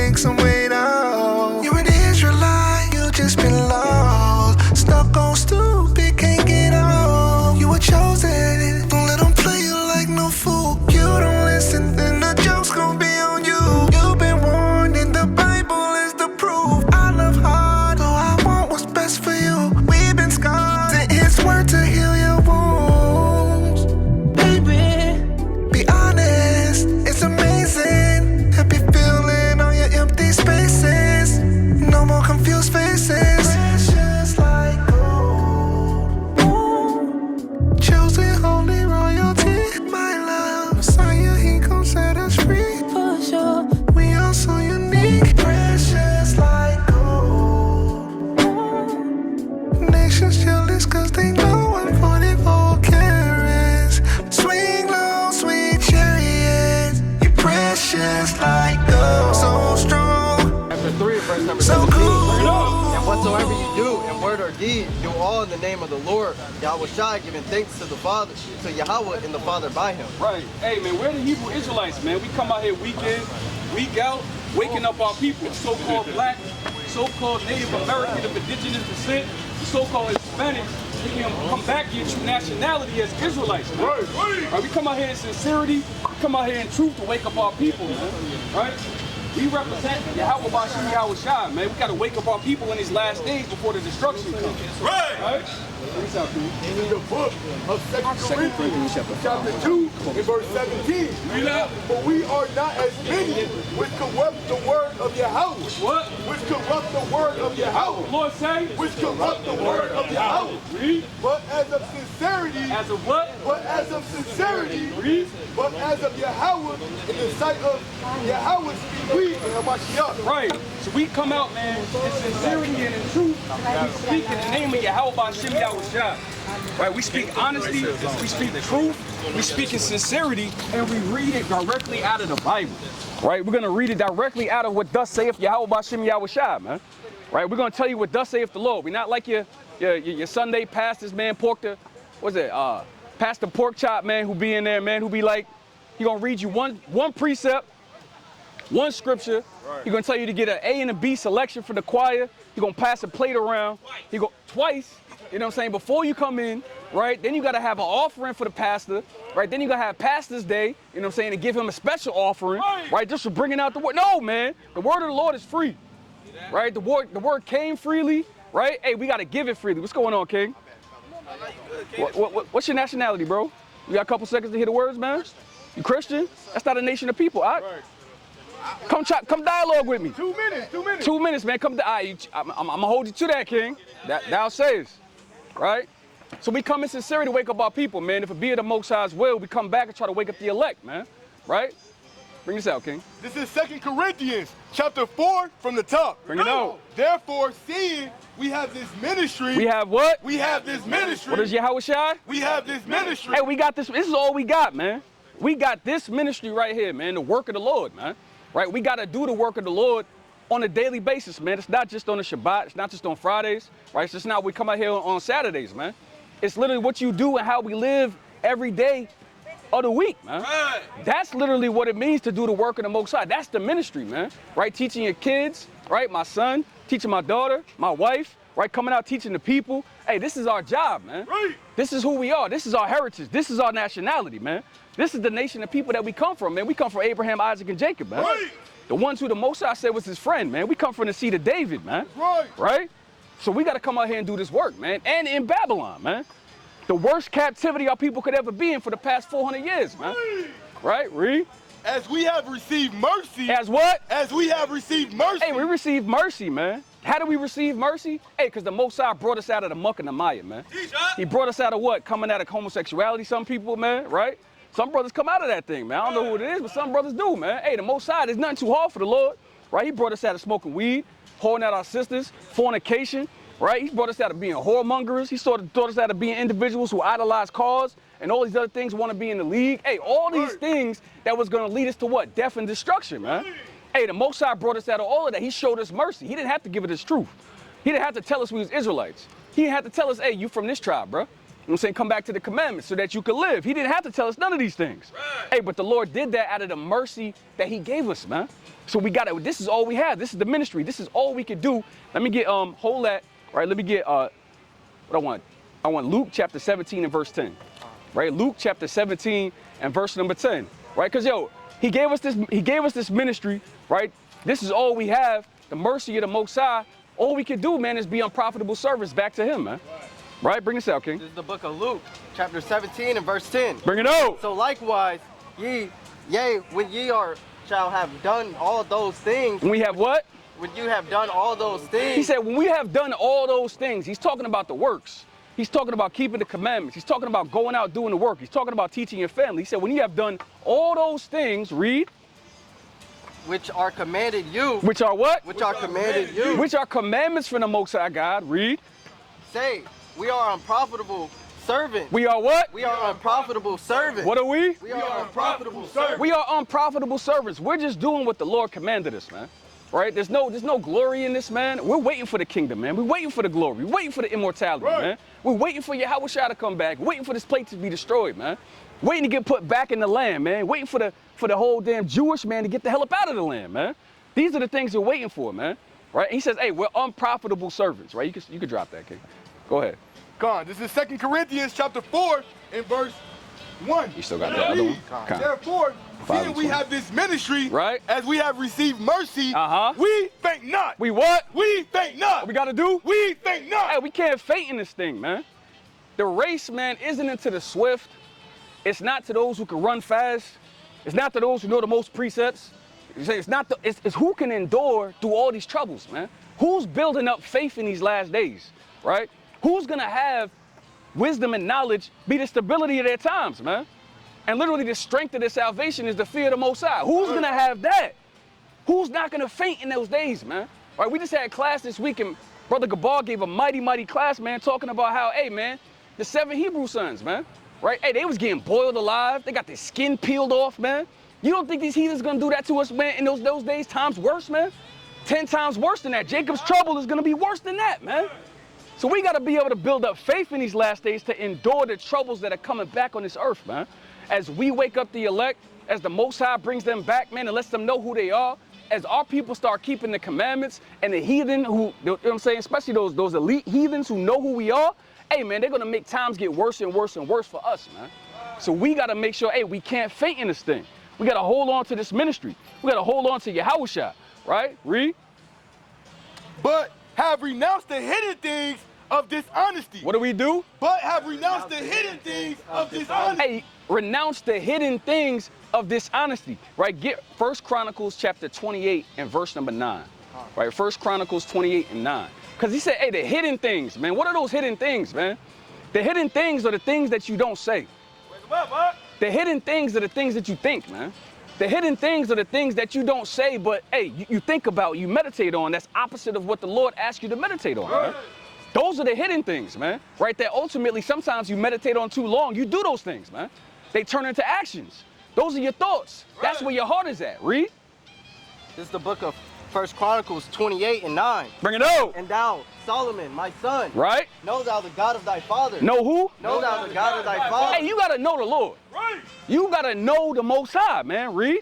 make some way now. You're an Israelite, you just been lost. Stuck on stupid, can't get out. You were chosen, don't let them play you like no fool. You don't listen, then the joke's gonna be on you. You've been warned, and the Bible is the proof. I love hard, though I want what's best for you. We've been scarred, and His word to heal your wounds. Baby, be honest, it's amazing. Happy feeling on your empty spaces. No more confused faces. Precious like gold. Ooh. Chosen holy royalty. My love, Messiah, He gon' set us free. For sure. We are so unique. Precious like gold. Ooh. Nations jealous cause they know I'm 44 carats. Swing low, sweet chariots. You're precious like gold. So strong. Chapter 3, verse number So 17. cool. And whatsoever you do in word or deed, do all in the name of the Lord, Yahweh Shai, giving thanks to the Father, to Yahweh and the Father by Him. Right. Hey, man, we're the Hebrew Israelites, man. We come out here week in, week out, waking up our people, so-called black, so-called Native American of indigenous descent, so-called Hispanic. We can come back to your true nationality as Israelites, man. Right, we come out here in sincerity, we come out here in truth to wake up our people, man. Right? We represent Yahweh Bashim Yahweh Shai, man. We got to wake up our people in these last days before the destruction comes. Right? This is the book of 2 Corinthians, chapter 2, and verse 17. For we are not as many which corrupt the word of Yahweh. What? Which corrupt the word of Yahweh. The Lord say? Which corrupt the word of Yahweh. Read. But as of sincerity. As of what? But as of sincerity. Read. But as of Yahweh, in the sight of Yahweh speak we and Hamashiach. Right. So we come out, man, in sincerity and in truth. We speak in the name of Yahweh Bashim Yahweh Shai. Right? We speak honesty, we speak the truth, we speak in sincerity, and we read it directly out of the Bible. Right? We're gonna read it directly out of what thus saith Yahweh Bashim Yahweh Shai, man. Right? We're gonna tell you what thus saith the Lord. We're not like your Sunday pastors, man, Pastor Pork Chop, man, who be in there, man, who be like, he gonna read you one precept, one scripture. He's gonna tell you to get an A and a B selection for the choir. He's gonna pass a plate around. He go twice, you know what I'm saying, before you come in, right? Then you gotta have an offering for the pastor, right? Then you gotta have Pastor's Day, you know what I'm saying, to give him a special offering, right? Just for bringing out the word. No, man, the word of the Lord is free, right? The word came freely, right? Hey, we gotta give it freely. What's going on, King? What's your nationality, bro? You got a couple seconds to hear the words, man? You Christian? That's not a nation of people, all right? Come dialogue with me. 2 minutes, 2 minutes. 2 minutes, man. I'm gonna hold you to that, King. Thou sayest, right? So we come in sincerity to wake up our people, man. If it be of the Most High's will, we come back and try to wake up the elect, man. Right? Bring this out, King. This is 2 Corinthians, chapter 4, from the top. Bring it out. Therefore, seeing we have this ministry. We have what? We have this ministry. What is Yahweh Shai? We have this ministry. Hey, we got this. This is all we got, man. We got this ministry right here, man. The work of the Lord, man. Right? We got to do the work of the Lord on a daily basis, man. It's not just on the Shabbat. It's not just on Fridays, right? It's just not we come out here on Saturdays, man. It's literally what you do and how we live every day of the week, man. Right. That's literally what it means to do the work of the Most High. That's the ministry, man. Right? Teaching your kids, right? My son, teaching my daughter, my wife, right? Coming out teaching the people. Hey, this is our job, man. Right. This is who we are. This is our heritage. This is our nationality, man. This is the nation of people that we come from, man. We come from Abraham, Isaac, and Jacob, man. Right. The ones who the Most High said was his friend, man. We come from the seed of David, man. Right. Right? So we got to come out here and do this work, man. And in Babylon, man. The worst captivity our people could ever be in for the past 400 years, man. Right? Read. As we have received mercy. As what? As we have received mercy. Hey, we received mercy, man. How do we receive mercy? Hey, because the Most High brought us out of the muck and the mire, man. He brought us out of what? Coming out of homosexuality, some people, man, right? Some brothers come out of that thing, man. I don't know who it is, but some brothers do, man. Hey, the Most High, there's nothing too hard for the Lord, right? He brought us out of smoking weed, holding out our sisters, fornication, right? He brought us out of being whoremongers. He taught us out of being individuals who idolize cars and all these other things, want to be in the league. Hey, all these things that was going to lead us to what? Death and destruction, man. Hey, the Most High brought us out of all of that. He showed us mercy. He didn't have to give it his truth. He didn't have to tell us we was Israelites. He didn't have to tell us, hey, you from this tribe, bro. I'm saying, come back to the commandments so that you could live. He didn't have to tell us none of these things. Right. Hey, but the Lord did that out of the mercy that he gave us, man. So we got it. This is all we have. This is the ministry. This is all we could do. Let me get, hold that, right? Let me get, what I want. I want Luke chapter 17 and verse 10, right? Luke chapter 17 and verse number 10, right? Because, yo, he gave us this ministry, right? This is all we have, the mercy of the Most High. All we can do, man, is be unprofitable servants back to him, man. Right? Bring this out, King. This is the book of Luke, chapter 17 and verse 10. Bring it out. So likewise, when ye shall have done all those things. When we have what? When you have done all those things. He said, when we have done all those things, he's talking about the works. He's talking about keeping the commandments. He's talking about going out doing the work. He's talking about teaching your family. He said, when you have done all those things, read. Which are commanded you. Which are what? Which are commanded you. Which are commandments from the Most High God. Read. Say, we are unprofitable servants. We are what? We are unprofitable servants. What are we? We are unprofitable servants. We are unprofitable servants. We're just doing what the Lord commanded us, man. Right? There's no glory in this, man. We're waiting for the kingdom, man. We're waiting for the glory. We're waiting for the immortality, man. We're waiting for Yahweh to come back. We're waiting for this plate to be destroyed, man. Waiting to get put back in the land, man. Waiting for the whole damn Jewish man to get the hell up out of the land, man. These are the things we're waiting for, man. Right? And he says, hey, we're unprofitable servants, right? You can drop that, King. Go ahead. God, this is 2 Corinthians chapter 4 and verse 1. You still got the other one? Therefore, seeing we have this ministry, right? As we have received mercy, we faint not. We what? We faint not. What we got to do? We faint not. Hey, we can't faint in this thing, man. The race, man, isn't into the swift. It's not to those who can run fast. It's not to those who know the most precepts. It's who can endure through all these troubles, man. Who's building up faith in these last days, right? Who's going to have wisdom and knowledge be the stability of their times, man? And literally the strength of their salvation is the fear of the Most High. Who's going to have that? Who's not going to faint in those days, man? Right? We just had class this week and Brother Gabar gave a mighty, mighty class, man, talking about how, hey, man, the 7 Hebrew sons, man, right? Hey, they was getting boiled alive. They got their skin peeled off, man. You don't think these heathens going to do that to us, man, in those days? Times worse, man? 10 times worse than that. Jacob's trouble is going to be worse than that, man. So we got to be able to build up faith in these last days to endure the troubles that are coming back on this earth, man. As we wake up the elect, as the Most High brings them back, man, and lets them know who they are, as our people start keeping the commandments, and the heathen who, you know what I'm saying, especially those elite heathens who know who we are, hey, man, they're going to make times get worse and worse and worse for us, man. So we got to make sure, hey, we can't faint in this thing. We got to hold on to this ministry. We got to hold on to Yahweh, right? Read. But have renounced the hidden things of dishonesty. What do we do? But have renounced the hidden things of dishonesty. Hey, renounce the hidden things of dishonesty, right? Get 1 Chronicles chapter 28 and verse number 9, right? 1 Chronicles 28 and 9. Because he said, hey, the hidden things, man. What are those hidden things, man? The hidden things are the things that you don't say. The hidden things are the things that you think, man. The hidden things are the things that you don't say, but, hey, you think about, you meditate on. That's opposite of what the Lord asks you to meditate on, man. Those are the hidden things, man, right? That ultimately sometimes you meditate on too long. You do those things, man. They turn into actions. Those are your thoughts. That's where your heart is at. Read. This is the book of 1 Chronicles 28 and 9. Bring it out. And thou, Solomon, my son, right? Know thou the God of thy father. Know who? Know thou the God of thy father. Hey, you got to know the Lord. Right. You got to know the Most High, man. Read.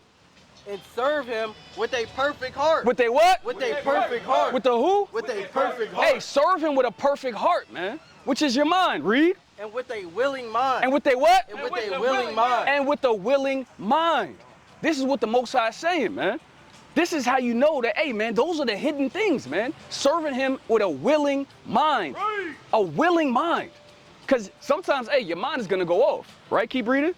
And serve him with a perfect heart. With a what? With a perfect heart. With the who? With a perfect heart. Hey, serve him with a perfect heart, man. Which is your mind. Read. And with a willing mind. And with a what? And with a willing mind. And with a willing mind. This is what the Most High is saying, man. This is how you know that, hey, man, those are the hidden things, man. Serving him with a willing mind. Right. A willing mind. Because sometimes, hey, your mind is going to go off. Right? Keep reading.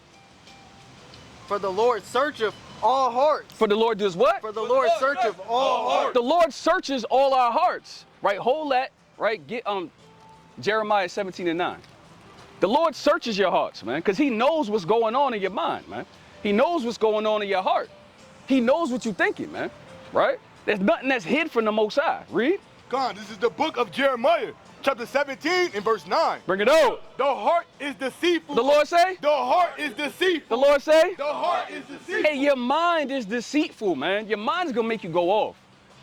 For the Lord searcheth all hearts. For the Lord does what? For the Lord searcheth all hearts. The Lord searches all our hearts. Right? Hold that. Right? Get Jeremiah 17 and 9. The Lord searches your hearts, man, because he knows what's going on in your mind, man. He knows what's going on in your heart. He knows what you're thinking, man. Right? There's nothing that's hid from the Most High. Read. God, this is the book of Jeremiah, chapter 17 and verse 9. Bring it out. The heart is deceitful. The Lord say? The heart is deceitful. The Lord say? The heart is deceitful. Hey, your mind is deceitful, man. Your mind is going to make you go off.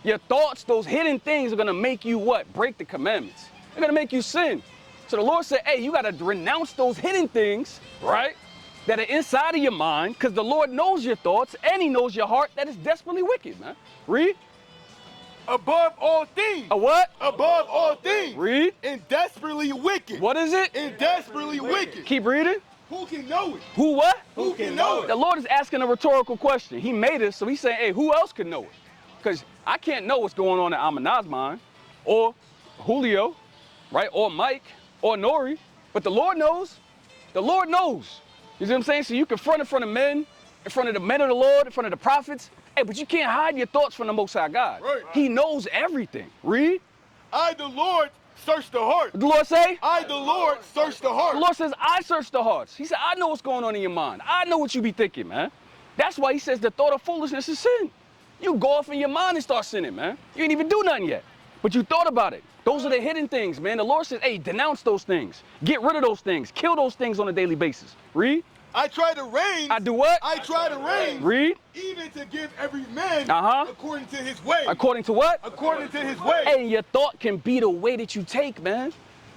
Your thoughts, those hidden things are going to make you what? Break the commandments. They're going to make you sin. So the Lord said, hey, you got to renounce those hidden things, right, that are inside of your mind, because the Lord knows your thoughts and he knows your heart that is desperately wicked, man. Read. Above all things. A what? Above all things. Read. And desperately wicked. What is it? And desperately wicked. Keep reading. Who can know it? Who what? Who can know it? The Lord is asking a rhetorical question. He made us, so he's saying, hey, who else can know it? Because I can't know what's going on in Amanah's mind, or Julio, right, or Mike, or Nori, but the Lord knows. The Lord knows. You see what I'm saying? So you confront in front of men, in front of the men of the Lord, in front of the prophets. Hey, but you can't hide your thoughts from the Most High God. Right. He knows everything. Read. I, the Lord, search the heart. What the Lord say? I, the Lord, search the heart. The Lord says, I search the hearts. He said, I know what's going on in your mind. I know what you be thinking, man. That's why he says the thought of foolishness is sin. You go off in your mind and start sinning, man. You ain't even do nothing yet, but you thought about it. Those are the hidden things, man. The Lord says, hey, denounce those things. Get rid of those things. Kill those things on a daily basis. Read. I try to reign. I do what? I try to reign. Read. Even to give every man according to his way. According to what? According to his way. And your thought can be the way that you take, man.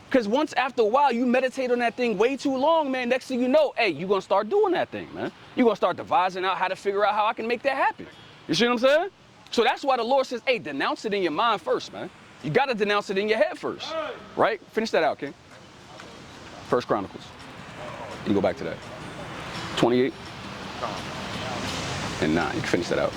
Because once after a while, you meditate on that thing way too long, man. Next thing you know, hey, you're going to start doing that thing, man. You're going to start devising out how to figure out how I can make that happen. You see what I'm saying? So that's why the Lord says, hey, denounce it in your mind first, man. You got to denounce it in your head first, right? Finish that out, King. First Chronicles. You go back to that. 28 and 9. You can finish that out.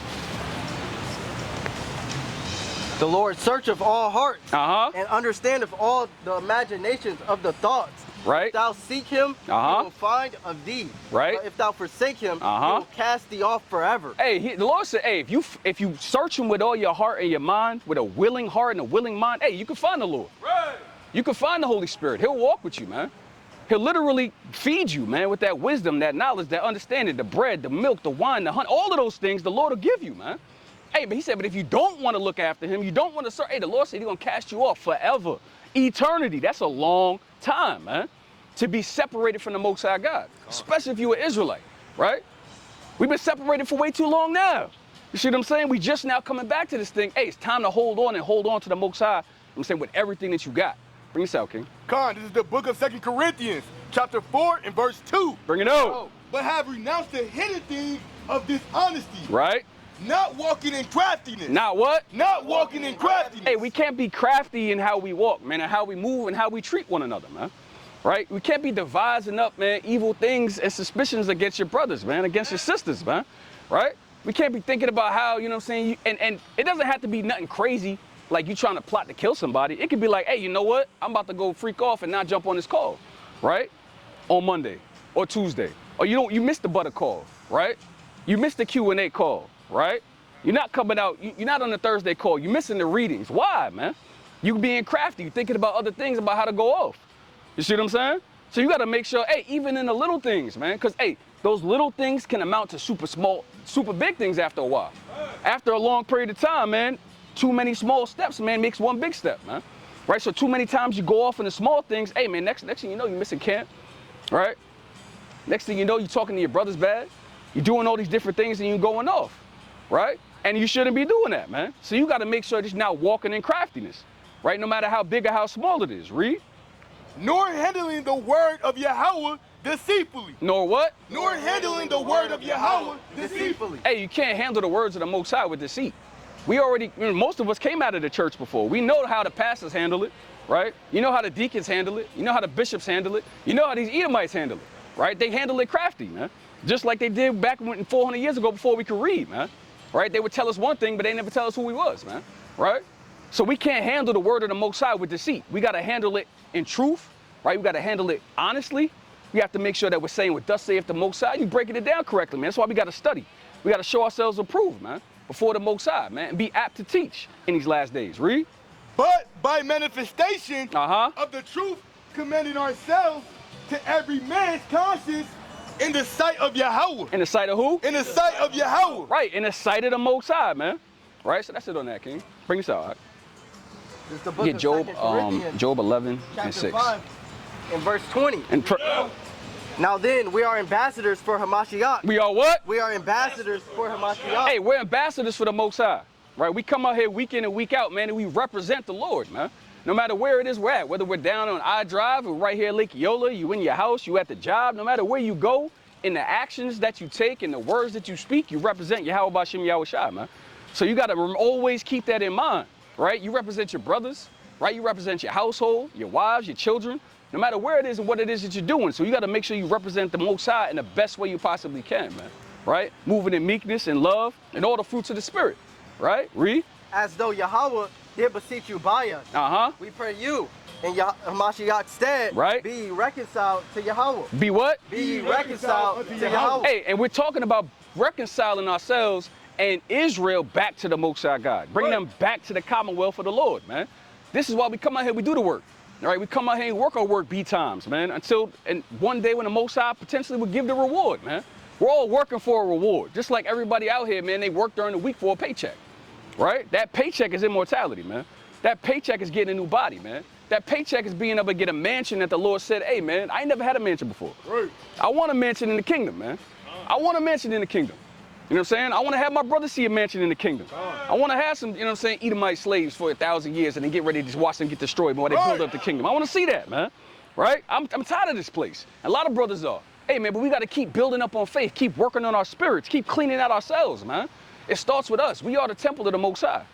The Lord searcheth all hearts And understandeth all the imaginations of the thoughts. Right. If thou seek him, he will find of thee. Right. But if thou forsake him, he will cast thee off forever. Hey, the Lord said, hey, if you search him with all your heart and your mind, with a willing heart and a willing mind, hey, you can find the Lord. Right. You can find the Holy Spirit. He'll walk with you, man. He'll literally feed you, man, with that wisdom, that knowledge, that understanding, the bread, the milk, the wine, the honey, all of those things the Lord will give you, man. Hey, but he said, but if you don't want to look after him, you don't want to serve, hey, the Lord said he's going to cast you off forever. Eternity, that's a long time, man, to be separated from the Most High God, especially if you're an Israelite, right? We've been separated for way too long now. You see what I'm saying? We just now coming back to this thing. Hey, it's time to hold on and hold on to the Most High, I'm saying, with everything that you got. Bring this out, King. Khan, this is the book of 2 Corinthians, chapter 4 and verse 2. Bring it out. But have renounced the hidden things of dishonesty. Right. Not walking in craftiness. Not what? Not walking in craftiness. Hey, we can't be crafty in how we walk, man, and how we move and how we treat one another, man. Right? We can't be devising up, man, evil things and suspicions against your brothers, man, against your sisters, man. Right? We can't be thinking about how, you know what I'm saying, and it doesn't have to be nothing crazy like you trying to plot to kill somebody. It could be like, hey, you know what? I'm about to go freak off and not jump on this call, right? On Monday or Tuesday. Or you missed the butter call, right? You missed the Q&A call, right? You're not coming out, you're not on the Thursday call. You're missing the readings. Why, man? You being crafty, you're thinking about other things about how to go off. You see what I'm saying? So you got to make sure, hey, even in the little things, man, because, hey, those little things can amount to super small, super big things after a while. After a long period of time, man, too many small steps, man, makes one big step, man. Right? So too many times you go off in the small things, hey, man, next thing you know, you're missing camp, right? Next thing you know, you're talking to your brothers bad. You're doing all these different things and you're going off, right? And you shouldn't be doing that, man. So you got to make sure that you're not walking in craftiness, right? No matter how big or how small it is. Read. Nor handling the word of Yahweh deceitfully. Nor what? Nor handling the word of Yahweh deceitfully. Hey, you can't handle the words of the Most High with deceit. We already, most of us came out of the church before. We know how the pastors handle it, right? You know how the deacons handle it. You know how the bishops handle it. You know how these Edomites handle it, right? They handle it crafty, man. Just like they did back 400 years ago before we could read, man. Right? They would tell us one thing, but they never tell us who we was, man. Right? So we can't handle the word of the Most High with deceit. We got to handle it in truth, right? We got to handle it honestly. We have to make sure that we're saying what thus saith the Most High. You breaking it down correctly, man. That's why we got to study. We got to show ourselves approved, man, before the Most High, man, and be apt to teach in these last days. Read. But by manifestation of the truth, commending ourselves to every man's conscience in the sight of Yahweh. In the sight of who? In the sight of Yahweh. Right, in the sight of the Most High, man. Right, so that's it on that, King. Bring us out. All right? This is the book Get of Job, 2 Corinthians, Job 11 chapter and 6. 5 and verse 20. And Now then, we are ambassadors for Hamashiach. we are what? We are ambassadors for Hamashiach. Hey, we're ambassadors for the Most High, right? We come out here week in and week out, man, and we represent the Lord, man. No matter where it is we're at, whether we're down on I-Drive or right here at Lake Eola, you in your house, you at the job, no matter where you go, in the actions that you take and the words that you speak, you represent Yahweh B'Shem Yahweh Shai, man. So you got to always keep that in mind, right? You represent your brothers, right? You represent your household, your wives, your children, no matter where it is and what it is that you're doing. So you got to make sure you represent the Most High in the best way you possibly can, man, right? Moving in meekness and love and all the fruits of the Spirit, right? Read. As though Yahweh did beseech you by us. We pray you in Hamashiach's stead, right? Be ye reconciled to Yahweh. Be what? Be ye reconciled to Yahweh. Hey, and we're talking about reconciling ourselves and Israel back to the Most High God. Bring them back to the commonwealth of the Lord, man. This is why we come out here, we do the work. All right, we come out here and work our work B times, man, and one day when the Most High potentially will give the reward, man. We're all working for a reward. Just like everybody out here, man, they work during the week for a paycheck, right? That paycheck is immortality, man. That paycheck is getting a new body, man. That paycheck is being able to get a mansion that the Lord said, hey, man, I ain't never had a mansion before. Right. I want a mansion in the kingdom, man. I want a mansion in the kingdom. You know what I'm saying? I want to have my brother see a mansion in the kingdom. I want to have some, you know what I'm saying, Edomite slaves for 1,000 years and then get ready to just watch them get destroyed while they build up the kingdom. I want to see that, man. Right? I'm tired of this place. A lot of brothers are. Hey, man, but we got to keep building up on faith, keep working on our spirits, keep cleaning out ourselves, man. It starts with us. We are the temple of the Most High,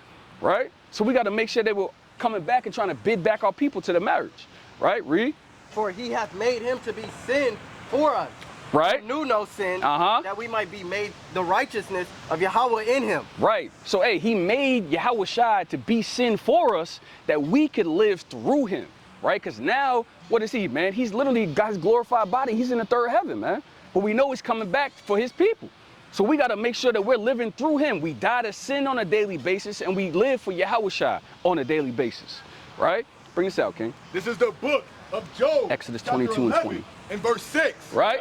right? So we got to make sure that we're coming back and trying to bid back our people to the marriage, right? Read. For he hath made him to be sin for us. Right. Knew no sin, that we might be made the righteousness of Yahweh in him. Right. So, hey, he made Yahweh Shai to be sin for us that we could live through him, right? Because now, what is he, man? He's literally God's glorified body. He's in the third heaven, man. But we know he's coming back for his people. So we got to make sure that we're living through him. We die to sin on a daily basis, and we live for Yahweh Shai on a daily basis, right? Bring this out, King. This is the book of Job. Exodus 22 and 20. In verse 6. Right?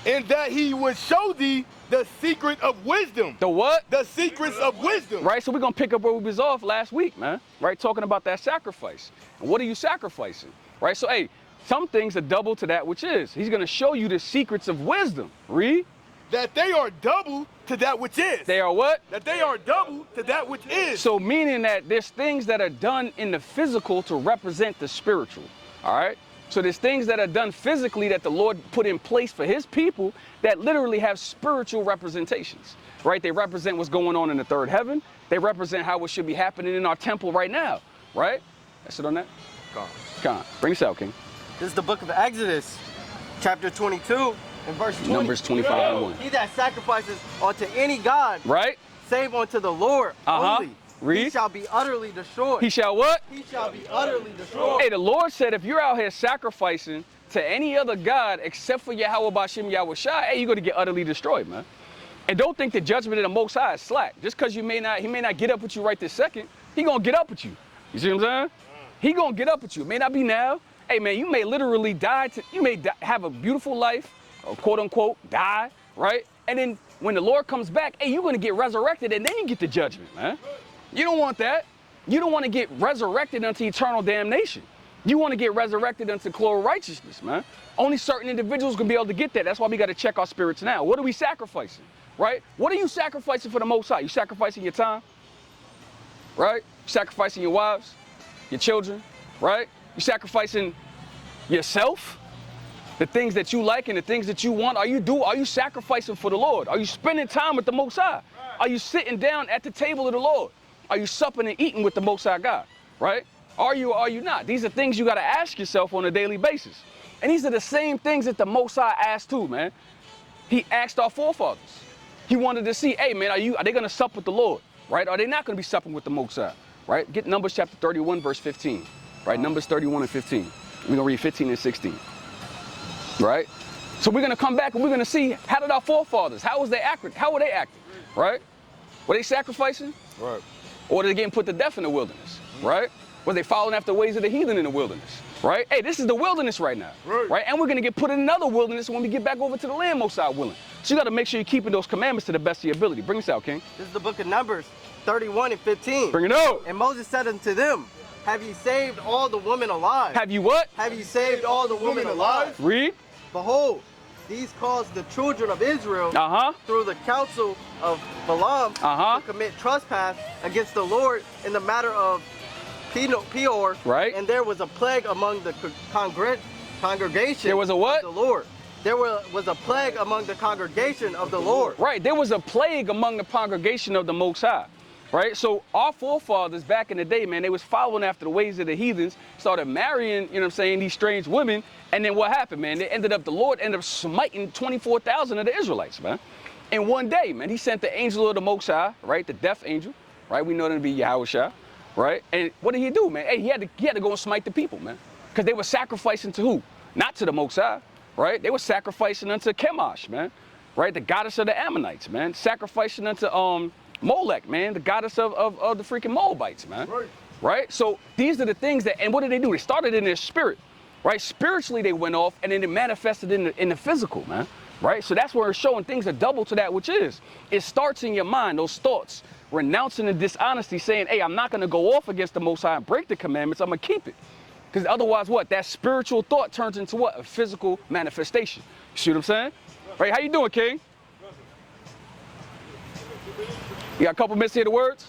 And that he would show thee the secret of wisdom. The what? The secrets of wisdom. Right, so we're going to pick up where we was off last week, man. Right, talking about that sacrifice. And what are you sacrificing? Right, so, hey, some things are double to that which is. He's going to show you the secrets of wisdom. Read. That they are double to that which is. They are what? That they are double to that which is. So meaning that there's things that are done in the physical to represent the spiritual, all right? So there's things that are done physically that the Lord put in place for his people that literally have spiritual representations, right? They represent what's going on in the third heaven. They represent how it should be happening in our temple right now, right? That's it on that? Come on. Bring this out, King. This is the book of Exodus, chapter 22, and verse 20. Numbers 25 and 1. He that sacrifices unto any god, right? Save unto the Lord only. Read. He shall be utterly destroyed. He shall what? He shall be utterly destroyed. Hey, the Lord said if you're out here sacrificing to any other God except for Yahweh B'Shem Yahweh Shai, hey, you're going to get utterly destroyed, man. And don't think the judgment of the Most High is slack. Just because he may not get up with you right this second, he going to get up with you. You see what I'm saying? He going to get up with you. It may not be now. Hey, man, you may literally die. You may have a beautiful life, or quote unquote, die, right? And then when the Lord comes back, hey, you're going to get resurrected and then you get the judgment, man. You don't want that. You don't want to get resurrected unto eternal damnation. You want to get resurrected unto glory righteousness, man. Only certain individuals can be able to get that. That's why we got to check our spirits now. What are we sacrificing, right? What are you sacrificing for the Most High? You sacrificing your time, right? You sacrificing your wives, your children, right? You sacrificing yourself, the things that you like and the things that you want. Are you sacrificing for the Lord? Are you spending time with the Most High? Are you sitting down at the table of the Lord? Are you supping and eating with the Most High God, right? Are you or are you not? These are things you got to ask yourself on a daily basis. And these are the same things that the Most High asked too, man. He asked our forefathers. He wanted to see, hey, man, are they going to sup with the Lord, right? Are they not going to be supping with the Most High, right? Get Numbers chapter 31, verse 15, right? Numbers 31 and 15. We're going to read 15 and 16, right? So we're going to come back and we're going to see, how did our forefathers, how were they acting, right? Were they sacrificing? Right. Or were they getting put to death in the wilderness, right? Were they following after the ways of the heathen in the wilderness, right? Hey, this is the wilderness right now, right? And we're going to get put in another wilderness when we get back over to the land, Most High willing. So you got to make sure you're keeping those commandments to the best of your ability. Bring this out, King. This is the book of Numbers, 31 and 15. Bring it out. And Moses said unto them, have ye saved all the women alive? Have you what? Have ye saved all the women alive? Read. Behold, these caused the children of Israel through the counsel of Balaam to commit trespass against the Lord in the matter of Peor. Right. And there was a plague among the congregation. There was a what? Of the Lord. There was a plague among the congregation of the Lord. Right. There was a plague among the congregation of the Most High. Right. So our forefathers back in the day, man, they was following after the ways of the heathens, started marrying, you know what I'm saying, these strange women. And then what happened, man? The Lord ended up smiting 24,000 of the Israelites, man. In one day, man, he sent the angel of the Most High, right? The death angel, right? We know that to be Yahushua, right? And what did he do, man? Hey, he had to go and smite the people, man. Because they were sacrificing to who? Not to the Most High, right? They were sacrificing unto Chemosh, man. Right? The goddess of the Ammonites, man. Sacrificing unto Molech, man, the goddess of the freaking Moabites, man. Right? So these are the things that, and what did they do? They started in their spirit, right? Spiritually, they went off, and then it manifested in the physical, man. Right? So that's where it's showing things are double to that, which is, it starts in your mind, those thoughts, renouncing the dishonesty, saying, hey, I'm not going to go off against the Most High and break the commandments, I'm going to keep it. Because otherwise, what? That spiritual thought turns into what? A physical manifestation. You see what I'm saying? Right? How you doing, King? You got a couple minutes to hear the words?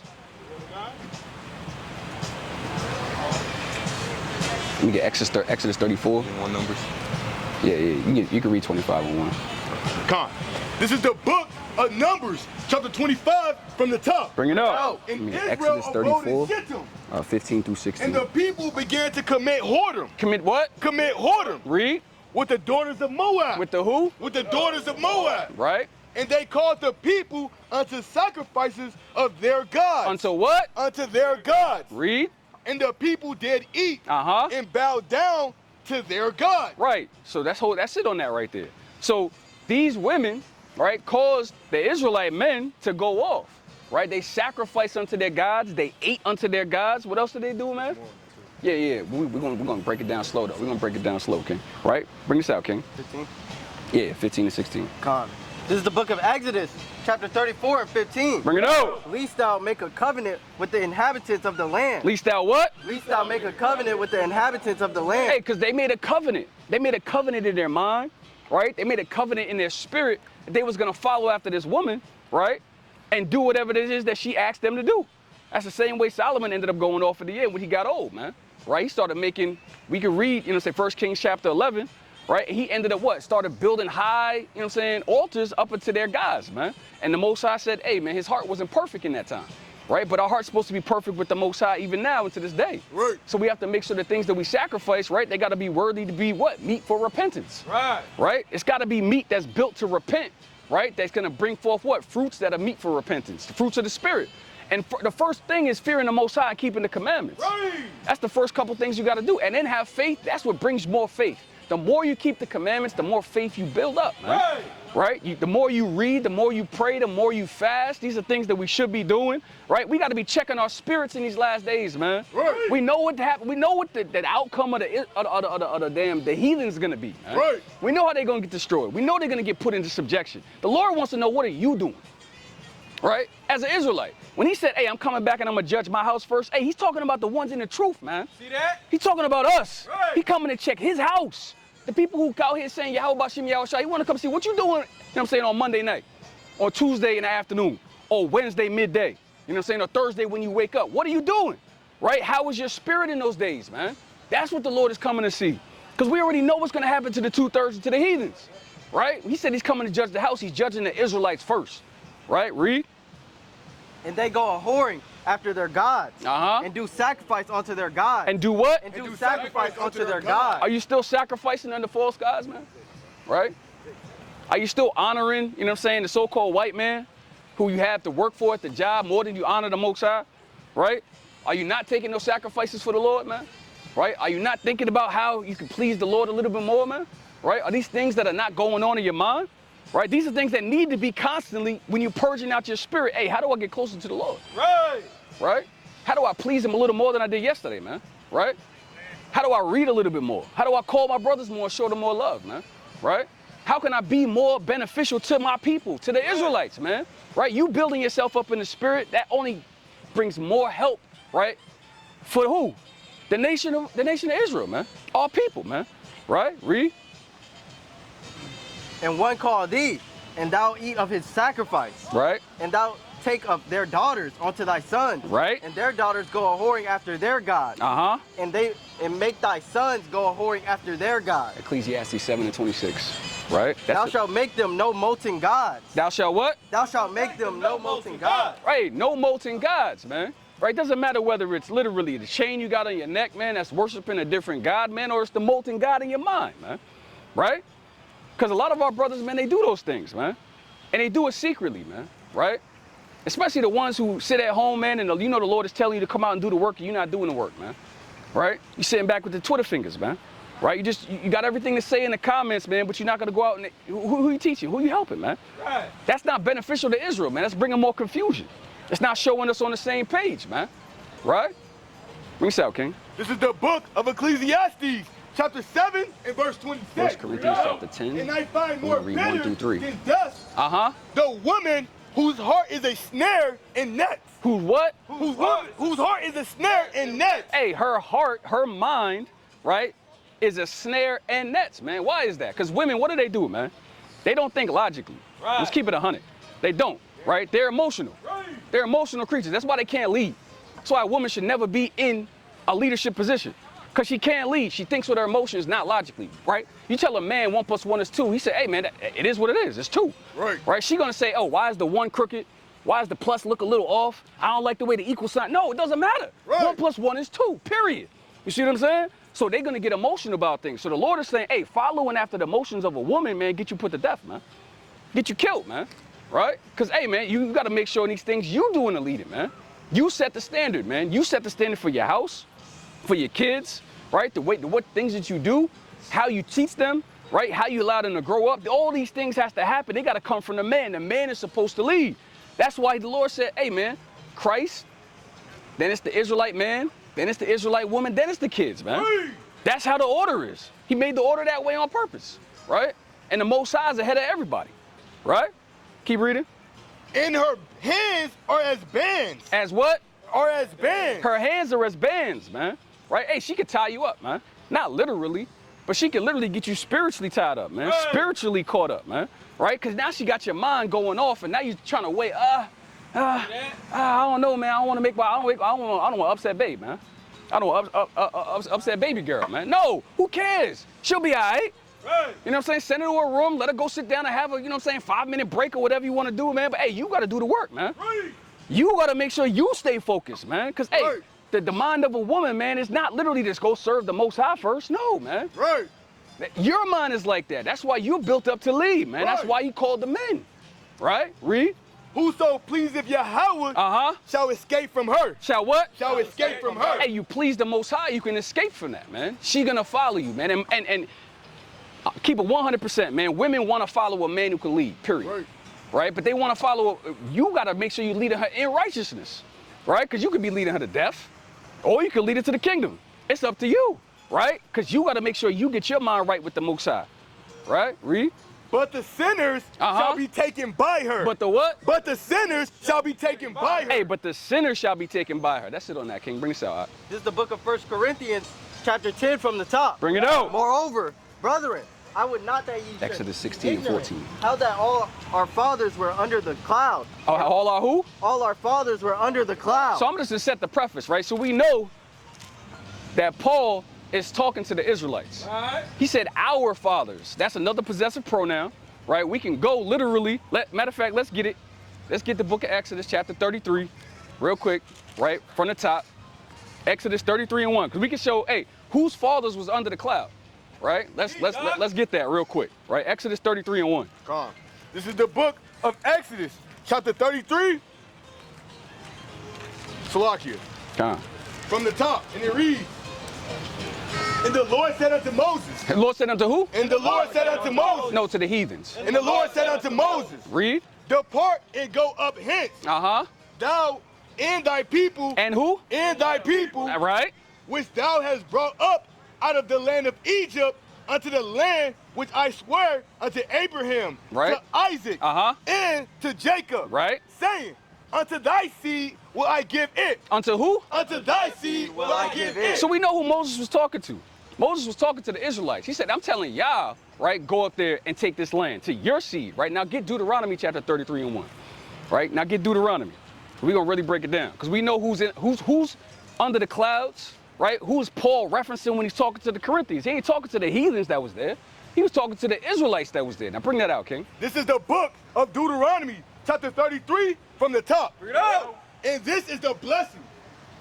Let me get Exodus 34. One numbers. Yeah, you can read 25 on one. Con. This is the book of Numbers, chapter 25 from the top. Bring it up. And Israel Exodus 34, abode in Shittim, 15 through 16. and the people began to commit whoredom. Commit what? Commit whoredom. Read. With the daughters of Moab. With the who? With the daughters of Moab. Right. And they called the people unto sacrifices of their gods. Unto what? Unto their gods. Read. And the people did eat Uh-huh. and bow down to their God. Right. So that's it on that right there. So these women, right, caused the Israelite men to go off. Right? They sacrificed unto their gods. They ate unto their gods. What else did they do, man? Yeah. We're gonna break it down slow though. We're gonna break it down slow, King. Right? Bring this out, King. 15. Yeah, 15 to 16. Con. This is the book of Exodus, chapter 34 and 15. Bring it out. Least thou make a covenant with the inhabitants of the land. Least thou what? Least thou make a covenant with the inhabitants of the land. Hey, because they made a covenant. They made a covenant in their mind, right? They made a covenant in their spirit that they was going to follow after this woman, right? And do whatever it is that she asked them to do. That's the same way Solomon ended up going off at the end when he got old, man. Right? He started making, we can read, say 1 Kings chapter 11, right? He ended up what? Started building high, altars up into their gods, man. And the Most High said, hey, man, his heart wasn't perfect in that time. Right? But our heart's supposed to be perfect with the Most High even now and to this day. Right. So we have to make sure the things that we sacrifice, right, they got to be worthy to be what? Meat for repentance. Right. Right? It's got to be meat that's built to repent, right? That's going to bring forth what? Fruits that are meat for repentance, the fruits of the Spirit. And the first thing is fearing the Most High and keeping the commandments. Right. That's the first couple things you got to do. And then have faith. That's what brings more faith. The more you keep the commandments, the more faith you build up, man. Right. Right? The more you read, the more you pray, the more you fast. These are things that we should be doing, right? We got to be checking our spirits in these last days, man. Right. We know what happened. We know what the outcome of the heathens is going to be, man. Right. We know how they're going to get destroyed. We know they're going to get put into subjection. The Lord wants to know, what are you doing? Right? As an Israelite. When he said, hey, I'm coming back and I'm going to judge my house first, hey, he's talking about the ones in the truth, man. See that? He's talking about us. Right. He coming to check his house. The people who out here saying, Yahweh Bashim Yahushua, he want to come see what you doing, on Monday night, or Tuesday in the afternoon, or Wednesday midday, or Thursday when you wake up. What are you doing? Right? How was your spirit in those days, man? That's what the Lord is coming to see. Because we already know what's going to happen to the 2/3 and to the heathens. Right? He said he's coming to judge the house. He's judging the Israelites first. Right? Read. And they go a-whoring after their gods. Uh-huh. And do sacrifice unto their gods. And do what? And do sacrifice unto their gods. Are you still sacrificing under false gods, man? Right? Are you still honoring, the so-called white man who you have to work for at the job more than you honor the Most High? Right? Are you not taking those sacrifices for the Lord, man? Right? Are you not thinking about how you can please the Lord a little bit more, man? Right? Are these things that are not going on in your mind? Right? These are things that need to be constantly, when you're purging out your spirit, hey, how do I get closer to the Lord? Right. Right? How do I please him a little more than I did yesterday, man? Right? How do I read a little bit more? How do I call my brothers more and show them more love, man? Right? How can I be more beneficial to my people, to the Israelites, man? Right? You building yourself up in the spirit, that only brings more help, right? For who? The nation of Israel, man. All people, man. Right? Read. And one call thee, and thou eat of his sacrifice. Right? And thou take up their daughters unto thy sons, Right. and their daughters go a whoring after their God, and make thy sons go a whoring after their God. Ecclesiastes 7:26. Right. Thou shalt make them no molten gods. Thou shalt what? Thou shalt make them no molten gods. Right. No molten gods, man. Right. Doesn't matter whether it's literally the chain you got on your neck, man, that's worshiping a different God, man, or it's the molten God in your mind, man. Right. Because a lot of our brothers, man, they do those things, man. And they do it secretly, man, right? Especially the ones who sit at home, man, and you know the Lord is telling you to come out and do the work, and you're not doing the work, man, right? You're sitting back with the Twitter fingers, man, right? You got everything to say in the comments, man, but you're not going to go out and, who you teaching? Who you helping, man? Right. That's not beneficial to Israel, man. That's bringing more confusion. It's not showing us on the same page, man, right? Bring us out, King. This is the book of Ecclesiastes, chapter 7 and verse 26. 1 Corinthians chapter 10. And I find more read 1 through 3. than dust. The woman whose heart is a snare and nets. Whose what? Whose heart is a snare and nets. Hey, her heart, her mind, right, is a snare and nets, man. Why is that? Because women, what do, man? They don't think logically. Right. Let's keep it 100. They don't, right? They're emotional. Right. They're emotional creatures. That's why they can't lead. That's why a woman should never be in a leadership position. Because she can't lead. She thinks with her emotions, not logically, right? You tell a man 1 + 1 is 2. He said, hey, man, it is what it is. It's 2. Right. Right? She going to say, oh, why is the 1 crooked? Why does the plus look a little off? I don't like the way the equal sign. No, it doesn't matter. Right. 1 + 1 is 2, period. You see what I'm saying? So they're going to get emotional about things. So the Lord is saying, hey, following after the emotions of a woman, man, get you put to death, man. Get you killed, man. Right? Because, hey, man, you got to make sure in these things you doing the leading, man. You set the standard, man. You set the standard for your house, for your kids, right? What things that you do, how you teach them, right? How you allow them to grow up. All these things has to happen. They got to come from the man. The man is supposed to lead. That's why the Lord said, hey, man, Christ, then it's the Israelite man, then it's the Israelite woman, then it's the kids, man. Hey. That's how the order is. He made the order that way on purpose, right? And the Most High is ahead of everybody, right? Keep reading. And her hands are as bands. As what? Are as bands. Her hands are as bands, man. Right? Hey, she could tie you up, man. Not literally, but she can literally get you spiritually tied up, man. Hey. Spiritually caught up, man. Right? Because now she got your mind going off, and now you're trying to wait. I don't know, man. I don't want to make. I don't want to upset babe, man. I don't want to upset baby girl, man. No, who cares? She'll be all right. Right. You know what I'm saying? Send her to a room, let her go sit down and have a, you know what I'm saying, 5-minute break or whatever you want to do, man. But hey, you got to do the work, man. Right. You got to make sure you stay focused, man. Because, hey, the mind of a woman, man, is not literally just go serve the Most High first. No, man. Right. Your mind is like that. That's why you're built up to lead, man. Right. That's why you called the men. Right? Read. Whoso pleaseth Yahweh shall escape from her. Shall what? Shall escape from her. Hey, you please the Most High, you can escape from that, man. She going to follow you, man. And keep it 100%, man. Women want to follow a man who can lead, period. Right? But they want to follow, you got to make sure you lead her in righteousness, right? Because you could be leading her to death, or you could lead her to the kingdom. It's up to you, right? Because you got to make sure you get your mind right with the Most High, right? Read. But the sinners shall be taken by her. But the what? But the sinners shall be taken by her. Hey, but the sinners shall be taken by her. That's it on that, King. Bring us out. This is the book of 1 Corinthians, chapter 10 from the top. Bring it out. Moreover, brethren, I would not that ye Exodus 16 and 14. How that all our fathers were under the cloud. Oh, all our who? All our fathers were under the cloud. So I'm just going to set the preface, right? So we know that Paul is talking to the Israelites. Right. He said our fathers. That's another possessive pronoun, right? We can go literally. Matter of fact, let's get it. Let's get the book of Exodus chapter 33 real quick, right? From the top. Exodus 33 and 1. Because we can show, hey, whose fathers was under the cloud? Right? Let's get that real quick. Right? Exodus 33 and 1. Come on. This is the book of Exodus, chapter 33. Salakia. Come on. From the top, and it reads, and the Lord said unto Moses. The Lord said unto who? And the Lord said unto Moses. No, to the heathens. And the Lord said unto Moses. Read. Depart and go up hence. Thou and thy people. And who? And thy people. Right. Which thou hast brought up out of the land of Egypt unto the land which I swear unto Abraham, to Isaac, and to Jacob, saying, unto thy seed will I give it. Unto who? Unto thy seed will I give it. So we know who Moses was talking to. Moses was talking to the Israelites. He said, I'm telling y'all, right, go up there and take this land to your seed. Right now, get Deuteronomy chapter 33 and 1. right? Now get Deuteronomy. We're gonna really break it down because we know who's under the clouds, right? Who's Paul referencing when he's talking to the Corinthians? He ain't talking to the heathens that was there. He was talking to the Israelites that was there. Now bring that out, King. This is the book of Deuteronomy, chapter 33 from the top. Bring it up. And this is the blessing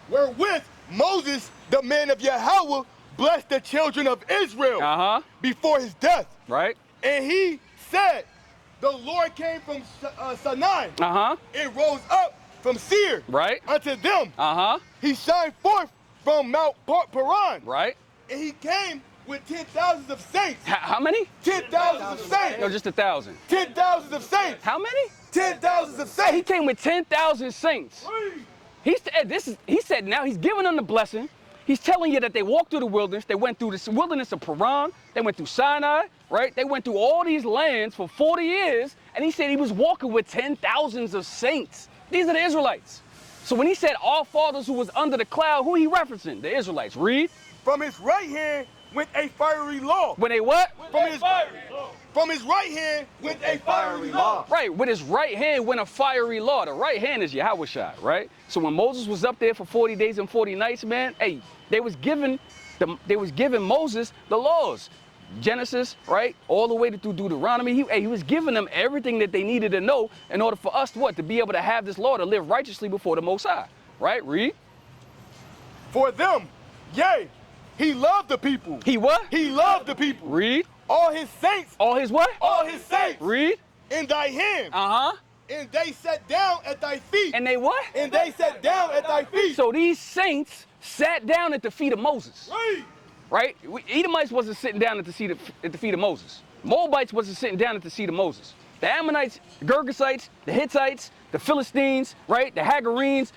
wherewith Moses, the man of Yahweh, blessed the children of Israel before his death. Right. And he said, the Lord came from Sinai and rose up from Seir unto them. He shined forth from Mount Paran. Right. And he came with 10,000 of saints. How many? 10,000 of saints. No, just 1,000. 10,000 of saints. How many? 10,000 of saints. He came with 10,000 saints. He said now he's giving them the blessing. He's telling you that they walked through the wilderness. They went through the wilderness of Paran. They went through Sinai, right? They went through all these lands for 40 years. And he said he was walking with 10,000s of saints. These are the Israelites. So when he said our fathers who was under the cloud, who he referencing? The Israelites. Read. From his right hand went a fiery law. When they what? From his right hand went a fiery law. Right, with his right hand went a fiery law. The right hand is Yahweh, right? So when Moses was up there for 40 days and 40 nights, man, hey, they was giving Moses the laws. Genesis, right? All the way through Deuteronomy. He was giving them everything that they needed to know in order for us to be able to have this law to live righteously before the Most High. Right? Read. For them, yea, he loved the people. He what? He loved the people. Read. All his saints. All his what? All his saints. Read. In thy hand. And they sat down at thy feet. And they what? And they sat down at thy feet. So these saints sat down at the feet of Moses. Right? Edomites wasn't sitting down at the feet of Moses. Moabites wasn't sitting down at the seat of Moses. The Ammonites, the Girgashites, the Hittites, the Philistines, right? The Hagarenes,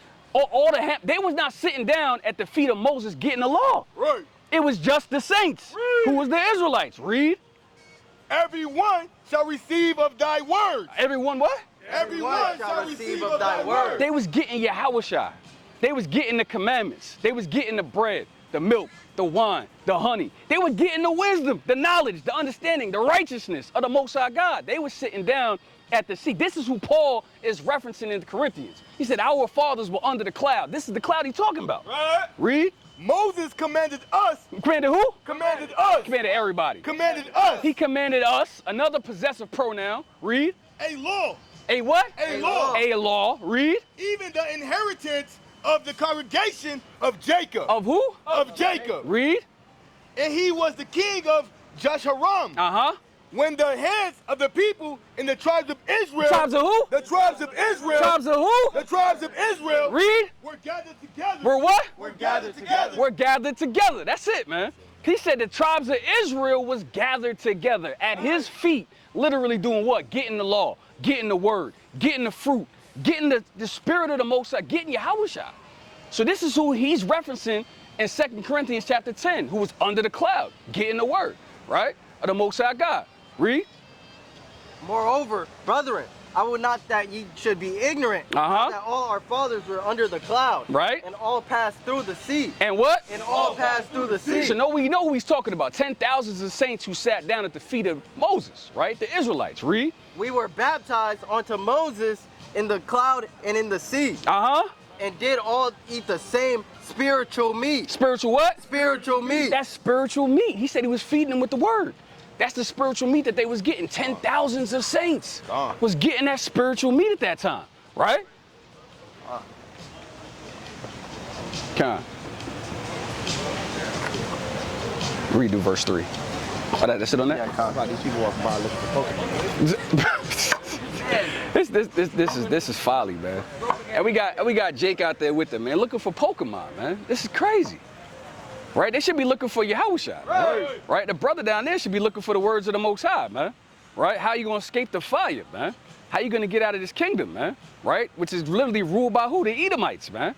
they was not sitting down at the feet of Moses getting the law. Right. It was just the saints. Who was the Israelites. Read. Everyone shall receive of thy words. Everyone what? Everyone shall receive of thy words. They was getting Yahweh. They was getting the commandments. They was getting the bread, the milk, the wine, the honey. They were getting the wisdom, the knowledge, the understanding, the righteousness of the Most High God. They were sitting down at the seat. This is who Paul is referencing in the Corinthians. He said, our fathers were under the cloud. This is the cloud he's talking about. Right. Read. Moses commanded us. Commanded who? Commanded us. Commanded everybody. Commanded us. He commanded us, another possessive pronoun. Read. A law. A what? A law. A law. Read. Even the inheritance of the congregation of Jacob. Of who? Of Jacob. Read. And he was the king of Jasharam. When the heads of the people in the tribes of Israel. Tribes of who? The tribes of Israel. Tribes of who? The tribes of Israel. Read. Were gathered together. We're what? Were gathered together. We're gathered together. That's it, man. He said the tribes of Israel was gathered together at his feet, literally doing what? Getting the law, getting the word, getting the fruit, getting the spirit of the Most High, getting Yahweh. So this is who he's referencing in 2 Corinthians chapter 10, who was under the cloud, getting the word, right? Of the Most High God. Read. Moreover, brethren, I would not that ye should be ignorant that all our fathers were under the cloud. Right. And all passed through the sea. And what? And all passed through the sea. So we know who he's talking about. 10,000s of saints who sat down at the feet of Moses, right? The Israelites. Read. We were baptized unto Moses in the cloud and in the sea. And did all eat the same spiritual meat. Spiritual what? Spiritual meat. That's spiritual meat. He said he was feeding them with the word. That's the spiritual meat that they was getting. 10,000s of saints was getting that spiritual meat at that time, right? Redo verse 3. Oh, that's it on that? Yeah, these people walking by looking for Pokemon. This is folly, man. And we got Jake out there with them, man, looking for Pokemon, man. This is crazy. Right? They should be looking for Yahweh. Right? The brother down there should be looking for the words of the Most High, man. Right? How you gonna escape the fire, man? How you gonna get out of this kingdom, man? Right? Which is literally ruled by who? The Edomites, man.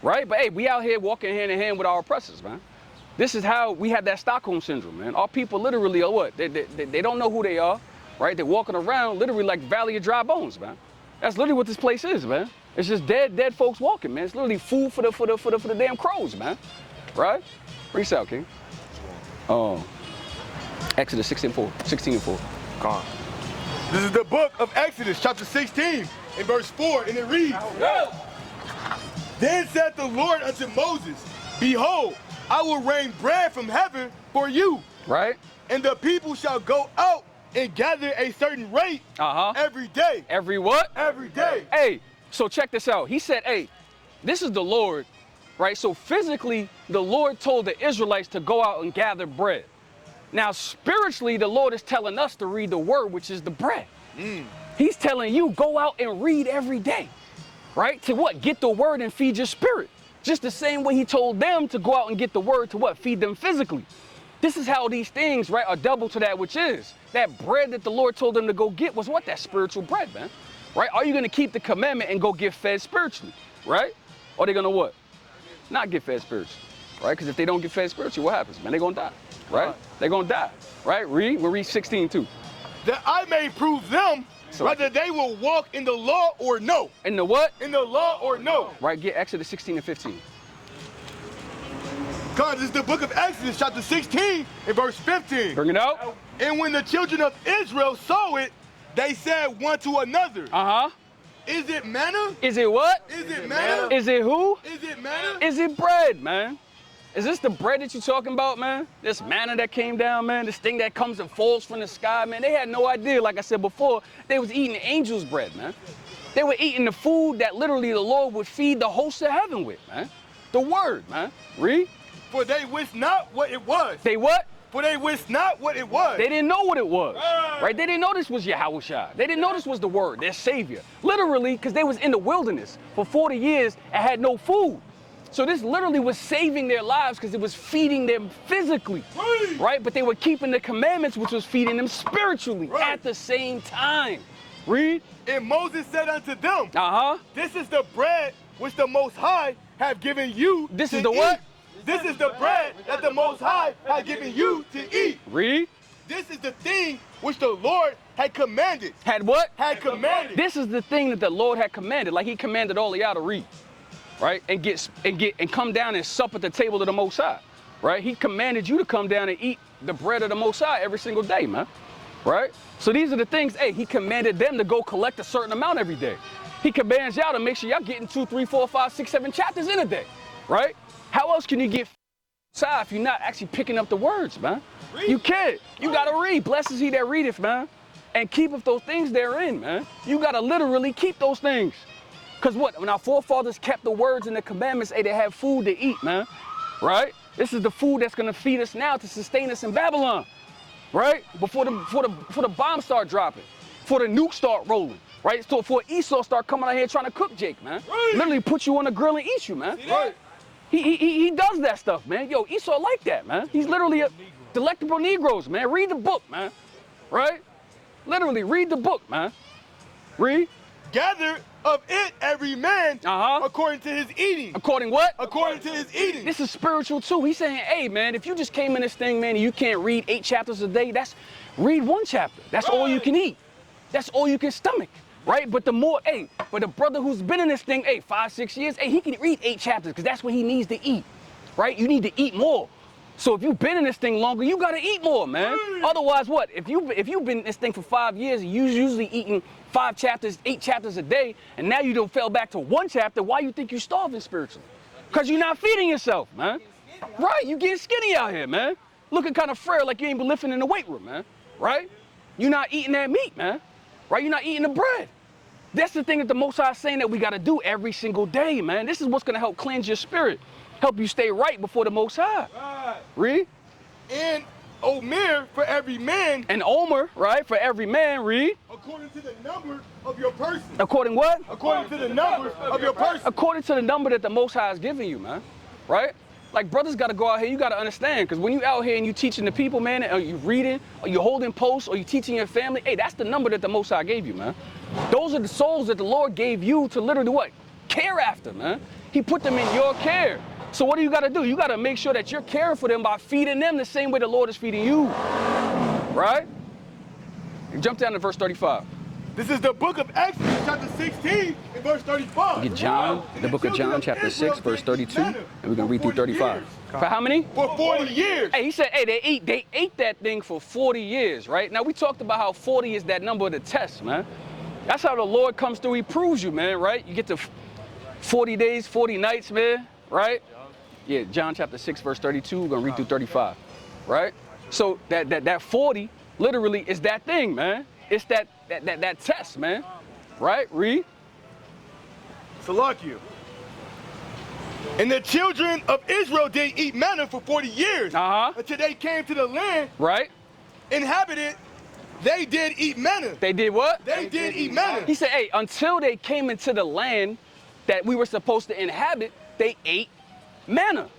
Right? But hey, we out here walking hand in hand with our oppressors, man. This is how we have that Stockholm syndrome, man. Our people literally are what? They don't know who they are, right? They're walking around literally like Valley of Dry Bones, man. That's literally what this place is, man. It's just dead folks walking, man. It's literally food for the damn crows, man. Right? Reach out, King. Exodus 16:4. 16:4. This is the book of Exodus, chapter 16, in verse 4, and it reads, Then said the Lord unto Moses, Behold, I will rain bread from heaven for you. Right. And the people shall go out and gather a certain rate every day. Every what? Every day. Hey, so check this out. He said, hey, this is the Lord, right? So physically, the Lord told the Israelites to go out and gather bread. Now, spiritually, the Lord is telling us to read the word, which is the bread. He's telling you, go out and read every day, right? To what? Get the word and feed your spirit. Just the same way he told them to go out and get the word to what? Feed them physically. This is how these things, right, are double to that which is. That bread that the Lord told them to go get was what? That spiritual bread, man. Right? Are you going to keep the commandment and go get fed spiritually, right? Or are they going to what? Not get fed spiritually, right? Because if they don't get fed spiritually, what happens, man? They're going to die, right? They're going to die, right? We'll read 16 too. That I may prove them whether they will walk in the law or no. In the what? In the law or no. Right, get Exodus 16 and 15. God, this is the book of Exodus, chapter 16 and verse 15. Bring it out. And when the children of Israel saw it, they said one to another, Is it manna? Is it what? Is it manna? Is it who? Is it manna? Is it bread, man? Is this the bread that you're talking about, man? This manna that came down, man? This thing that comes and falls from the sky, man? They had no idea, like I said before, they was eating angels' bread, man. They were eating the food that literally the Lord would feed the hosts of heaven with, man. The word, man. Read. For they wist not what it was. They what? For they wist not what it was. They didn't know what it was, right? They didn't know this was Yahushua. They didn't know this was the word, their savior. Literally, because they was in the wilderness for 40 years and had no food. So this literally was saving their lives because it was feeding them physically, right? But they were keeping the commandments, which was feeding them spiritually at the same time. Read. And Moses said unto them, This is the bread which the Most High have given you. This is the what? This is the bread that the Most High had given you to eat. Read. This is the thing which the Lord had commanded. Had what? Had commanded. This is the thing that the Lord had commanded, like he commanded all of y'all to read, right? And come down and sup at the table of the Most High, right? He commanded you to come down and eat the bread of the Most High every single day, man, right? So these are the things, hey, he commanded them to go collect a certain amount every day. He commands y'all to make sure y'all getting 2, 3, 4, 5, 6, 7 chapters in a day, right? How else can you get if you're not actually picking up the words, man? Read. You can't. You gotta read. Blessed is he that readeth, man. And keepeth those things therein, man. You gotta literally keep those things. Because what? When our forefathers kept the words and the commandments, hey, they had food to eat, man. Right? This is the food that's gonna feed us now to sustain us in Babylon. Right? Before the bombs start dropping. Before the nukes start rolling. Right? So before Esau start coming out here trying to cook Jake, man. Right. Literally put you on the grill and eat you, man. Right. He does that stuff, man. Yo, Esau like that, man. He's literally a delectable Negroes, man. Read the book, man. Right? Literally, read the book, man. Read. Gather of it every man according to his eating. According what? According to his eating. This is spiritual too. He's saying, hey, man, if you just came in this thing, man, and you can't read 8 chapters a day, read 1 chapter. That's all you can eat. That's all you can stomach. Right? But the more, but the brother who's been in this thing, 5, 6 years, he can read 8 chapters because that's what he needs to eat. Right? You need to eat more. So if you've been in this thing longer, you got to eat more, man. Otherwise, what? If you've been in this thing for 5 years and you're usually eating 5 chapters, 8 chapters a day, and now you don't fell back to 1 chapter, why you think you're starving spiritually? Because you're not feeding yourself, man. Right? You getting skinny out here, man. Looking kind of frail like you ain't been lifting in the weight room, man. Right? You're not eating that meat, man. Right? You're not eating the bread. That's the thing that the Most High is saying that we got to do every single day, man. This is what's going to help cleanse your spirit, help you stay right before the Most High. Right. Read. And Omer for every man. And Omer, right, for every man, read. According to the number of your person. According what? According to the number of your person. According to the number that the Most High is giving you, man. Right? Like, brothers got to go out here, you got to understand, because when you out here and you teaching the people, man, or you reading, or you holding posts, or you teaching your family, that's the number that the Most High gave you, man. Those are the souls that the Lord gave you to literally what? Care after, man. He put them in your care. So what do you got to do? You got to make sure that you're caring for them by feeding them the same way the Lord is feeding you. Right? Jump down to verse 35. This is the book of Exodus, chapter 16, and verse 35. Get John, the book of John, chapter 6, verse 32, and we're going to read through 35. For how many? For 40 years. Hey, he said, they ate that thing for 40 years, right? Now, we talked about how 40 is that number of the test, man. That's how the Lord comes through. He proves you, man, right? You get to 40 days, 40 nights, man, right? Yeah, John chapter 6, verse 32. We're going to read through 35, right? So that 40 literally is that thing, man. It's that test, man, right? Read. Salakia. And the children of Israel did eat manna for 40 years until they came to the land inhabited. They did eat manna. They did what? They did eat manna. He said, hey, until they came into the land that we were supposed to inhabit, they ate manna.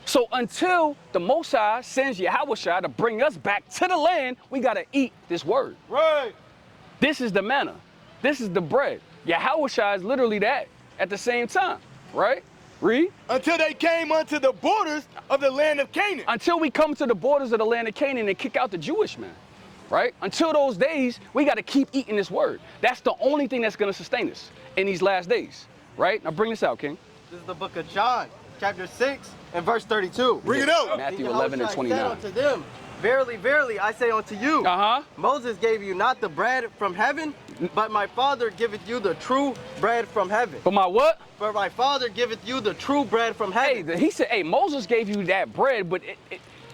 So until the Most High sends Yahushua to bring us back to the land, we got to eat this word. Right. This is the manna. This is the bread. Yahushua is literally that at the same time, right? Read. Until they came unto the borders of the land of Canaan. Until we come to the borders of the land of Canaan and kick out the Jewish man, right? Until those days, we got to keep eating this word. That's the only thing that's going to sustain us in these last days, right? Now bring this out, King. This is the book of John, chapter 6 and verse 32. Bring it out. Matthew 11 and 29. Said unto them, verily, verily, I say unto you, Moses gave you not the bread from heaven, but my Father giveth you the true bread from heaven. But my what? For my Father giveth you the true bread from heaven. Hey, he said, hey, Moses gave you that bread, but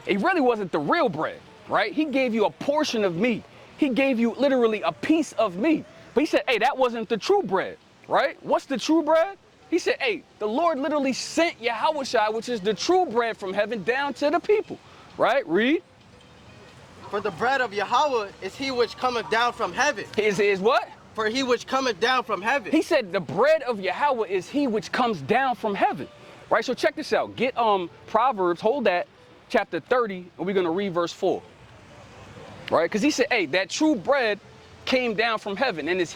it really wasn't the real bread, right? He gave you a portion of me. He gave you literally a piece of me. But he said, hey, that wasn't the true bread, right? What's the true bread? He said, hey, the Lord literally sent Yahushua, which is the true bread from heaven, down to the people, right? Read. For the bread of Yahweh is he which cometh down from heaven. Is what? For he which cometh down from heaven. He said the bread of Yahweh is he which comes down from heaven, right? So check this out. Get Proverbs, hold that, chapter 30, and we're going to read verse 4, right? Because he said, hey, that true bread came down from heaven, and it's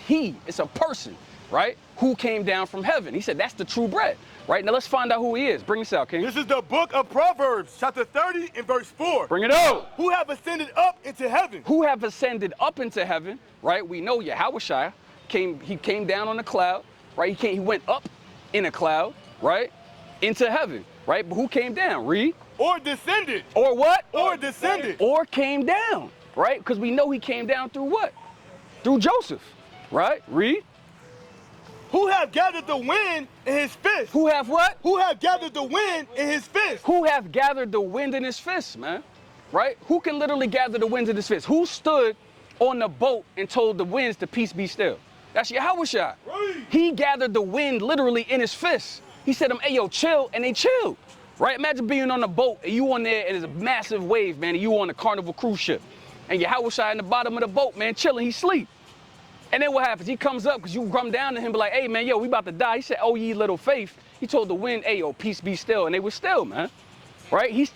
a person, right, who came down from heaven. He said that's the true bread, right? Now let's find out who he is. Bring this out, King. This is the book of Proverbs, chapter 30 and verse 4. Bring it out. Who have ascended up into heaven? Who have ascended up into heaven, right? We know Yahushua he came down on a cloud, right? He went up in a cloud, right? Into heaven, right? But who came down? Read. Or descended. Or what? Or descended. Or came down, right? Because we know he came down through what? Through Joseph, right? Read. Who have gathered the wind in his fist? Who have what? Who have gathered the wind in his fist? Who have gathered the wind in his fist, man? Right? Who can literally gather the winds in his fist? Who stood on the boat and told the winds to peace be still? That's Yahushua. Right. He gathered the wind literally in his fist. He said to them, hey, yo, chill, and they chilled. Right? Imagine being on a boat and you on there and there's a massive wave, man, and you on a Carnival cruise ship. And Yahushua in the bottom of the boat, man, chilling, he sleep. And then what happens? He comes up because you come down to him, be like, hey, man, yo, we about to die. He said, oh, ye little faith. He told the wind, hey, yo, peace be still. And they were still, man. Right? He's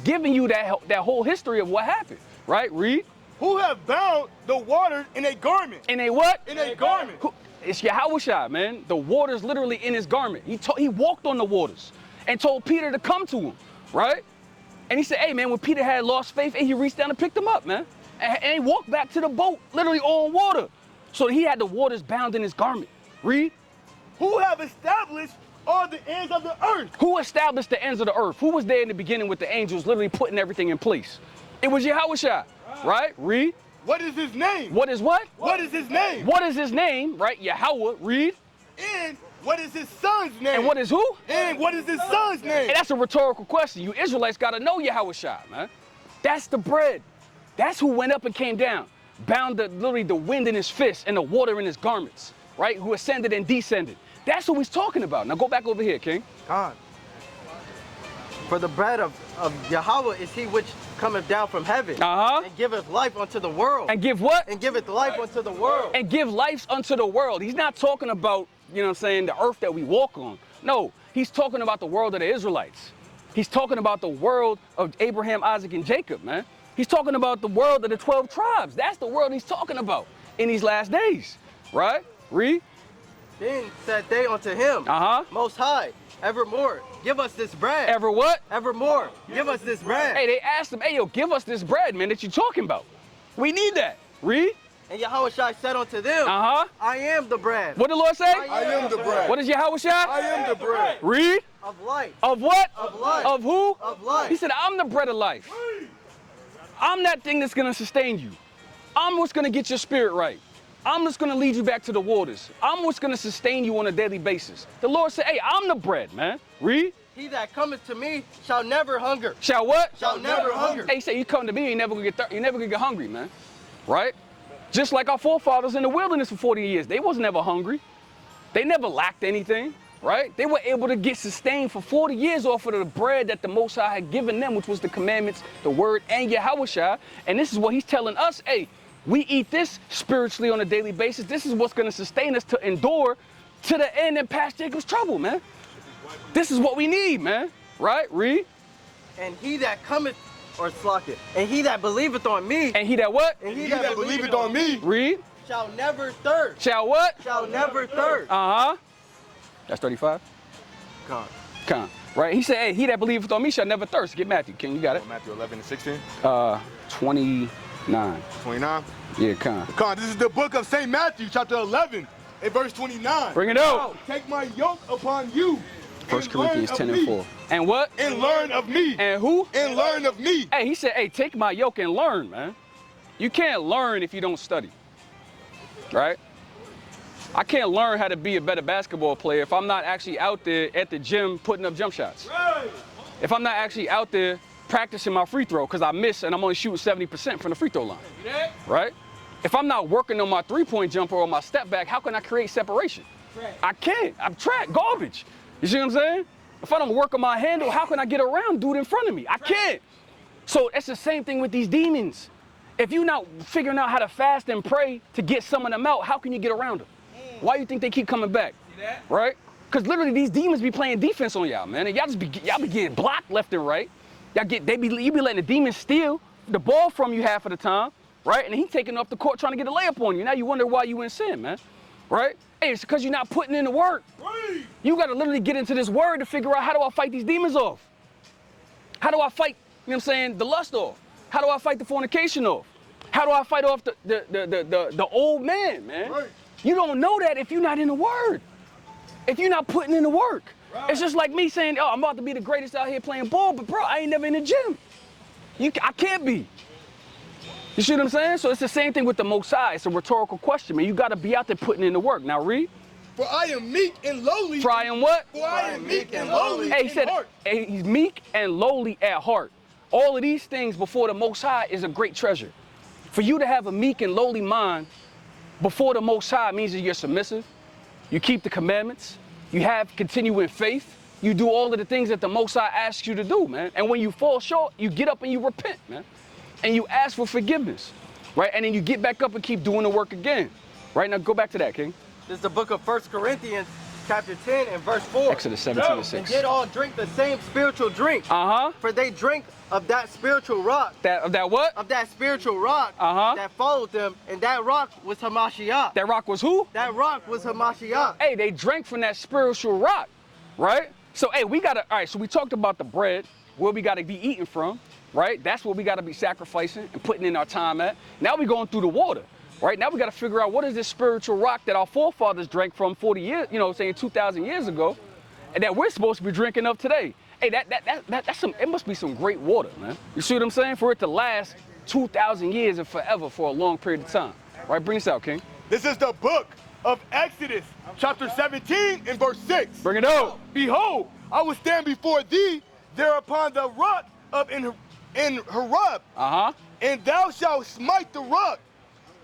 giving you that whole history of what happened. Right? Read. Who have bound the waters in a garment? In a what? In a garment. It's Yahushua, man. The water's literally in his garment. He walked on the waters and told Peter to come to him. Right? And he said, hey, man, when Peter had lost faith, he reached down and picked him up, man. And he walked back to the boat, literally on water. So he had the waters bound in his garment. Read. Who have established all the ends of the earth? Who established the ends of the earth? Who was there in the beginning with the angels literally putting everything in place? It was Yahushua, right? Read. What is his name? What is what? What is his name? What is his name, right? Yahweh, read. And what is his son's name? And what is who? And what is his son's name? And that's a rhetorical question. You Israelites got to know Yahushua, man. That's the bread. That's who went up and came down. Bound literally the wind in his fist and the water in his garments, right? Who ascended and descended. That's who he's talking about. Now go back over here, King. God. For the bread of Yahweh is he which cometh down from heaven, and giveth life unto the world. And give what? And giveth life unto the world. And give life unto the world. He's not talking about, you know what I'm saying, the earth that we walk on. No, he's talking about the world of the Israelites. He's talking about the world of Abraham, Isaac, and Jacob, man. He's talking about the world of the 12 tribes. That's the world he's talking about in these last days, right? Read. Then said they unto him, Most High, evermore, give us this bread. Ever what? Evermore, give us this bread. Hey, they asked him, hey, yo, give us this bread, man, that you're talking about. We need that. Read. And Yahushua said unto them, I am the bread. What did the Lord say? I am the bread. What is Yahushua? I am the bread. Read. Of life. Of what? Of life. Of who? Of life. He said, I'm the bread of life. I'm that thing that's going to sustain you. I'm what's going to get your spirit right. I'm just going to lead you back to the waters. I'm what's going to sustain you on a daily basis. The Lord said, hey, I'm the bread, man. Read. He that cometh to me shall never hunger. Shall what? Shall never hunger. Hey, he said, you come to me, you never gonna get hungry, man. Right? Just like our forefathers in the wilderness for 40 years. They wasn't ever hungry. They never lacked anything, right? They were able to get sustained for 40 years off of the bread that the Most High had given them, which was the commandments, the word, and Yahushua. And this is what he's telling us, hey, we eat this spiritually on a daily basis. This is what's gonna sustain us to endure to the end and past Jacob's trouble, man. This is what we need, man. Right? Read. And he that cometh, or slack it, and he that believeth on me. And he that what? And he that believeth on me. Read. Shall never thirst. Shall what? Shall never thirst. Uh-huh. That's 35? Con. Right? He said, hey, he that believeth on me shall never thirst. Get Matthew, King. You got it. Matthew 11 and 16? 29. 29? Yeah, Con. Con, this is the book of St. Matthew, chapter 11, and verse 29. Bring it out. Take my yoke upon you. 1 Corinthians 10 and 4. And what? And learn of me. And who? And learn of me. Hey, he said, hey, take my yoke and learn, man. You can't learn if you don't study. Right? I can't learn how to be a better basketball player if I'm not actually out there at the gym putting up jump shots. Right. If I'm not actually out there practicing my free throw because I miss and I'm only shooting 70% from the free throw line. Right? If I'm not working on my three-point jumper or my step back, how can I create separation? I can't. I'm track garbage. You see what I'm saying? If I don't work on my handle, how can I get around dude in front of me? I can't. So it's the same thing with these demons. If you're not figuring out how to fast and pray to get some of them out, how can you get around them? Why do you think they keep coming back? Right? Because literally these demons be playing defense on y'all, man. And y'all be getting blocked left and right. You be letting the demons steal the ball from you half of the time, right? And he taking off the court trying to get a layup on you. Now you wonder why you in sin, man. Right? Hey, it's because you're not putting in the work. You got to literally get into this word to figure out, how do I fight these demons off? How do I fight, you know what I'm saying, the lust off? How do I fight the fornication off? How do I fight off the old man, man? Right. You don't know that if you're not in the word. If you're not putting in the work. Right. It's just like me saying, oh, I'm about to be the greatest out here playing ball, but bro, I ain't never in the gym. I can't be. You see what I'm saying? So it's the same thing with the Most High. It's a rhetorical question, man. You got to be out there putting in the work. Now read. For I am meek and lowly. For I am what? For I am meek and lowly. Hey, he said, hey, he's meek and lowly at heart. All of these things before the Most High is a great treasure. For you to have a meek and lowly mind before the Most High means that you're submissive. You keep the commandments. You have continuing faith. You do all of the things that the Most High asks you to do, man. And when you fall short, you get up and you repent, man. And you ask for forgiveness, right? And then you get back up and keep doing the work again. Right, now go back to that, King. This is the book of 1 Corinthians, chapter 10 and verse 4. Exodus 17 and 6. And did all drink the same spiritual drink. For they drank of that spiritual rock. Of that what? Of that spiritual rock that followed them. And that rock was Hamashiach. That rock was who? That rock was Hamashiach. Hey, they drank from that spiritual rock, right? So, hey, we got to, all right, so we talked about the bread, where we got to be eating from. Right? That's what we got to be sacrificing and putting in our time at. Now we're going through the water, right? Now we got to figure out what is this spiritual rock that our forefathers drank from 40 years, you know, saying 2,000 years ago, and that we're supposed to be drinking of today. Hey, that's some, it must be some great water, man. You see what I'm saying? For it to last 2,000 years and forever for a long period of time. Right? Bring this out, King. This is the book of Exodus, chapter 17 and verse 6. Bring it out. Behold, I will stand before thee there upon the rock of in Horeb, and thou shalt smite the rock,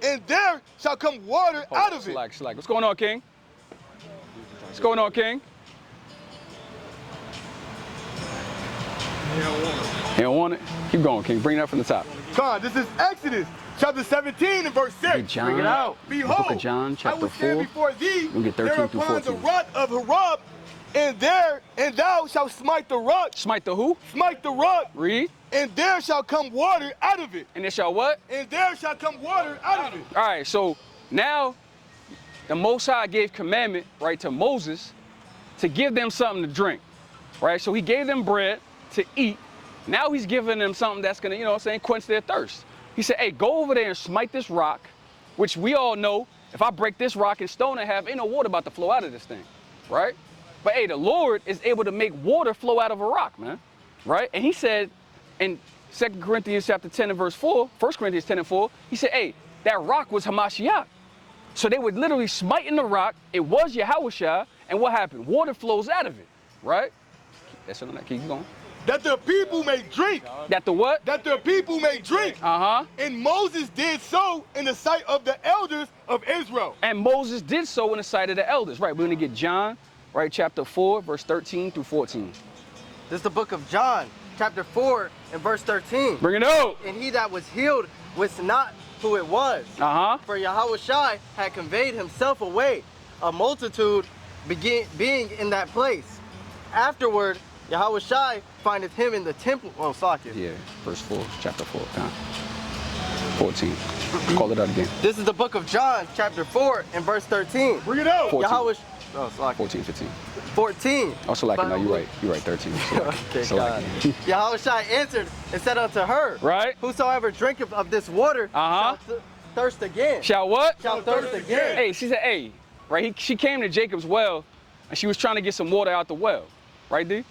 and there shall come water out of it. Slack. What's going on, King? What's going on, King? You don't want it? Keep going, King. Bring it up from the top. God, this is Exodus, chapter 17 and verse 6. John, bring it out. Behold, book of John, chapter I will stand 4. before thee We'll get 13 there through upon 14. the rock of Horeb, and thou shalt smite the rock. Smite the who? Smite the rock. Read. And there shall come water out of it. And there shall what? And there shall come water out of it. All right, so now the Most High gave commandment, right, to Moses to give them something to drink, right? So he gave them bread to eat. Now he's giving them something that's going to, you know what I'm saying, quench their thirst. He said, hey, go over there and smite this rock, which we all know, if I break this rock and stone in half, ain't no water about to flow out of this thing, right? But hey, the Lord is able to make water flow out of a rock, man, right? And he said in 2 Corinthians chapter 10 and verse 4, 1 Corinthians 10 and 4, he said, hey, that rock was Hamashiach. So they were literally smiting the rock. It was Yahushua, and what happened? Water flows out of it, right? That's on that. Keep going. That the people may drink. That the what? That the people may drink. And Moses did so in the sight of the elders of Israel. And Moses did so in the sight of the elders, right? We're going to get John, right, chapter 4, verse 13 through 14. This is the book of John, chapter 4 and verse 13. Bring it out. And he that was healed was not who it was. For Yahushua had conveyed himself away, a multitude being in that place. Afterward, Yahushua findeth him in the temple. Oh, Sakya. Yeah, verse 4, chapter 4, 14. Call it out again. This is the book of John, chapter 4 and verse 13. Bring it out. 14. Oh, Sakya. 14, 15. 14. Also like it, no, you're right. You're right, 13. Okay, God. Yahushua answered and said unto her, right? Whosoever drinketh of this water shall thirst again. Shall what? Shall thirst again. Hey, she said, hey, right? She came to Jacob's well, and she was trying to get some water out the well. Right, D?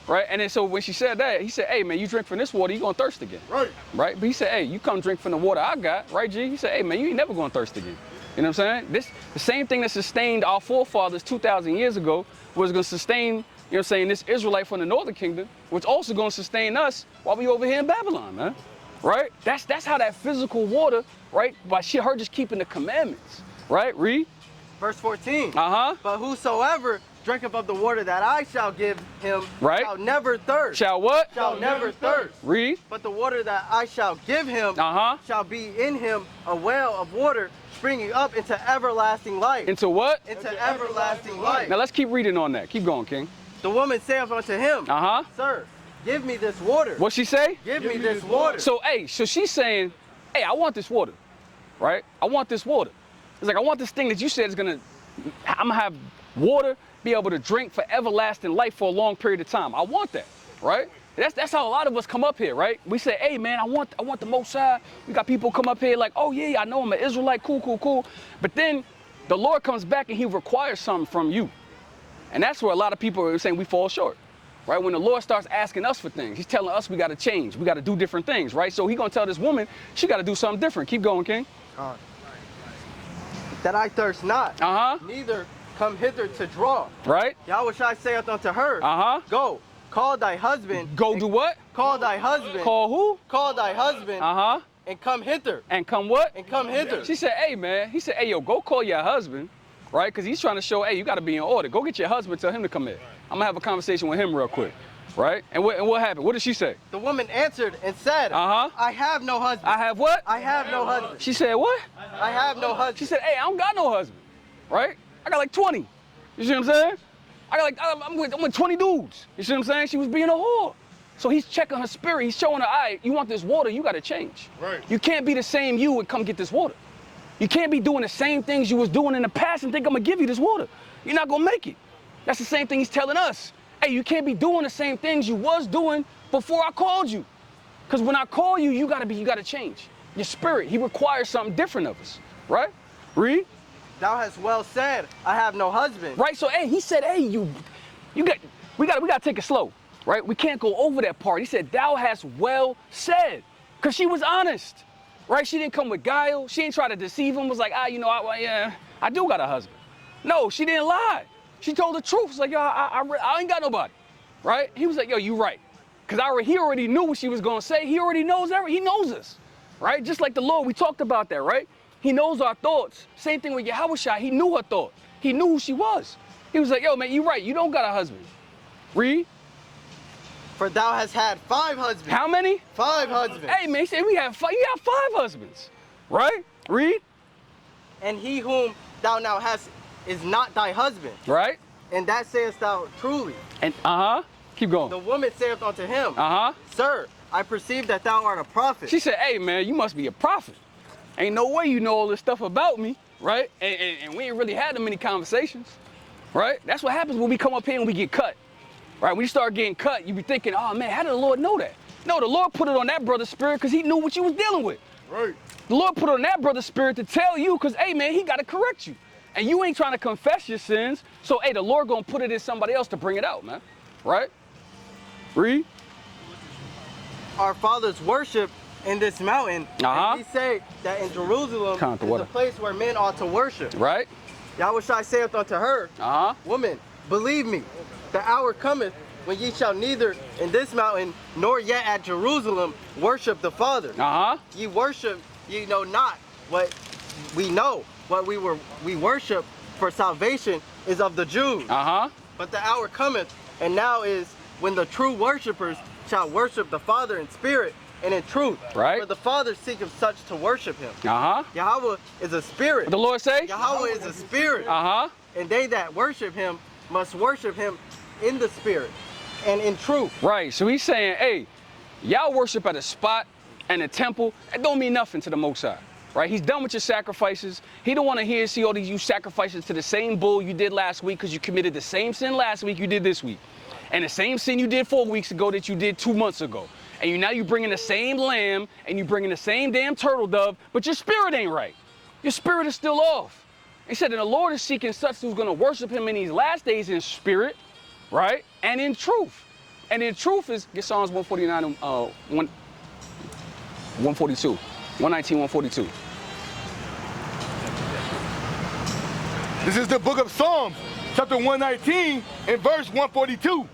Right? And then so when she said that, he said, hey, man, you drink from this water, you're going to thirst again. Right. Right? But he said, hey, you come drink from the water I got. Right, G? He said, hey, man, you ain't never going to thirst again. You know what I'm saying? The same thing that sustained our forefathers 2,000 years ago was going to sustain, you know what I'm saying, this Israelite from the northern kingdom, which also going to sustain us while we over here in Babylon, man. Right? That's how that physical water, right, by her just keeping the commandments. Right? Read. Verse 14. But whosoever drinketh of the water that I shall give him shall never thirst. Shall what? Shall never thirst. Read. But the water that I shall give him shall be in him a well of water springing up into everlasting life. Into what? Into everlasting life. Now let's keep reading on that. Keep going, King. The woman saith unto him, Sir, give me this water. What she say? Give me this water. So, hey, so she's saying, hey, I want this water, right? I want this water. It's like, I want this thing that you said is I'm gonna have water, be able to drink for everlasting life for a long period of time. I want that, right? That's how a lot of us come up here, right? We say, hey, man, I want the Most High. We got people come up here like, oh, yeah, I know I'm an Israelite, cool. But then the Lord comes back and he requires something from you. And that's where a lot of people are saying we fall short, right? When the Lord starts asking us for things, he's telling us we got to change. We got to do different things, right? So he's going to tell this woman she got to do something different. Keep going, King. That I thirst not, neither come hither to draw. Right? Yahushua saith unto her, Go, call thy husband. Go do what? Call thy husband. Call who? Call thy husband. And come hither. And come what? And come hither. She said, hey, man. He said, hey, yo, go call your husband, right? Because he's trying to show, hey, you got to be in order. Go get your husband, tell him to come in. I'm going to have a conversation with him real quick, right? And what happened? What did she say? The woman answered and said, I have no husband. I have what? I have no husband. She said what? I have no husband. She said, hey, I don't got no husband, right? I got like 20. You see what I'm saying? I'm with 20 dudes. You see what I'm saying? She was being a whore. So he's checking her spirit. He's showing her, all right, you want this water, you got to change. Right. You can't be the same you and come get this water. You can't be doing the same things you was doing in the past and think I'm going to give you this water. You're not going to make it. That's the same thing he's telling us. Hey, you can't be doing the same things you was doing before I called you. Because when I call you, you got to change. Your spirit, he requires something different of us, right? Read. Thou hast well said, I have no husband. Right, so hey, he said, hey, we got to take it slow, right? We can't go over that part. He said, thou hast well said, because she was honest, right? She didn't come with guile. She ain't try to deceive him. Was like, I do got a husband. No, she didn't lie. She told the truth. It's like, yo, I ain't got nobody, right? He was like, yo, you right, because he already knew what she was gonna say. He already knows he knows us, right? Just like the Lord, we talked about that, right? He knows our thoughts. Same thing with Yahushua. He knew her thought. He knew who she was. He was like, yo, man, you right. You don't got a husband. Read. For thou hast had 5 husbands. How many? 5 husbands. Hey, man, he said you have 5 husbands. Right? Read. And he whom thou now hast is not thy husband. Right. And that sayest thou truly. And, keep going. The woman saith unto him, Sir, I perceive that thou art a prophet. She said, hey, man, you must be a prophet. Ain't no way you know all this stuff about me, right? And we ain't really had that many conversations, right? That's what happens when we come up here and we get cut, right? When you start getting cut, you be thinking, oh, man, how did the Lord know that? No, the Lord put it on that brother's spirit because he knew what you was dealing with. Right. The Lord put it on that brother's spirit to tell you because, hey, man, he got to correct you. And you ain't trying to confess your sins, so, hey, the Lord going to put it in somebody else to bring it out, man, right? Read. Our fathers worship in this mountain, and he say that in Jerusalem is the place where men ought to worship. Right. Yahushua saith unto her, Woman, believe me, the hour cometh when ye shall neither in this mountain nor yet at Jerusalem worship the Father. Ye worship, ye know not what we know. What we worship for salvation is of the Jews. But the hour cometh, and now is when the true worshipers shall worship the Father in spirit and in truth. Right. For the Father seeketh such to worship him. Yahweh is a spirit. What the Lord say? Yahweh is a spirit. And they that worship him must worship him in the spirit and in truth. Right. So he's saying, hey, y'all worship at a spot and a temple. It don't mean nothing to the Most High. Right? He's done with your sacrifices. He don't want to see all these you sacrifices to the same bull you did last week because you committed the same sin last week you did this week. And the same sin you did 4 weeks ago that you did 2 months ago. And now you bringing the same lamb and you bringing the same damn turtle dove, but your spirit ain't right. Your spirit is still off. He said that the Lord is seeking such who's going to worship him in these last days in spirit, right? And in truth. And in truth is, get Psalms 149, 142, 119, 142. This is the book of Psalms, chapter 119 and verse 142.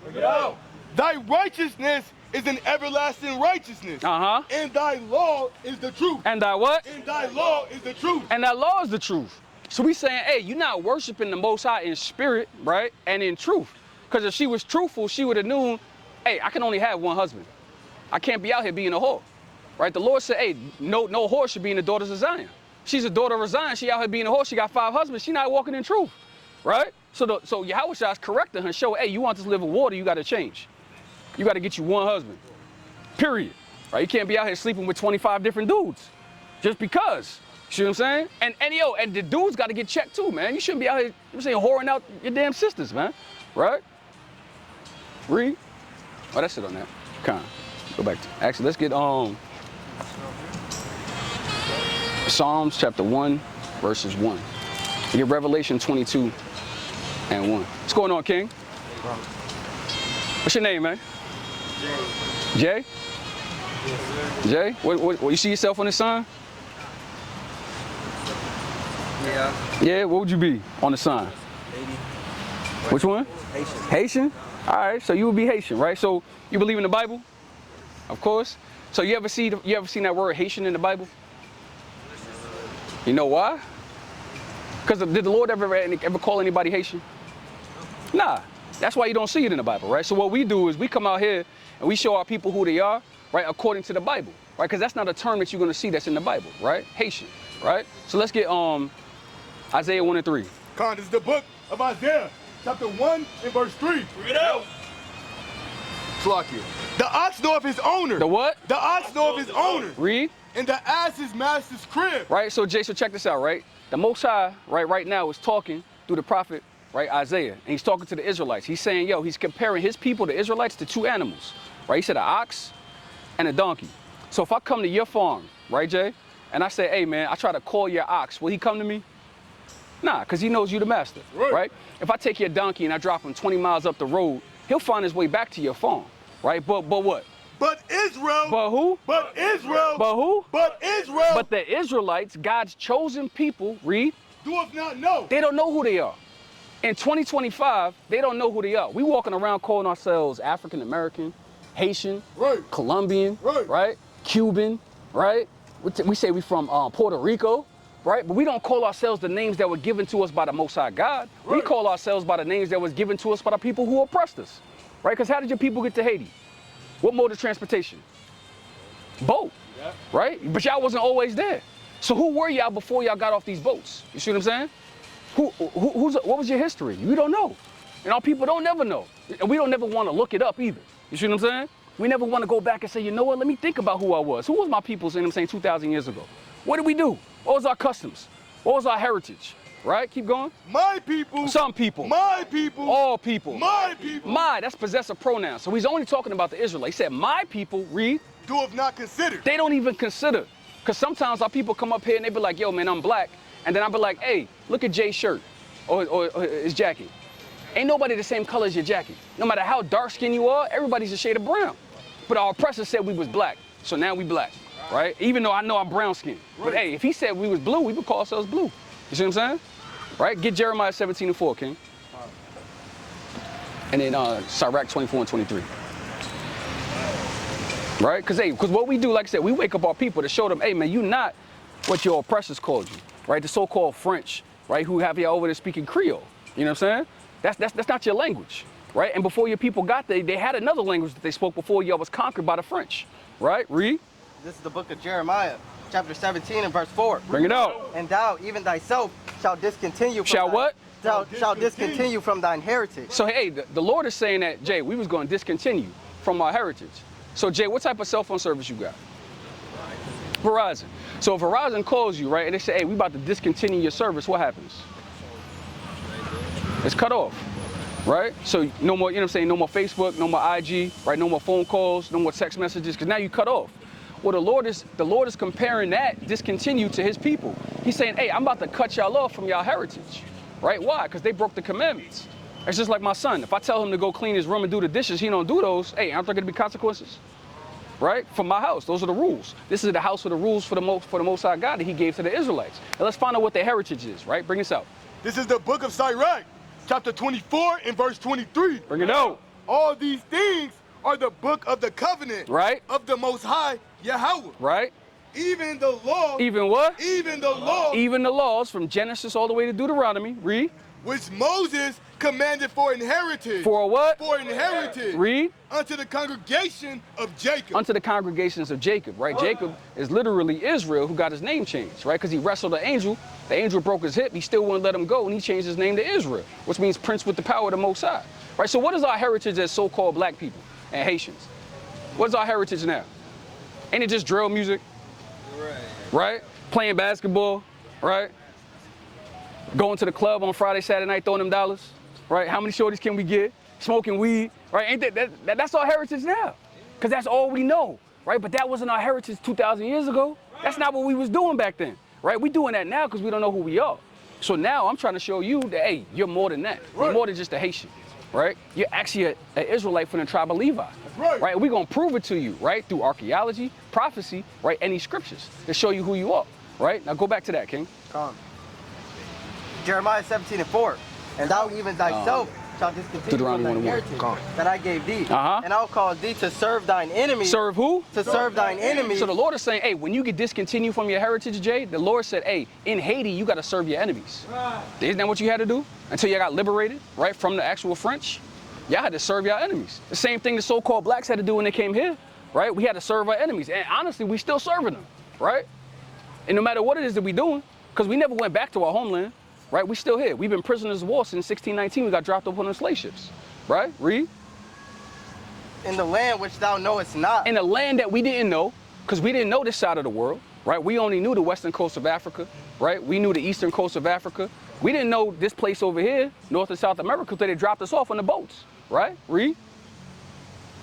Thy righteousness is an everlasting righteousness. And thy law is the truth. And thy what? And thy law is the truth. And thy law is the truth. So we saying, hey, you're not worshiping the Most High in spirit, right? And in truth. Because if she was truthful, she would have known, hey, I can only have one husband. I can't be out here being a whore. Right? The Lord said, hey, no whore should be in the daughters of Zion. She's a daughter of Zion. She out here being a whore. She got 5 husbands. She not walking in truth. Right? So Yahushua is correcting her, show, hey, you want this living water, you got to change. You got to get you one husband. Period. Right? You can't be out here sleeping with 25 different dudes. Just because. You see what I'm saying? And the dudes got to get checked too, man. You shouldn't be out here, whoring out your damn sisters, man. Right? Read. Oh, that's it on that. Come on. Go back to, actually, let's get, Psalms chapter 1, verses 1. You get Revelation 22 and 1. What's going on, King? What's your name, man? Jay. Jay? Yes, Jay? What, you see yourself on the sign? Yeah. Yeah, what would you be on the sign? Haiti. Which one? Haitian. Haitian? All right, so you would be Haitian, right? So you believe in the Bible? Of course. So you ever seen that word Haitian in the Bible? You know why? Because did the Lord ever call anybody Haitian? Nah. That's why you don't see it in the Bible, right? So what we do is we come out here and we show our people who they are, right, according to the Bible, right? Because that's not a term that you're going to see that's in the Bible, right? Haitian, right? So let's get Isaiah 1 and 3. This is the book of Isaiah, chapter 1 and verse 3. Bring it out. The ox knoweth his owner. The what? The ox knoweth his owner. Read. And the ass his master's crib. Right, so Jay, so check this out, right? The Most High, right now is talking through the prophet, right, Isaiah. And he's talking to the Israelites. He's saying, yo, he's comparing his people, the Israelites, to 2 animals. Right, he said an ox and a donkey. So if I come to your farm, right, Jay, and I say, hey, man, I try to call your ox, will he come to me? Nah, because he knows you the master, right? If I take your donkey and I drop him 20 miles up the road, he'll find his way back to your farm, right? But what? But Israel. But who? But Israel. But who? But Israel. But the Israelites, God's chosen people, read. Doeth not know. They don't know who they are. In 2025, they don't know who they are. We walking around calling ourselves African American, Haitian, Colombian, right? Cuban, right? We say we from Puerto Rico, right? But we don't call ourselves the names that were given to us by the Most High God. We call ourselves by the names that was given to us by the people who oppressed us, right? Because how did your people get to Haiti? What mode of transportation? Boat, right? But y'all wasn't always there. So who were y'all before y'all got off these boats? You see what I'm saying? What was your history? You don't know. And our people don't never know. And we don't never want to look it up either. You see what I'm saying? We never want to go back and say, you know what, let me think about who I was. Who was my people, you know what I'm saying, 2,000 years ago? What did we do? What was our customs? What was our heritage? Right? Keep going. My people. Some people. My people. All people. My people. My, that's possessive pronoun. So he's only talking about the Israelites. He said, my people, read. Doeth not consider. They don't even consider. Because sometimes our people come up here and they be like, yo, man, I'm black. And then I'll be like, hey, look at Jay's shirt or his jacket. Ain't nobody the same color as your jacket. No matter how dark skinned you are, everybody's a shade of brown. But our oppressors said we was black. So now we black. right? Even though I know I'm brown skinned. Right. But hey, if he said we was blue, we would call ourselves blue. You see what I'm saying? Right? Get Jeremiah 17:4, King. And then Sirach 24 and 23. Right? Because what we do, like I said, we wake up our people to show them, hey man, you not what your oppressors called you, right? The so-called French, right? Who have you over there speaking Creole. You know what I'm saying? That's not your language, right? And before your people got there, they had another language that they spoke before y'all was conquered by the French, right? Read. This is the book of Jeremiah, chapter 17 and verse 4. Bring it out. And thou, even thyself, shall discontinue. Shall discontinue from thine heritage. So hey, the Lord is saying that, Jay, we was going to discontinue from our heritage. So Jay, what type of cell phone service you got? Verizon. So if Verizon calls you, right, and they say, hey, we about to discontinue your service, what happens? It's cut off, right? So no more, you know what I'm saying, no more Facebook, no more IG, right? No more phone calls, no more text messages, because now you cut off. Well, the Lord is comparing that discontinue to his people. He's saying, hey, I'm about to cut y'all off from y'all heritage, right? Why? Because they broke the commandments. It's just like my son. If I tell him to go clean his room and do the dishes, he don't do those. Hey, aren't there going to be consequences? Right? For my house, those are the rules. This is the house of the rules for the Most High God that he gave to the Israelites. And let's find out what their heritage is, right? Bring us out. This is the book of Sirach, chapter 24 and verse 23. Bring it out. All these things are the book of the covenant, right, of the Most High Yahweh. Right. Even the law. Even what? Even the law. Even the laws from Genesis all the way to Deuteronomy. Read. Which Moses commanded for inheritance. For what? For inheritance. Read. Unto the congregation of Jacob. Unto the congregations of Jacob, right? Jacob is literally Israel who got his name changed, right? Because he wrestled an angel. The angel broke his hip. He still wouldn't let him go, and he changed his name to Israel, which means prince with the power of the Most High, right? So what is our heritage as so-called black people and Haitians? What is our heritage now? Ain't it just drill music? Right? Playing basketball, right? Going to the club on Friday, Saturday night, throwing them dollars, right? How many shorties can we get? Smoking weed, right? Ain't that's our heritage now? Because that's all we know, right? But that wasn't our heritage 2,000 years ago. That's not what we was doing back then, right? We doing that now because we don't know who we are. So now I'm trying to show you that, hey, you're more than that. You're more than just a Haitian, right? You're actually an Israelite from the tribe of Levi, right? We're going to prove it to you, right? Through archaeology, prophecy, right? Any scriptures to show you who you are, right? Now go back to that, King. Jeremiah 17 and 4. And thou even thyself shalt discontinue from thine heritage that I gave thee. And I'll cause thee to serve thine enemies. Serve who? To serve thine enemies. So the Lord is saying, hey, when you get discontinued from your heritage, Jay, the Lord said, hey, in Haiti, you got to serve your enemies. Isn't that what you had to do? Until you got liberated, right, from the actual French? Y'all had to serve your enemies. The same thing the so-called blacks had to do when they came here, right? We had to serve our enemies. And honestly, we still serving them, right? And no matter what it is that we doing, because we never went back to our homeland, right? We still here. We've been prisoners of war since 1619. We got dropped off on the slave ships, right? Read. In the land which thou knowest not. In the land that we didn't know, because we didn't know this side of the world, right? We only knew the western coast of Africa, right? We knew the eastern coast of Africa. We didn't know this place over here, North and South America, because they dropped us off on the boats, right? Read.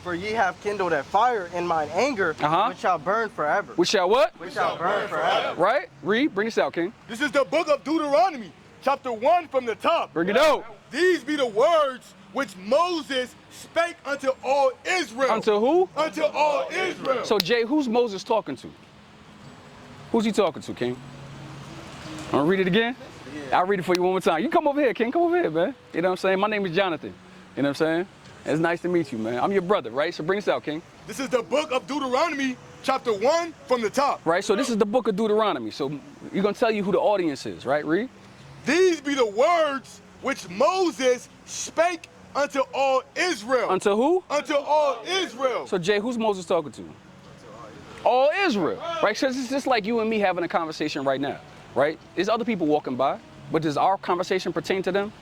For ye have kindled a fire in mine anger, which shall burn forever. Which shall what? Which shall burn forever. Right? Read. Bring this out, King. This is the book of Deuteronomy, chapter 1 from the top. Bring it out. These be the words which Moses spake unto all Israel. Unto who? Unto all Israel. So, Jay, who's Moses talking to? Who's he talking to, King? I'm going to read it again? Yeah. I'll read it for you one more time. You come over here, King. Come over here, man. You know what I'm saying? My name is Jonathan. You know what I'm saying? It's nice to meet you, man. I'm your brother, right? So bring this out, King. This is the book of Deuteronomy, chapter 1 from the top. Right, so this is the book of Deuteronomy. So you're going to tell you who the audience is, right? Read. These be the words which Moses spake unto all Israel. Unto who? Unto all Israel. So, Jay, who's Moses talking to? All Israel, right? So it's just like you and me having a conversation right now, right? There's other people walking by, but does our conversation pertain to them?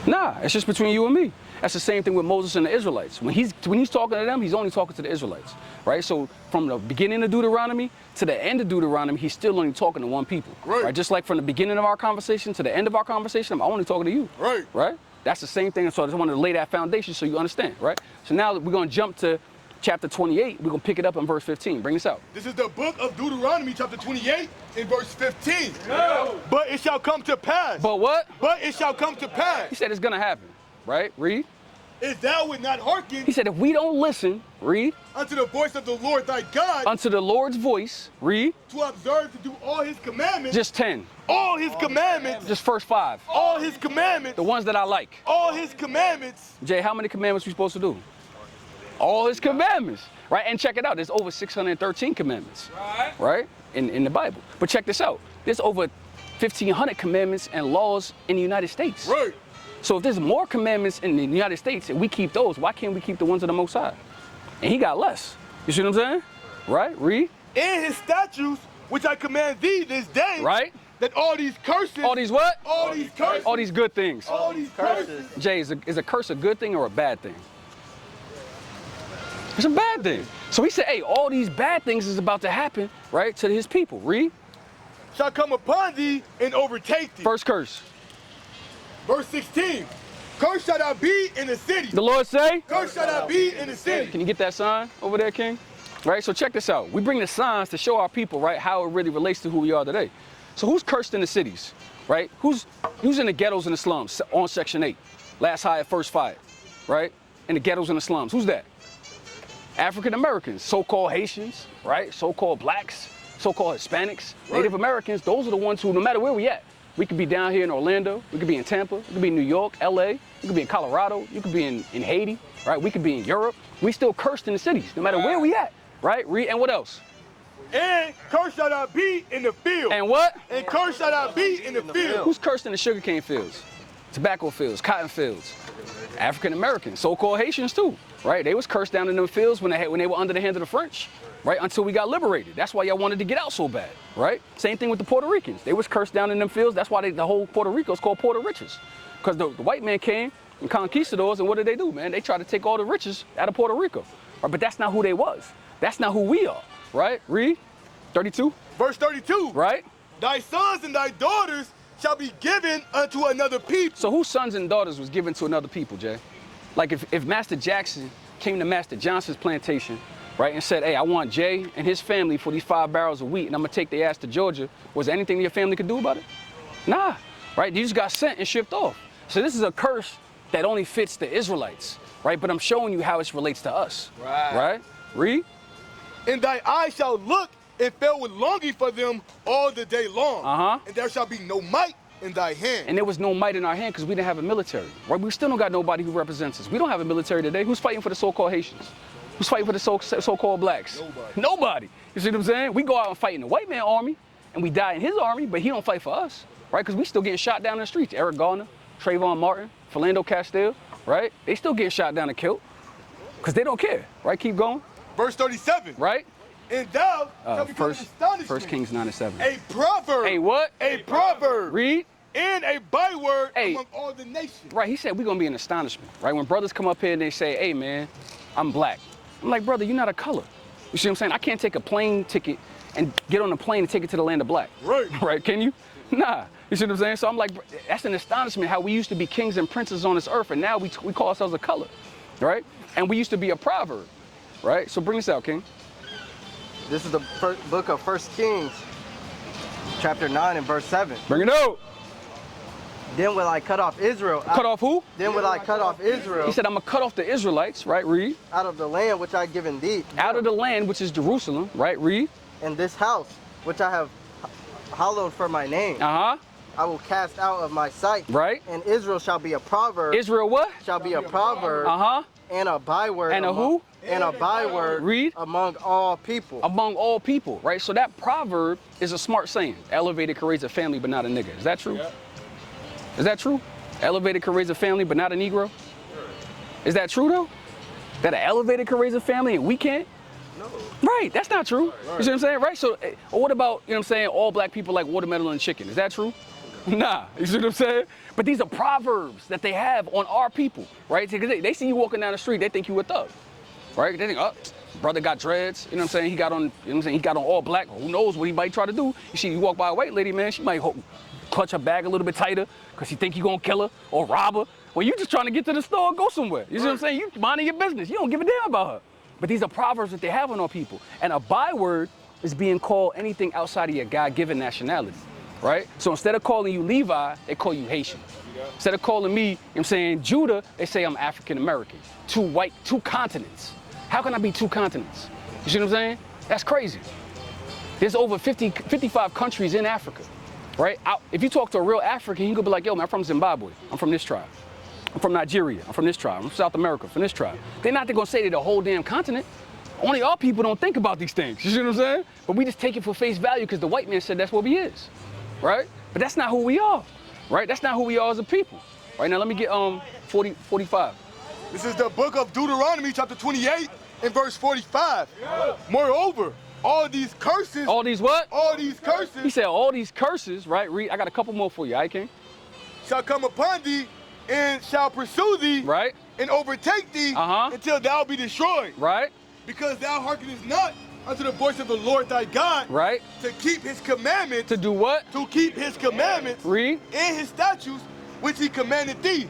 Nah, it's just between you and me. That's the same thing with Moses and the Israelites. When he's talking to them, he's only talking to the Israelites, right? So from the beginning of Deuteronomy to the end of Deuteronomy, he's still only talking to one people, right? Just like from the beginning of our conversation to the end of our conversation, I'm only talking to you, right? That's the same thing. So I just wanted to lay that foundation so you understand, right? So now we're going to jump to chapter 28. We're going to pick it up in verse 15. Bring this out. This is the book of Deuteronomy, chapter 28, in verse 15. No. But it shall come to pass. But what? But it shall come to pass. He said it's going to happen, right? Read. if thou would not hearken. He said, if we don't listen, read. Unto the voice of the Lord thy God. Unto the Lord's voice, read. To observe to do all his commandments. Just 10. All his commandments. Just first 5. All his commandments. The ones that I like. All his commandments. Jay, how many commandments we supposed to do? All his commandments, right? And check it out, there's over 613 commandments, right? In the Bible. But check this out, there's over 1,500 commandments and laws in the United States. Right. So if there's more commandments in the United States and we keep those, why can't we keep the ones of the Most High? And he got less. You see what I'm saying? Right, read. And his statutes, which I command thee this day. Right. That all these curses. All these what? All these curses. All these good things. All these curses. Jay, is a curse a good thing or a bad thing? It's a bad thing. So he said, hey, all these bad things is about to happen, right, to his people. Read. Shall come upon thee and overtake thee. First curse. Verse 16. Curse shall thou be in the city. The Lord say? Curse shall thou be in the city. Can you get that sign over there, King? Right, so check this out. We bring the signs to show our people, right, how it really relates to who we are today. So who's cursed in the cities, right? Who's in the ghettos and the slums on Section 8? Last high at first fire, right? In the ghettos and the slums. Who's that? African Americans, so-called Haitians, right? So-called blacks, so-called Hispanics, Native Americans. Those are the ones who, no matter where we at, we could be down here in Orlando, we could be in Tampa, we could be in New York, LA, you could be in Colorado, you could be in Haiti, right? We could be in Europe. We still cursed in the cities, no matter where we at, right? And what else? And curse shall thou be in the field. And what? And curse shall thou be in the field. Who's cursed in the sugarcane fields, tobacco fields, cotton fields? African Americans, so-called Haitians too, right? They was cursed down in them fields when they were under the hand of the French, right? Until we got liberated. That's why y'all wanted to get out so bad, right? Same thing with the Puerto Ricans. They was cursed down in them fields. That's why the whole Puerto Rico is called Puerto Riches, because the white man came and conquistadors, and what did they do, man? They tried to take all the riches out of Puerto Rico, right? But that's not who they was. That's not who we are, right? Read 32. Verse 32. Right? Thy sons and thy daughters shall be given unto another people. So whose sons and daughters was given to another people, Jay? Like if Master Jackson came to Master Johnson's plantation, right, and said, hey, I want Jay and his family for these 5 barrels of wheat, and I'm gonna take their ass to Georgia, was there anything your family could do about it? Nah, right? You just got sent and shipped off. So this is a curse that only fits the Israelites, right? But I'm showing you how it relates to us, right? Read. And thy eyes shall look and fell with longing for them all the day long. And there shall be no might in thy hand. And there was no might in our hand because we didn't have a military, right? We still don't got nobody who represents us. We don't have a military today. Who's fighting for the so-called Haitians? Who's fighting for the so-called blacks? Nobody. You see what I'm saying? We go out and fight in the white man army, and we die in his army, but he don't fight for us, right? Because we still getting shot down in the streets. Eric Garner, Trayvon Martin, Philando Castile, right? They still getting shot down and killed because they don't care, right? Keep going. Verse 37. Right? And thou shall become an astonishment. 1 Kings 9:7. A proverb. A what? A proverb. Read. And a byword among all the nations. Right, he said we're gonna be an astonishment, right? When brothers come up here and they say, hey man, I'm black. I'm like, brother, you're not a color. You see what I'm saying? I can't take a plane ticket and get on a plane and take it to the land of black. Right. Right, can you? Nah. You see what I'm saying? So I'm like, that's an astonishment how we used to be kings and princes on this earth, and now we call ourselves a color, right? And we used to be a proverb, right? So bring this out, King. This is the book of 1 Kings, chapter 9 and verse 7. Bring it out. Then will I cut off Israel. Cut off who? Then will I cut off Israel. He said, I'm going to cut off the Israelites, right? Read. Out of the land which I have given thee. Out of the land which is Jerusalem, right? Read. And this house which I have hallowed for my name. I will cast out of my sight. Right. And Israel shall be a proverb. Israel what? Shall be a proverb. And a byword. And a who? And a byword. Read. Among all people. Among all people, right? So that proverb is a smart saying. Elevated can raise a family, but not a nigga. Is that true? Yeah. Is that true? Elevated can raise a family, but not a Negro? Is that true though? That an elevated can raise a family and we can't? No. Right, that's not true. You see what I'm saying? Right, so what about, you know what I'm saying, all black people like watermelon and chicken? Is that true? Nah, you see what I'm saying? But these are proverbs that they have on our people, right? Because they see you walking down the street, they think you a thug, right? They think, oh, brother got dreads, you know what I'm saying? He got on, you know what I'm saying? He got on all black. Who knows what he might try to do? You see, you walk by a white lady, man, she might clutch her bag a little bit tighter because she think you gonna kill her or rob her. Well, you just trying to get to the store and go somewhere. You see what I'm saying? You minding your business. You don't give a damn about her. But these are proverbs that they have on our people. And a byword is being called anything outside of your God-given nationality, right? So instead of calling you Levi, they call you Haitian. Instead of calling me, you know what I'm saying, Judah, they say I'm African American. Two continents. How can I be two continents? You see what I'm saying? That's crazy. There's over 55 countries in Africa, right? If you talk to a real African, he could be like, yo, man, I'm from Zimbabwe. I'm from this tribe. I'm from Nigeria. I'm from this tribe. I'm from South America, from this tribe. They're not going to say they're the whole damn continent. Only our people don't think about these things. You see what I'm saying? But we just take it for face value because the white man said that's what he is, right? But that's not who we are, right? That's not who we are as a people. Right now, let me get 45. This is the book of Deuteronomy, chapter 28, and verse 45. Moreover, all these curses. All these what? All these curses. He said all these curses, right? Read. I got a couple more for you, all right, King? Shall come upon thee and shall pursue thee. Right. And overtake thee until thou be destroyed. Right. Because thou hearkenest not unto the voice of the Lord thy God. Right. To keep his commandments. To do what? To keep his commandments. Read. And his statutes which he commanded thee.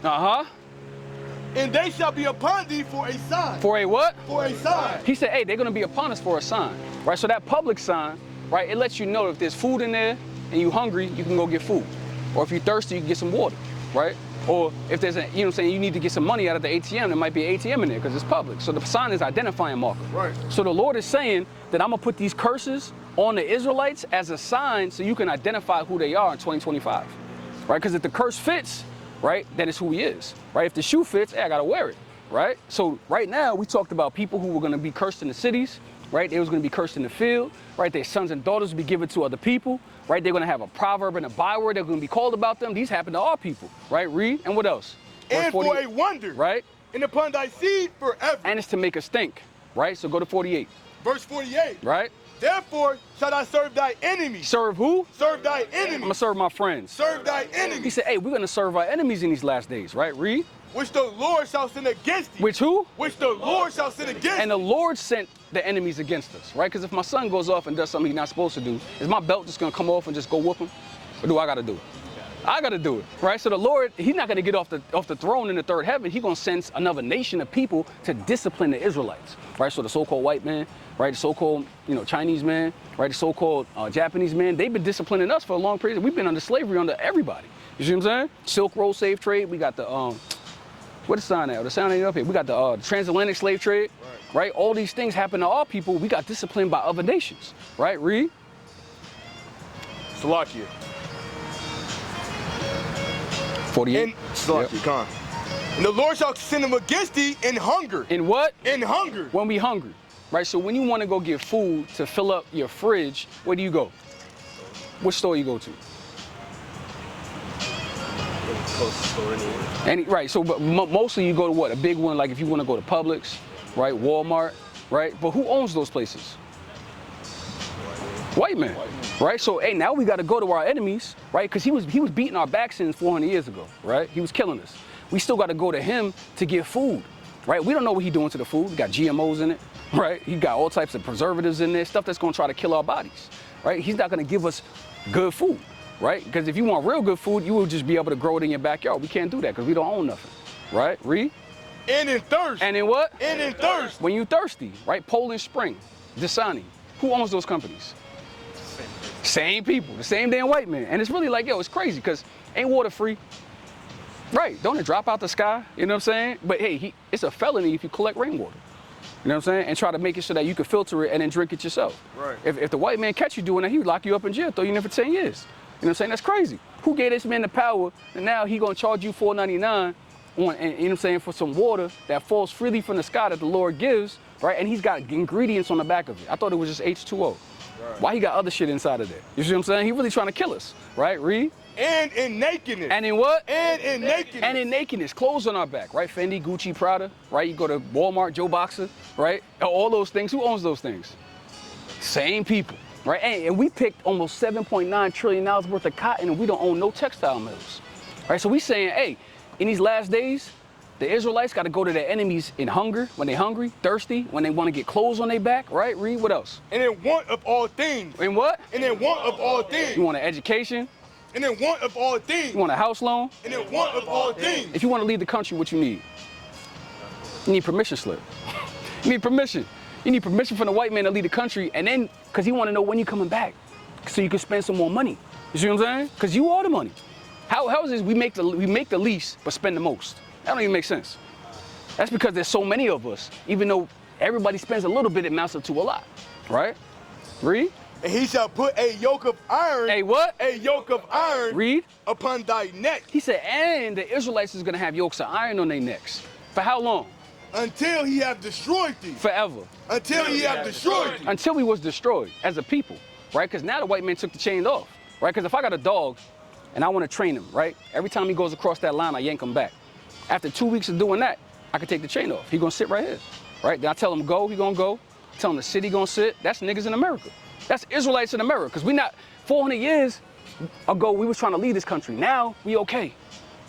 And they shall be upon thee for a sign. For a what? For a sign. He said, hey, they're going to be upon us for a sign. Right? So that public sign, right, it lets you know if there's food in there and you're hungry, you can go get food. Or if you're thirsty, you can get some water, right? Or if there's a, you know what I'm saying, you need to get some money out of the ATM, there might be an ATM in there because it's public. So the sign is identifying marker. Right. So the Lord is saying that I'm going to put these curses on the Israelites as a sign so you can identify who they are in 2025. Right? Because if the curse fits, right, then it's who he is. Right? If the shoe fits, hey, I got to wear it. Right? So right now we talked about people who were going to be cursed in the cities. Right? They was going to be cursed in the field. Right? Their sons and daughters would be given to other people. Right? They're going to have a proverb and a byword. They're going to be called about them. These happen to our people. Right? Read. And what else? And for a wonder. Right? And upon thy seed forever. And it's to make us think. Right? So go to 48. Verse 48. Right? Therefore shall I serve thy enemies. Serve who? Serve thy enemies. I'm going to serve my friends. Serve thy enemies. He said, hey, we're going to serve our enemies in these last days. Right? Read. Which the Lord shall send against thee. Which who? Which the Lord shall send against. And the Lord sent the enemies against us, right? Because if my son goes off and does something he's not supposed to do, is my belt just gonna come off and just go whoop him? Or do I gotta do it? I gotta do it, right? So the Lord, he's not gonna get off the throne in the third heaven. He's gonna send another nation of people to discipline the Israelites, right? So the so-called white man, right? The so-called, Chinese man, right? The so-called Japanese man, they've been disciplining us for a long period. We've been under slavery under everybody. You see what I'm saying? Silk Road slave trade. We got the, what is the sign at? The sign ain't up here. We got the transatlantic slave trade, right? All these things happen to our people. We got disciplined by other nations, right? Read. Slovakia. 48. Slovakia, And the Lord shall send them against thee in hunger. In what? In hunger. When we hungry, right? So when you want to go get food to fill up your fridge, where do you go? Which store you go to? Right, so but mostly you go to what? A big one, like if you want to go to Publix, right? Walmart, right? But who owns those places? White man, right? So, hey, now we got to go to our enemies, right? Because he was beating our backs in 400 years ago, right? He was killing us. We still got to go to him to get food, right? We don't know what he's doing to the food. He got GMOs in it, right? He got all types of preservatives in there, stuff that's going to try to kill our bodies, right? He's not going to give us good food. Right? Because if you want real good food, you will just be able to grow it in your backyard. We can't do that because we don't own nothing. Right? Read. And in thirst. And in what? And in thirst. When you thirsty, right? Poland Spring, Dasani. Who owns those companies? Same people. The same damn white man. And it's really like, yo, it's crazy because ain't water free. Right. Don't it drop out the sky? You know what I'm saying? But hey, it's a felony if you collect rainwater. You know what I'm saying? And try to make it so that you can filter it and then drink it yourself. Right. If the white man catch you doing that, he would lock you up in jail, throw you in for 10 years. You know what I'm saying? That's crazy. Who gave this man the power and now he gonna charge you $4.99 on, and, you know what I'm saying, for some water that falls freely from the sky that the Lord gives, right? And he's got ingredients on the back of it. I thought it was just H2O. Right. Why he got other shit inside of there? You see what I'm saying? He really trying to kill us, right? Read. And in nakedness. And in what? And in nakedness. And in nakedness. Clothes on our back, right? Fendi, Gucci, Prada, right? You go to Walmart, Joe Boxer, right? All those things. Who owns those things? Same people. Right? And we picked almost $7.9 trillion worth of cotton and we don't own no textile mills. Right? So we saying, hey, in these last days, the Israelites got to go to their enemies in hunger, when they're hungry, thirsty, when they want to get clothes on their back, right? Read, what else? And in want of all things. In what? And in want of all things. You want an education? And in want of all things. You want a house loan? And in want of all things. If you want to leave the country, what you need? You need permission slip. You need permission. You need permission from the white man to leave the country, and then, because he want to know when you're coming back, so you can spend some more money. You see what I'm saying? Because you are the money. How is this we make the least but spend the most? That don't even make sense. That's because there's so many of us, even though everybody spends a little bit, it amounts up to a lot, right? Read. And he shall put a yoke of iron. A what? A yoke of iron. Read. Upon thy neck. He said, and the Israelites is going to have yokes of iron on their necks. For how long? Until he have destroyed thee. Forever. Until he have destroyed thee. Until we was destroyed as a people, right? Because now the white man took the chains off, right? Because if I got a dog and I want to train him, right? Every time he goes across that line, I yank him back. After 2 weeks of doing that, I can take the chain off. He going to sit right here, right? Then I tell him go, he going to go. Tell him to sit, he going to sit. That's niggas in America. That's Israelites in America. Because we not, 400 years ago, we was trying to leave this country. Now, we okay.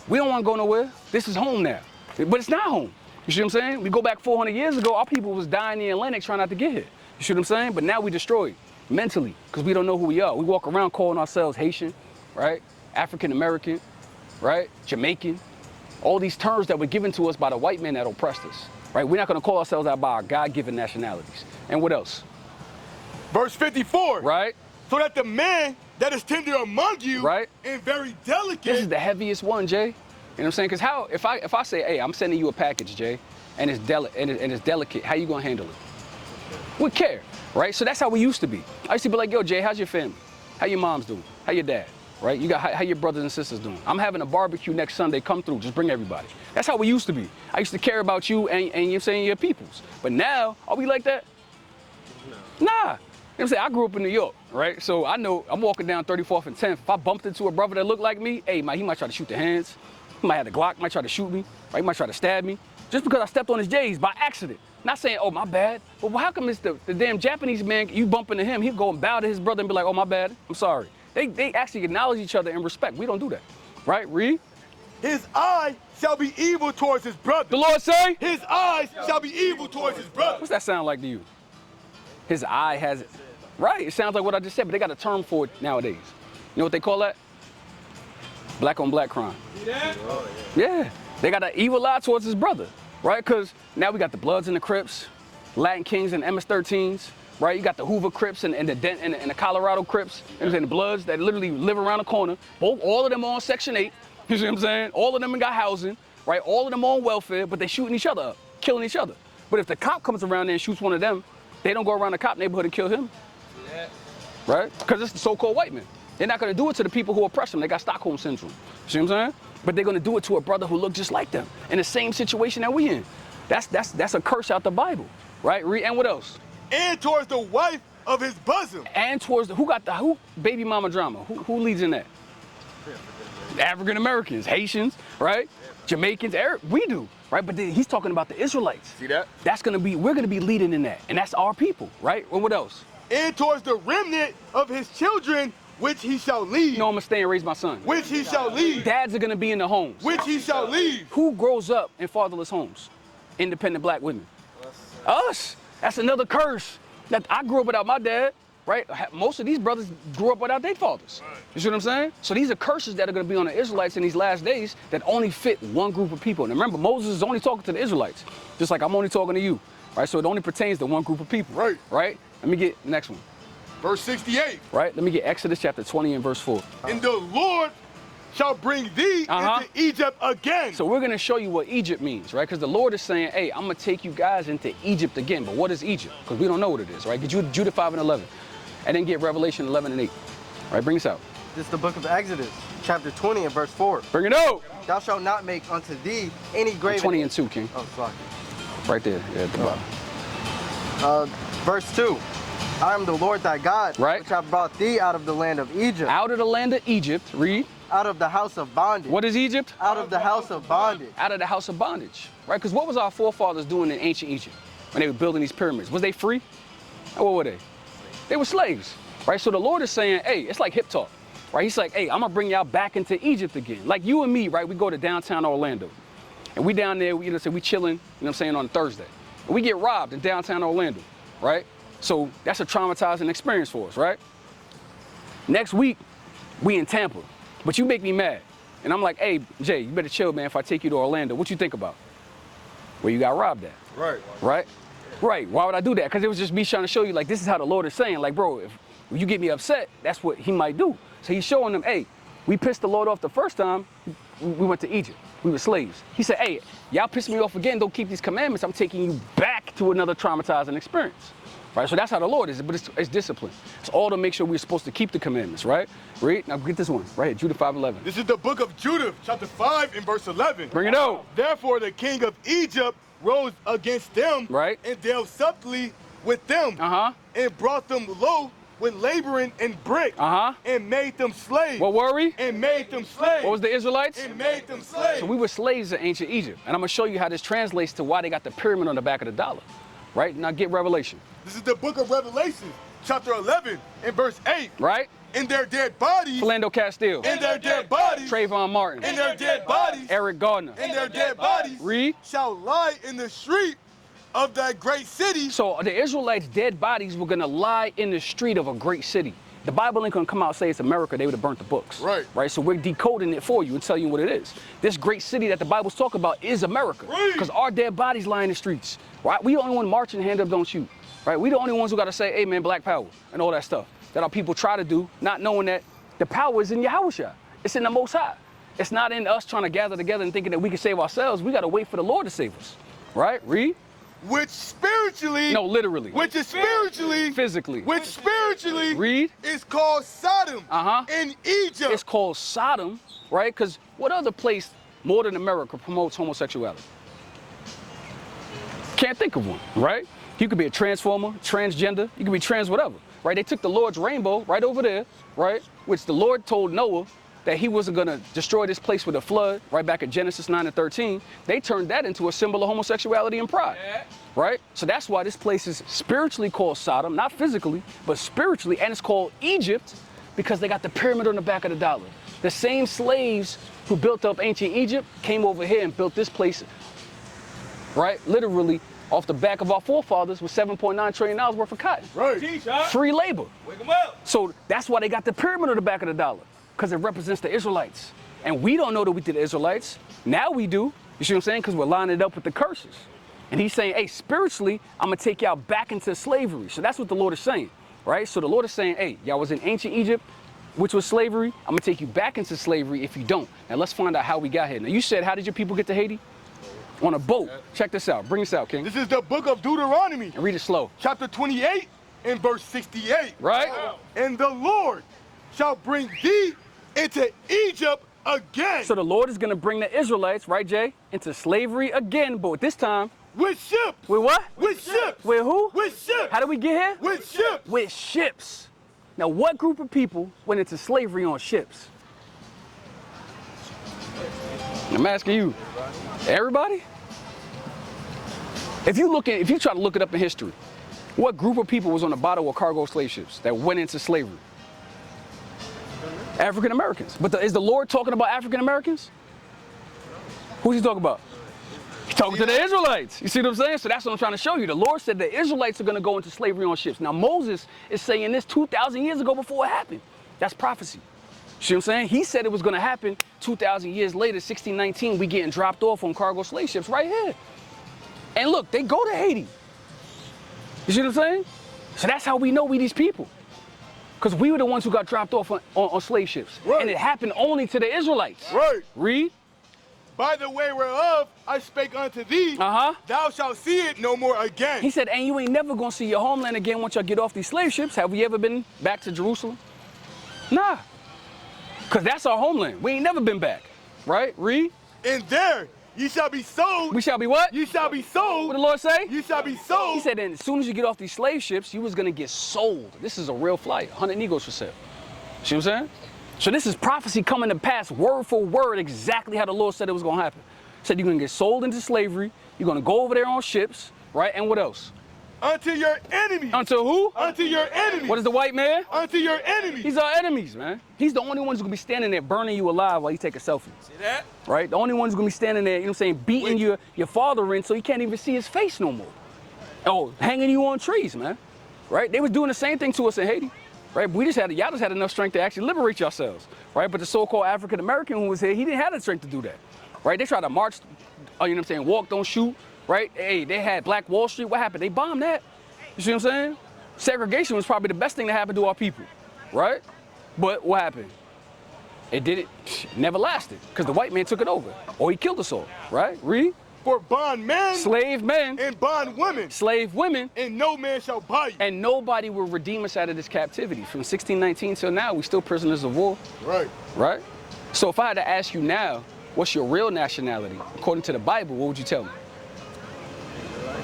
We don't want to go nowhere. This is home now. But it's not home. You see what I'm saying? We go back 400 years ago, our people was dying in the Atlantic trying not to get here. You see what I'm saying? But now we destroyed mentally because we don't know who we are. We walk around calling ourselves Haitian, right? African American, right? Jamaican. All these terms that were given to us by the white men that oppressed us, right? We're not going to call ourselves out by our God-given nationalities. And what else? Verse 54. Right. So that the man that is tender among you, right, and very delicate. This is the heaviest one, Jay. You know what I'm saying? Because how, if I say, hey, I'm sending you a package, Jay, and it's delicate, how you gonna handle it? We care, right? So that's how we used to be. I used to be like, yo, Jay, how's your family? How your mom's doing? How your dad? Right? You got how your brothers and sisters doing? I'm having a barbecue next Sunday. Come through. Just bring everybody. That's how we used to be. I used to care about you and you're saying your peoples. But now, are we like that? No. Nah. You know what I'm saying? I grew up in New York, right? So I know I'm walking down 34th and 10th. If I bumped into a brother that looked like me, hey, he might try to shoot the hands. He might have the Glock, might try to shoot me, right? He might try to stab me. Just because I stepped on his J's by accident. Not saying, oh, my bad. But how come it's the damn Japanese man, you bump into him, he'll go and bow to his brother and be like, oh, my bad, I'm sorry. They actually acknowledge each other in respect. We don't do that, right? Read. His eye shall be evil towards his brother. The Lord say? His eyes shall be evil towards his brother. What's that sound like to you? His eye has it. Right, it sounds like what I just said, but they got a term for it nowadays. You know what they call that? Black on black crime. Yeah, they got an evil eye towards his brother, right? Because now we got the Bloods and the Crips, Latin Kings and MS-13s, right? You got the Hoover Crips and the Colorado Crips, and the Bloods that literally live around the corner. All of them are on Section 8, you see what I'm saying? All of them got housing, right? All of them on welfare, but they shooting each other up, killing each other. But if the cop comes around there and shoots one of them, they don't go around the cop neighborhood and kill him. Right? Because it's the so-called white men. They're not going to do it to the people who oppress them. They got Stockholm Syndrome. See what I'm saying? But they're going to do it to a brother who looked just like them in the same situation that we in. That's a curse out the Bible, right? And what else? And towards the wife of his bosom. And towards who baby mama drama? Who leads in that? African Americans, Haitians, right? Jamaicans, we do, right? But then he's talking about the Israelites. See that? We're going to be leading in that, and that's our people, right? And what else? And towards the remnant of his children, which he shall lead. No, I'm gonna stay and raise my son. Which he shall lead. Dads are gonna be in the homes. Which he shall lead. Who grows up in fatherless homes? Independent black women. Us. That's another curse. That I grew up without my dad, right? Most of these brothers grew up without their fathers. You see what I'm saying? So these are curses that are gonna be on the Israelites in these last days that only fit one group of people. And remember, Moses is only talking to the Israelites, just like I'm only talking to you, right? So it only pertains to one group of people. Right? Let me get the next one. Verse 68. Right? Let me get Exodus chapter 20 and verse 4. And the Lord shall bring thee into Egypt again. So we're going to show you what Egypt means, right? Because the Lord is saying, hey, I'm going to take you guys into Egypt again. But what is Egypt? Because we don't know what it is, right? Get Judah 5 and 11. And then get Revelation 11 and 8. All right, bring us out. This is the book of Exodus, chapter 20 and verse 4. Bring it out. Thou shalt not make unto thee any graven... 20 and 2, King. Oh, sorry. Right there, at the bottom. Verse 2. I am the Lord thy God, right, which have brought thee out of the land of Egypt. Out of the land of Egypt, read. Out of the house of bondage. What is Egypt? Out of the house of bondage. Out of the house of bondage, right? Because what was our forefathers doing in ancient Egypt when they were building these pyramids? Was they free? Or what were they? They were slaves, right? So the Lord is saying, hey, it's like hip talk, right? He's like, hey, I'm gonna bring y'all back into Egypt again. Like you and me, right? We go to downtown Orlando, and we down there, we chilling, you know what I'm saying, on Thursday. And we get robbed in downtown Orlando, right? So that's a traumatizing experience for us, right? Next week, we in Tampa, but you make me mad. And I'm like, hey, Jay, you better chill, man, if I take you to Orlando. What you think about? Where you got robbed at. Right? Why would I do that? Because it was just me trying to show you, like, this is how the Lord is saying, like, bro, if you get me upset, that's what he might do. So he's showing them, hey, We pissed the Lord off the first time, we went to Egypt. We were slaves. He said, hey, y'all piss me off again, don't keep these commandments, I'm taking you back to another traumatizing experience. Right, so that's how the Lord is, but it's discipline. It's all to make sure we're supposed to keep the commandments, right? Read, now get this one, right here, Judah 5:11. This is the book of Judah, chapter 5 and verse 11. Bring it out. Therefore the king of Egypt rose against them, right, and dealt subtly with them, and brought them low with laboring and brick, and made them slaves. What were we? And made them slaves. What was the Israelites? And made them slaves. So we were slaves in ancient Egypt, and I'm gonna show you how this translates to why they got the pyramid on the back of the dollar. Right, now get Revelation. This is the book of Revelation, chapter 11 and verse 8. Right. In their dead bodies. Philando Castile. In their dead bodies. Trayvon Martin. In their dead bodies. Eric Gardner. In their dead bodies. Read. Shall lie in the street of that great city. So the Israelites' dead bodies were gonna lie in the street of a great city. The Bible ain't gonna come out and say it's America, they would have burnt the books. Right. Right, so we're decoding it for you and telling you what it is. This great city that the Bible's talking about is America. Because our dead bodies lie in the streets. Right, we the only one marching, hand up, don't shoot. Right, we the only ones who gotta say, hey man, black power, and all that stuff. That our people try to do, not knowing that the power is in Yahushua. It's in the Most High. It's not in us trying to gather together and thinking that we can save ourselves. We gotta wait for the Lord to save us. Right, read. Which spiritually. No, literally. Which is spiritually. Physically. Which spiritually. Read. Is called Sodom. In Egypt. It's called Sodom, right? Because what other place more than America promotes homosexuality? Can't think of one, right? You could be a transformer, transgender, you could be trans whatever, right? They took the Lord's rainbow right over there, right? Which the Lord told Noah that he wasn't gonna destroy this place with a flood, right back in Genesis 9 and 13. They turned that into a symbol of homosexuality and pride, right? So that's why this place is spiritually called Sodom, not physically, but spiritually, and it's called Egypt because they got the pyramid on the back of the dollar. The same slaves who built up ancient Egypt came over here and built this place, right? Literally off the back of our forefathers with $7.9 trillion worth of cotton. Right. Free labor. Wake 'em up. So that's why they got the pyramid on the back of the dollar, because it represents the Israelites. And we don't know that we did the Israelites. Now we do. You see what I'm saying? Because we're lining it up with the curses. And he's saying, hey, spiritually, I'm going to take y'all back into slavery. So that's what the Lord is saying, right? So the Lord is saying, hey, y'all was in ancient Egypt, which was slavery. I'm going to take you back into slavery if you don't. Now let's find out how we got here. Now you said, how did your people get to Haiti? On a boat. Check this out. Bring this out, King. This is the book of Deuteronomy. And read it slow. Chapter 28 and verse 68. Right? And the Lord shall bring thee into Egypt again. So the Lord is going to bring the Israelites, right, Jay, into slavery again, but this time. With ships. With what? With ships. With who? With ships. How did we get here? With ships. With ships. Now, what group of people went into slavery on ships? I'm asking you. Everybody? If you try to look it up in history, what group of people was on the bottom of cargo slave ships that went into slavery? African Americans. But is the Lord talking about African Americans? Who's he talking about? He's talking to the Israelites. You see what I'm saying? So that's what I'm trying to show you. The Lord said the Israelites are going to go into slavery on ships. Now Moses is saying this 2,000 years ago before it happened. That's prophecy. See what I'm saying? He said it was going to happen 2,000 years later, 1619, we getting dropped off on cargo slave ships right here. And look, they go to Haiti. You see what I'm saying? So that's how we know we these people. Because we were the ones who got dropped off on slave ships. Right. And it happened only to the Israelites. Right. Read. By the way whereof I spake unto thee, thou shalt see it no more again. He said, and you ain't never going to see your homeland again once y'all get off these slave ships. Have we ever been back to Jerusalem? Nah. Because that's our homeland. We ain't never been back. Right? Read. And there ye shall be sold. We shall be what? You shall be sold. What did the Lord say? You shall be sold. He said, and as soon as you get off these slave ships, you was going to get sold. This is a real flight. 100 Negros for sale. See what I'm saying? So this is prophecy coming to pass, word for word, exactly how the Lord said it was going to happen. Said you're going to get sold into slavery. You're going to go over there on ships, right? And what else? Unto your enemies. Unto who? Unto your enemies. What is the white man? Unto your enemies. He's our enemies, man. He's the only one who's going to be standing there burning you alive while you take a selfie. See that? Right? The only one who's going to be standing there, you know what I'm saying, beating your father in so you can't even see his face no more. Oh, hanging you on trees, man. Right? They was doing the same thing to us in Haiti. Right? But y'all just had enough strength to actually liberate yourselves. Right? But the so-called African American who was here, he didn't have the strength to do that. Right? They tried to march, you know what I'm saying, walk, don't shoot. Right? Hey, they had Black Wall Street. What happened? They bombed that. You see what I'm saying? Segregation was probably the best thing that happened to our people. Right? But what happened? It didn't, never lasted, because the white man took it over, or he killed us all, right? Read. For bond men, slave men, and bond women, slave women, and no man shall buy you. And nobody will redeem us out of this captivity. From 1619 till now, we still prisoners of war. Right. Right? So if I had to ask you now, what's your real nationality? According to the Bible, what would you tell me?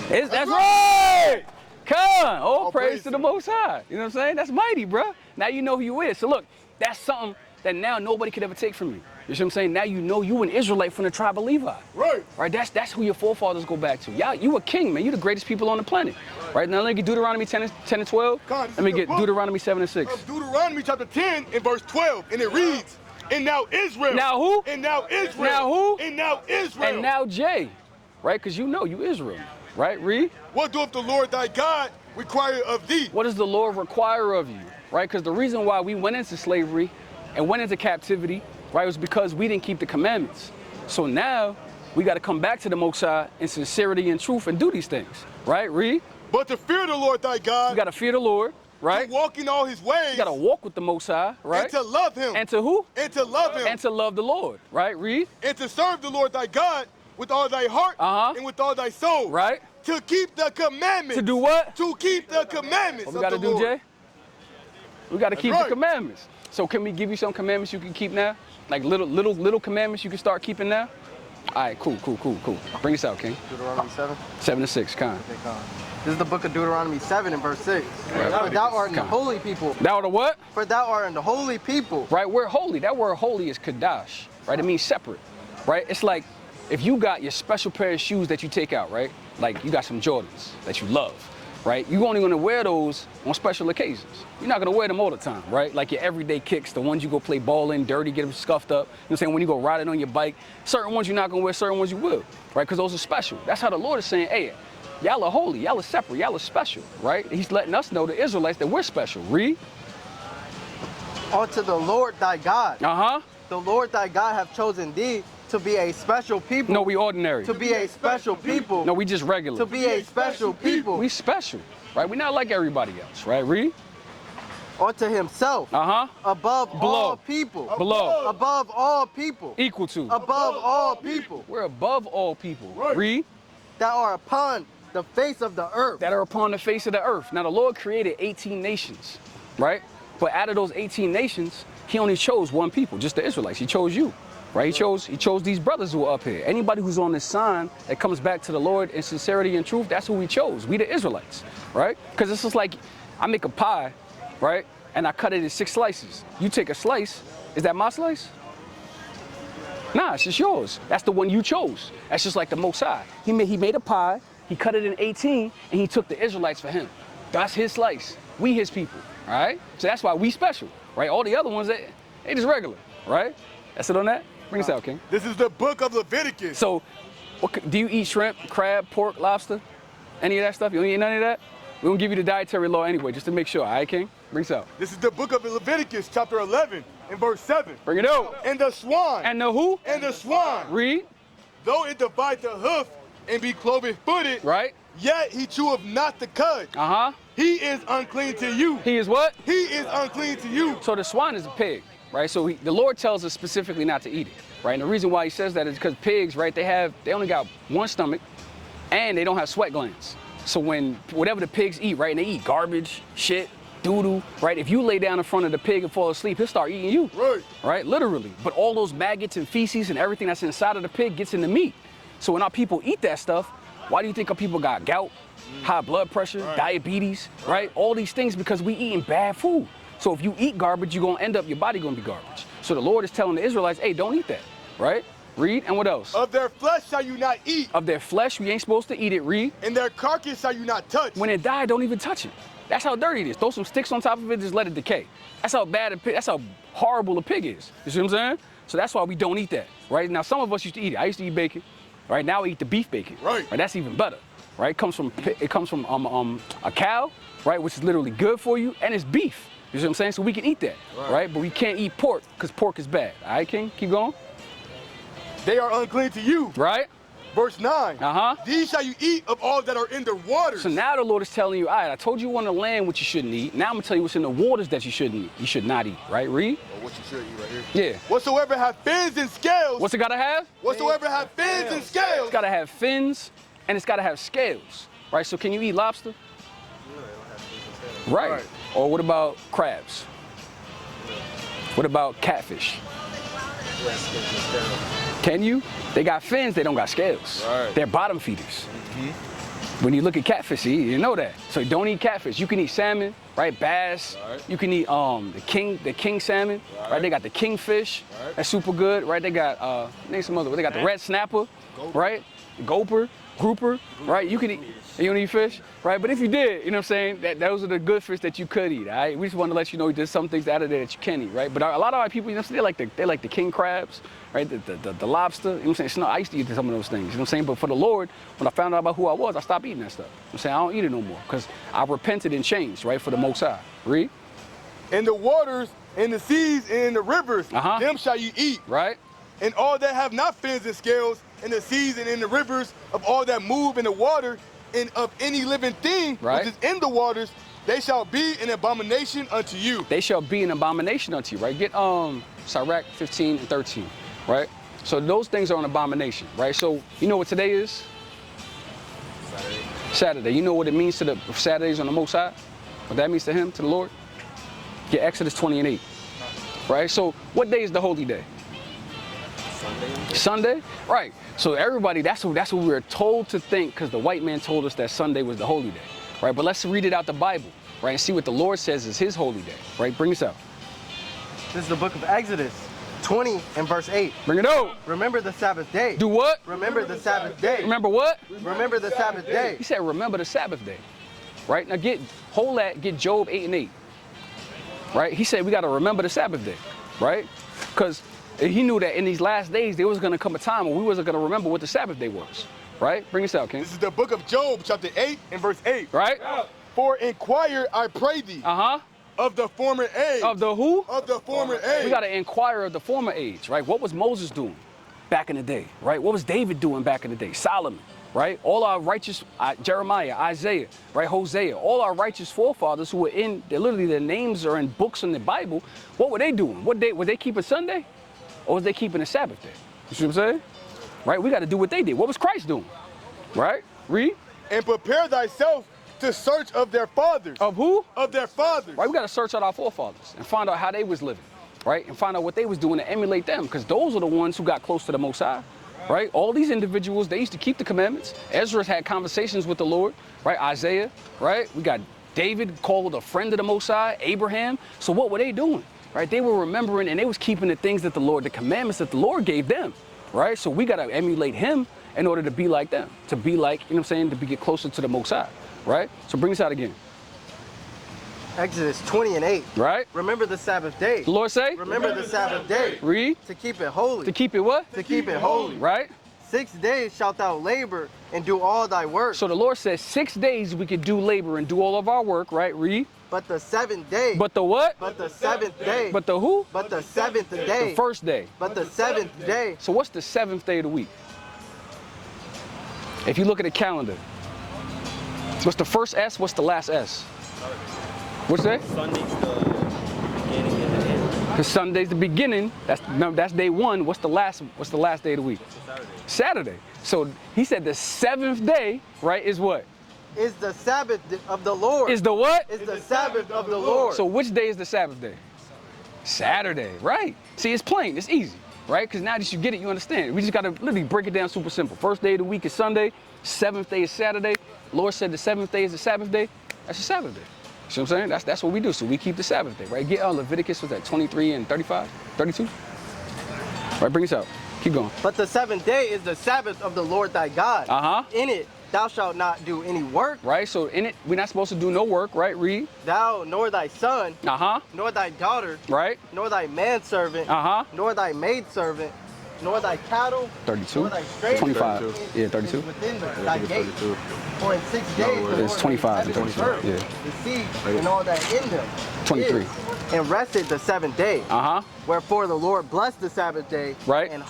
That's right! Come on, all praise to the Most High. You know what I'm saying? That's mighty, bro. Now you know who you is. So look, that's something that now nobody could ever take from you. You know what I'm saying? Now you know you an Israelite from the tribe of Levi. Right. Right, that's who your forefathers go back to. Y'all, you a king, man. You the greatest people on the planet. Right, now let me get Deuteronomy 10 and 12. Let me get Deuteronomy 7 and 6. Deuteronomy chapter 10 and verse 12. And it reads, and now Israel. Now who? And now Israel. Now who? And now Israel. And now Jay. Right, because you know you Israel. Right, read. What doeth the Lord thy God require of thee? What does the Lord require of you? Right, because the reason why we went into slavery and went into captivity, right, was because we didn't keep the commandments. So now we got to come back to the Most High in sincerity and truth and do these things, right? Read. But to fear the Lord thy God. You got to fear the Lord, right? To walk in all his ways. You got to walk with the Most High, right? And to love him. And to who? And to love him. And to love the Lord, right? Read. And to serve the Lord thy God with all thy heart and with all thy soul. Right. To keep the commandments. To do what? To keep the commandments. What we got to do, Jay? We got to keep right. the commandments. So can we give you some commandments you can keep now? Like little commandments you can start keeping now? All right, cool. Bring us out, King. Deuteronomy 7? 7 and 6, Con. Okay, Con. This is the book of Deuteronomy 7 and verse 6. Right. For thou art in the holy people. Thou art the what? For thou art in the holy people. Right, we're holy. That word holy is kadash, right? It means separate, right? It's like if you got your special pair of shoes that you take out, right? Like you got some Jordans that you love, right? You're only gonna wear those on special occasions. You're not gonna wear them all the time, right? Like your everyday kicks, the ones you go play ball in, dirty, get them scuffed up. You know what I'm saying? When you go riding on your bike, certain ones you're not gonna wear, certain ones you will, right? Because those are special. That's how the Lord is saying, hey, y'all are holy, y'all are separate, y'all are special, right? He's letting us know, the Israelites, that we're special. Read. Unto the Lord thy God. The Lord thy God hath chosen thee to be a special people. No, we ordinary. To be a special people. No, we just regular. To be a special people. We special, right? We're not like everybody else, right? Read. Unto himself. Above all people. Below. Above all people. Equal to. Above all people. We're above all people. Right. Read. That are upon the face of the earth. That are upon the face of the earth. Now the Lord created 18 nations, right? But out of those 18 nations, he only chose one people, just the Israelites. He chose you. Right? He chose these brothers who are up here. Anybody who's on this sign that comes back to the Lord in sincerity and truth, that's who we chose. We the Israelites, right? Because it's just like, I make a pie, right? And I cut it in 6 slices. You take a slice, is that my slice? Nah, it's just yours. That's the one you chose. That's just like the Most High. He made a pie, he cut it in 18, and he took the Israelites for him. That's his slice. We his people, all right? So that's why we special, right? All the other ones, they just regular, right? That's it on that? Bring us out, King. This is the book of Leviticus. So, do you eat shrimp, crab, pork, lobster? Any of that stuff? You don't eat none of that? We're going to give you the dietary law anyway, just to make sure. All right, King? Bring us out. This is the book of Leviticus, chapter 11, and verse 7. Bring it out. And the swan. And the who? And the swan. Read. Though it divide the hoof and be cloven-footed. Right. Yet he cheweth not the cud. He is unclean to you. He is what? He is unclean to you. So the swan is a pig. Right, so the Lord tells us specifically not to eat it, right? And the reason why he says that is because pigs, right, they only got one stomach, and they don't have sweat glands. So whatever the pigs eat, right, and they eat garbage, shit, doo-doo, right? If you lay down in front of the pig and fall asleep, he'll start eating you. Right, literally. But all those maggots and feces and everything that's inside of the pig gets in the meat. So when our people eat that stuff, why do you think our people got gout, high blood pressure, diabetes, right? All these things because we eating bad food. So if you eat garbage, you're going to end up, your body going to be garbage. So the Lord is telling the Israelites, hey, don't eat that, right? Read, and what else? Of their flesh shall you not eat. Of their flesh, we ain't supposed to eat it, read. And their carcass shall you not touch. When it died, don't even touch it. That's how dirty it is. Throw some sticks on top of it, just let it decay. That's how bad that's how horrible a pig is. You see what I'm saying? So that's why we don't eat that, right? Now, some of us used to eat it. I used to eat bacon, right? Now I eat the beef bacon. Right. That's even better, right? It comes from a cow, right? Which is literally good for you, and it's beef. You see what I'm saying? So we can eat that, right? But we can't eat pork because pork is bad. All right, King? Keep going. They are unclean to you. Right? verse 9. These shall you eat of all that are in the waters. So now the Lord is telling you, all right, I told you on the land what you shouldn't eat. Now I'm going to tell you what's in the waters that you shouldn't eat. You should not eat, right? Read. Or what you should eat right here. Yeah. Whatsoever have fins and scales. What's it got to have? Whatsoever have fins and scales. It's got to have fins and it's got to have scales, right? So can you eat lobster? No, they don't have fins and scales. Right. Or what about crabs? What about catfish? Yes, fins and scales. Can you? They got fins, they don't got scales. Right. They're bottom feeders. When you look at catfish, you know that. So don't eat catfish. You can eat salmon, right? Bass. Right. You can eat the king salmon, right? They got the kingfish. Right. That's super good, right? They got name some other. They got the red snapper, right? The grouper, right? You can eat. You don't eat fish, right? But if you did, you know what I'm saying? Those are the good fish that you could eat, all right? We just want to let you know there's some things out of there that you can eat, right? But a lot of our people, you know, they like the king crabs, right? The lobster, you know what I'm saying? I used to eat some of those things, you know what I'm saying? But for the Lord, when I found out about who I was, I stopped eating that stuff. You know what I'm saying? I don't eat it no more because I repented and changed, right? For the Most High. Read. In the waters, in the seas, and in the rivers, them shall you eat. Right. And all that have not fins and scales, in the seas and in the rivers, of all that move in the water, and of any living thing which is in the waters, they shall be an abomination unto you. They shall be an abomination unto you, right? Get Sirach 15 and 13, right? So those things are an abomination, right? So you know what today is? Saturday. You know what it means to the Saturdays on the Most High? What that means to him, to the Lord? Get Exodus 20 and 8, right? So what day is the holy day? Sunday, right? So everybody, that's what we were told to think, because the white man told us that Sunday was the holy day, right? But let's read it out the Bible, right, and see what the Lord says is his holy day, right? Bring us out. This is the book of Exodus 20 and verse 8. Bring it out. Remember the Sabbath day. Do what? Remember the Sabbath day. Remember what? Remember the Sabbath day. He said, remember the Sabbath day, right? Now get Job 8 and 8, right? He said we got to remember the Sabbath day, right? Because he knew that in these last days, there was going to come a time when we wasn't going to remember what the Sabbath day was, right? Bring us out, King. This is the book of Job, chapter 8 and verse 8. Right? For inquire, I pray thee, of the former age. Of the who? Of the former age. We got to inquire of the former age, right? What was Moses doing back in the day, right? What was David doing back in the day? Solomon, right? All our righteous, Jeremiah, Isaiah, right? Hosea, all our righteous forefathers who were literally their names are in books in the Bible. What were they doing? Were they keeping Sunday? Or was they keeping the Sabbath day? You see what I'm saying? Right? We got to do what they did. What was Christ doing? Right? Read. And prepare thyself to search of their fathers. Of who? Of their fathers. Right? We got to search out our forefathers and find out how they was living. Right? And find out what they was doing to emulate them. Because those are the ones who got close to the Most High. Right? All these individuals, they used to keep the commandments. Ezra had conversations with the Lord. Right? Isaiah. Right? We got David called a friend of the Most High. Abraham. So what were they doing? Right, they were remembering and they was keeping the things that the commandments that the Lord gave them, right? So we got to emulate him in order to be like them, to be like, you know what I'm saying, to get closer to the Most High, right? So bring us out again. Exodus 20 and 8. Right. Remember the Sabbath day. The Lord say? Remember the Sabbath day. Read. To keep it holy. To keep it what? To keep it holy. Right. 6 days shalt thou labor and do all thy work. So the Lord says 6 days we could do labor and do all of our work, right? Read. But the 7th day. But the what? But the 7th day. But the who? But the 7th day. The first day. But the 7th day. So what's the 7th day of the week? If you look at the calendar, what's the first S? What's the last S? What's that? Sunday's the beginning and the end. Because Sunday's the beginning. That's day one. What's the last day of the week? Saturday. So he said the 7th day, right, is what? Is the Sabbath of the Lord. Is the what? Is the Sabbath of the Lord. So which day is the Sabbath day? Saturday, right? See, it's plain, it's easy, right? Because now that you get it, you understand. We just got to literally break it down super simple. First day of the week is Sunday. 7th day is Saturday. Lord said the 7th day is the Sabbath day. That's the Sabbath day. You see what I'm saying? That's what we do. So we keep the Sabbath day, right? Get Leviticus, was that 23 and 35? 32? Right, bring us out. Keep going. But the 7th day is the Sabbath of the Lord thy God. In it thou shalt not do any work. Right, so in it, we're not supposed to do no work, right? Read. Thou, nor thy son, nor thy daughter, right? Nor thy manservant, nor thy maidservant, nor thy cattle, 32, nor thy stranger, 25, yeah, 32. Within thy gate. For in 6 days it's 25 and 25, yeah. The sea and all that in them 23. And rested the 7th day. Wherefore the Lord blessed the Sabbath day, right? And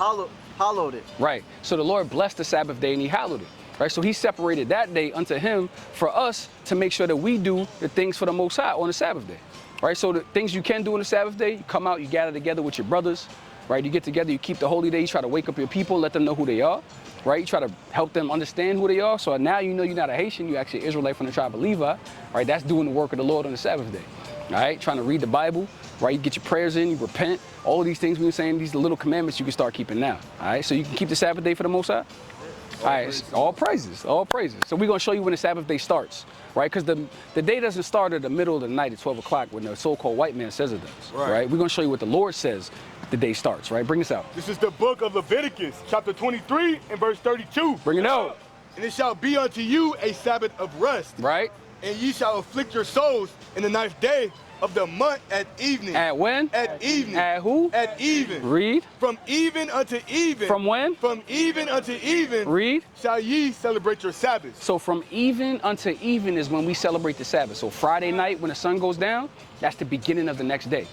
hallowed it. Right. So the Lord blessed the Sabbath day and he hallowed it. Right. So he separated that day unto him for us to make sure that we do the things for the Most High on the Sabbath day. Right. So the things you can do on the Sabbath day, you come out, you gather together with your brothers. Right. You get together, you keep the holy day, you try to wake up your people, let them know who they are. Right. You try to help them understand who they are. So now you know you're not a Haitian, you're actually an Israelite from the tribe of Levi. Right. That's doing the work of the Lord on the Sabbath day. All right. Trying to read the Bible. Right. You get your prayers in, you repent. All of these things we've been saying, these little commandments you can start keeping now. All right. So you can keep the Sabbath day for the Most High. All right, all praises, all praises. So we're going to show you when the Sabbath day starts, right? Because the day doesn't start at the middle of the night at 12 o'clock when the so-called white man says it does, right? We're going to show you what the Lord says the day starts, right? Bring this out. This is the book of Leviticus, chapter 23 and verse 32. Bring it out. And it shall be unto you a Sabbath of rest. Right. And ye shall afflict your souls in the 9th day of the month at evening. At when? At evening. At who? At even. Read. From even unto even. From when? From even unto even. Read. Shall ye celebrate your Sabbath. So from even unto even is when we celebrate the Sabbath. So Friday night when the sun goes down, that's the beginning of the next day.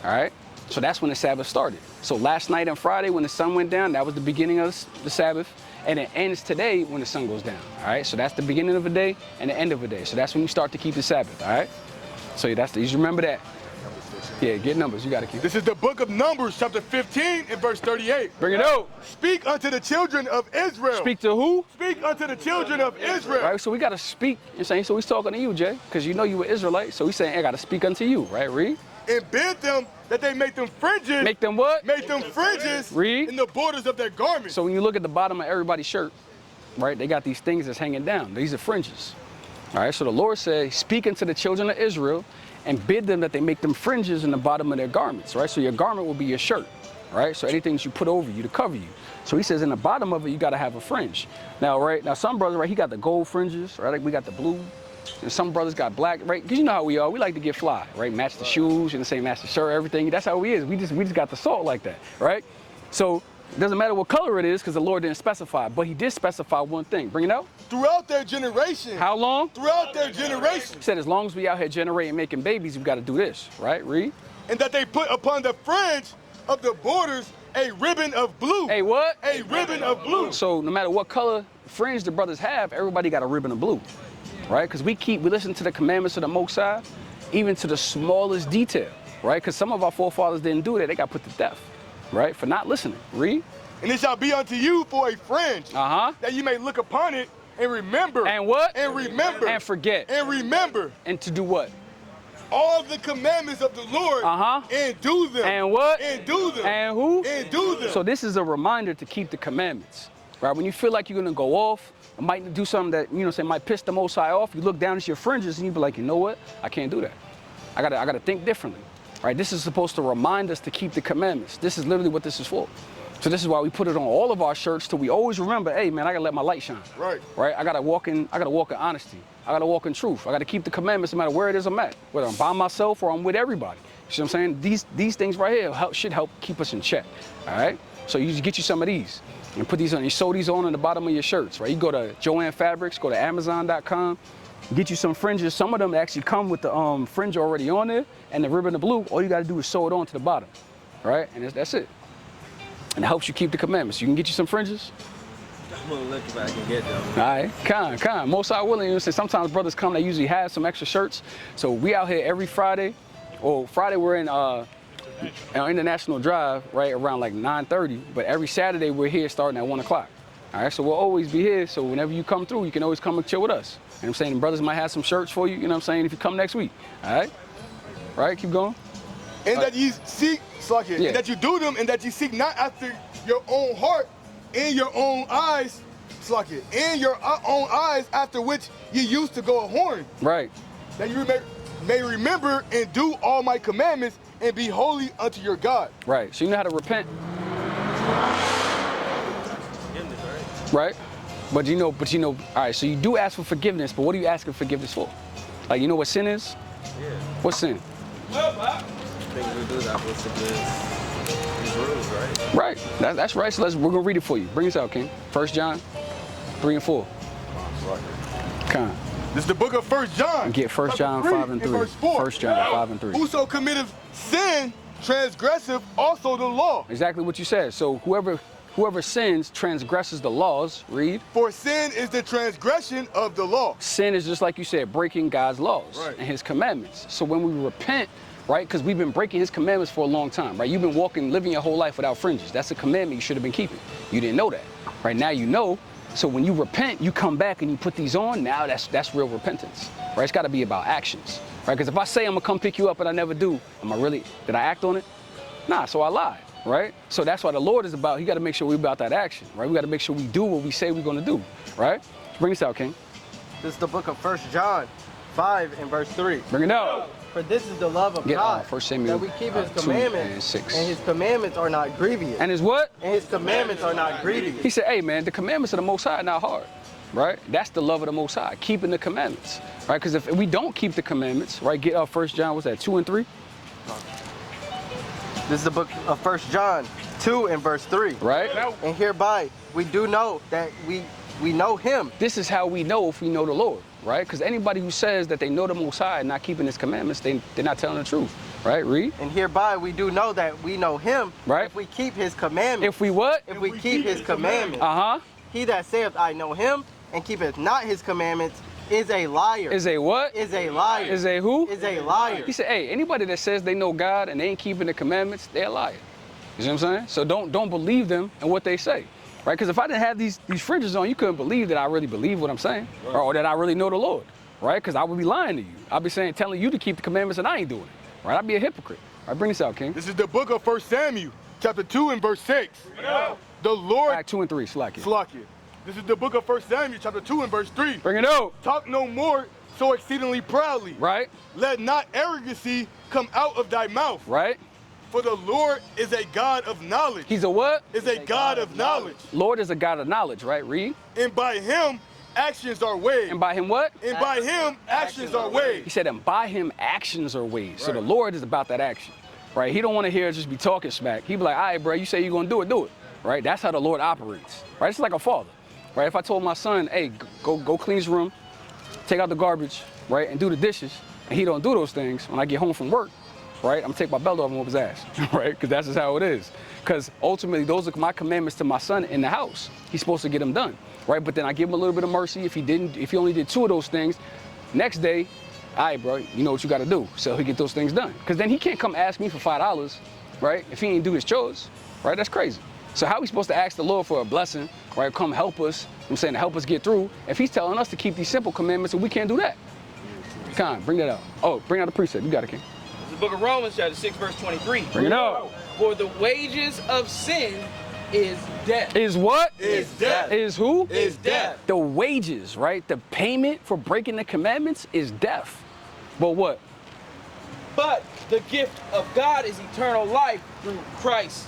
All right. So that's when the Sabbath started. So last night on Friday when the sun went down, that was the beginning of the Sabbath. And it ends today when the sun goes down. All right. So that's the beginning of a day and the end of a day. So that's when you start to keep the Sabbath. All right. So you just remember that. Yeah, get numbers. You got to keep. This is the book of Numbers, chapter 15 and verse 38. Bring it out. Speak unto the children of Israel. Speak to who? Speak unto the children of Israel. Right, so we got to speak. You're saying, so he's talking to you, Jay, because you know you were Israelite. So he's saying, I got to speak unto you, right? Read. And bid them that they make them fringes. Make them what? Make them fringes. Read. In the borders of their garments. So when you look at the bottom of everybody's shirt, right, they got these things that's hanging down. These are fringes. All right, so the Lord said, speak unto the children of Israel and bid them that they make them fringes in the bottom of their garments, right? So your garment will be your shirt, right? So anything that you put over you to cover you. So he says in the bottom of it, you got to have a fringe. Now, right, now some brothers, right, he got the gold fringes, right? Like we got the blue. And some brothers got black, right? Because you know how we are. We like to get fly, right? Match the shoes, match the shirt, everything. That's how we is. We just got the salt like that, right? So it doesn't matter what color it is because the Lord didn't specify. But he did specify one thing. Bring it out. Throughout their generation. How long? Throughout their generation. He said as long as we out here generating, making babies, we got to do this, right? Read. And that they put upon the fringe of the borders a ribbon of blue. A what? A ribbon of blue. So no matter what color fringe the brothers have, everybody got a ribbon of blue, right? Because we listen to the commandments of the Most High, even to the smallest detail, right? Because some of our forefathers didn't do that. They got put to death, right? For not listening. Read. And it shall be unto you for a fringe, that you may look upon it and remember. And what? And remember. And forget. And remember. And to do what? All the commandments of the Lord. And do them. And what? And do them. And who? And do them. So this is a reminder to keep the commandments, right? When you feel like you're going to go off, or might do something that, might piss the Most High off, you look down at your fringes and you be like, you know what? I can't do that. I gotta think differently, right? This is supposed to remind us to keep the commandments. This is literally what this is for. So this is why we put it on all of our shirts till we always remember, hey man, I gotta let my light shine. Right. Right? I gotta walk in honesty. I gotta walk in truth. I gotta keep the commandments no matter where it is I'm at, whether I'm by myself or I'm with everybody. You see what I'm saying? These things right here should help keep us in check. All right? So you just get you some of these and put these on. You sew these on the bottom of your shirts, right? You go to Joanne Fabrics, go to Amazon.com, get you some fringes. Some of them actually come with the fringe already on there and the ribbon of blue. All you gotta do is sew it on to the bottom, right? And that's it. And it helps you keep the commandments. You can get you some fringes. I'm gonna look if I can get them. All right, kind. Most are willing. You know, sometimes brothers come, they usually have some extra shirts. So we out here every Friday. Well, Friday we're in International Drive, right around like 9:30. But every Saturday we're here starting at 1 o'clock. All right, so we'll always be here. So whenever you come through, you can always come and chill with us. You know what I'm saying? The brothers might have some shirts for you. You know what I'm saying? If you come next week. All right. Right. Keep going. And that you seek, and that you do them, and that you seek not after your own heart, in your own eyes, in your own eyes, after which you used to go a whoring. Right. That you may remember and do all my commandments and be holy unto your God. Right. So you know how to repent. Right. But you know, all right. So you do ask for forgiveness, but what are you asking forgiveness for? Like, you know what sin is? Yeah. What's sin? Things we do that was against these rules, right? Right. That's right. So we're gonna read it for you. Bring us out, King. 1 John 3 and 4. Come. This is the book of 1 John. Get 1 John 5 and 3. 1 John 5 and 3. Whoso committeth sin, transgressive also the law. Exactly what you said. So whoever whoever sins transgresses the laws, read. For sin is the transgression of the law. Sin is just like you said, breaking God's laws and his commandments. So when we repent, right, because we've been breaking his commandments for a long time, right? You've been living your whole life without fringes. That's a commandment you should have been keeping. You didn't know that. Right now you know. So when you repent, you come back and you put these on, now that's real repentance. Right? It's got to be about actions. Right? Because if I say I'm gonna come pick you up and I never do, did I act on it? Nah, so I lied. Right? So that's why the Lord is about, he got to make sure we're about that action. Right? We got to make sure we do what we say we're gonna do. Right? Bring this out, King. This is the book of 1 John 5 and verse 3. Bring it out. For this is the love of God, 1 Samuel, that we keep his commandments, and his commandments are not grievous. And his what? And his commandments are not grievous. He said, hey man, the commandments of the Most High are not hard, right? That's the love of the Most High, keeping the commandments, right? Because if we don't keep the commandments, right, get up 1 John, what's that, 2 and 3? This is the book of 1 John 2 and verse 3. Right. And hereby we do know that we know him. This is how we know if we know the Lord. Right? Because anybody who says that they know the Most High and not keeping his commandments, they're not telling the truth. Right? Read. And hereby we do know that we know him. Right. If we keep his commandments. If we what? If we keep his commandments. Uh-huh. He that saith, I know him, and keepeth not his commandments, is a liar. Is a what? Is a liar. Is a who? Is a liar. He said, hey, anybody that says they know God and they ain't keeping the commandments, they're a liar. You see what I'm saying? So don't believe them and what they say. Right? Because if I didn't have these fringes on, you couldn't believe that I really believe what I'm saying. Right. Or that I really know the Lord. Right? Because I would be lying to you. I'd be telling you to keep the commandments and I ain't doing it. Right? I'd be a hypocrite. All right, bring this out, King. This is the book of 1 Samuel, chapter 2 and verse 6. Yeah. The Lord... Act 2 and 3, Slakia. This is the book of 1 Samuel, chapter 2 and verse 3. Bring it out. Talk no more so exceedingly proudly. Right. Let not arrogancy come out of thy mouth. Right. For the Lord is a God of knowledge. He's a what? Is a God of knowledge. Lord is a God of knowledge, right? Read. And by him, actions are weighed. And by him what? And by him, actions are weighed. He said, and by him, actions are weighed. Right. So the Lord is about that action, right? He don't want to hear us just be talking smack. He be like, all right, bro, you say you're going to do it, do it, right? That's how the Lord operates, right? It's like a father, right? If I told my son, hey, go clean his room, take out the garbage, right, and do the dishes, and he don't do those things, when I get home from work, right, I'm going to take my belt off and whoop his ass, right? Because that's just how it is. Because ultimately, those are my commandments to my son in the house. He's supposed to get them done. Right, but then I give him a little bit of mercy. If he only did 2 of those things, next day, all right, bro, you know what you got to do. So he get those things done. Because then he can't come ask me for $5, right? If he ain't do his chores, right? That's crazy. So how are we supposed to ask the Lord for a blessing, right? Come help us. I'm saying to help us get through. If he's telling us to keep these simple commandments and we can't do that. Come on, bring that out. Oh, bring out the precept. You got it, King. It's the book of Romans, chapter 6, verse 23. Bring it out. For the wages of sin is death. Is what? Is death. Is who? Is death. The wages, right? The payment for breaking the commandments is death. But what? But the gift of God is eternal life through Christ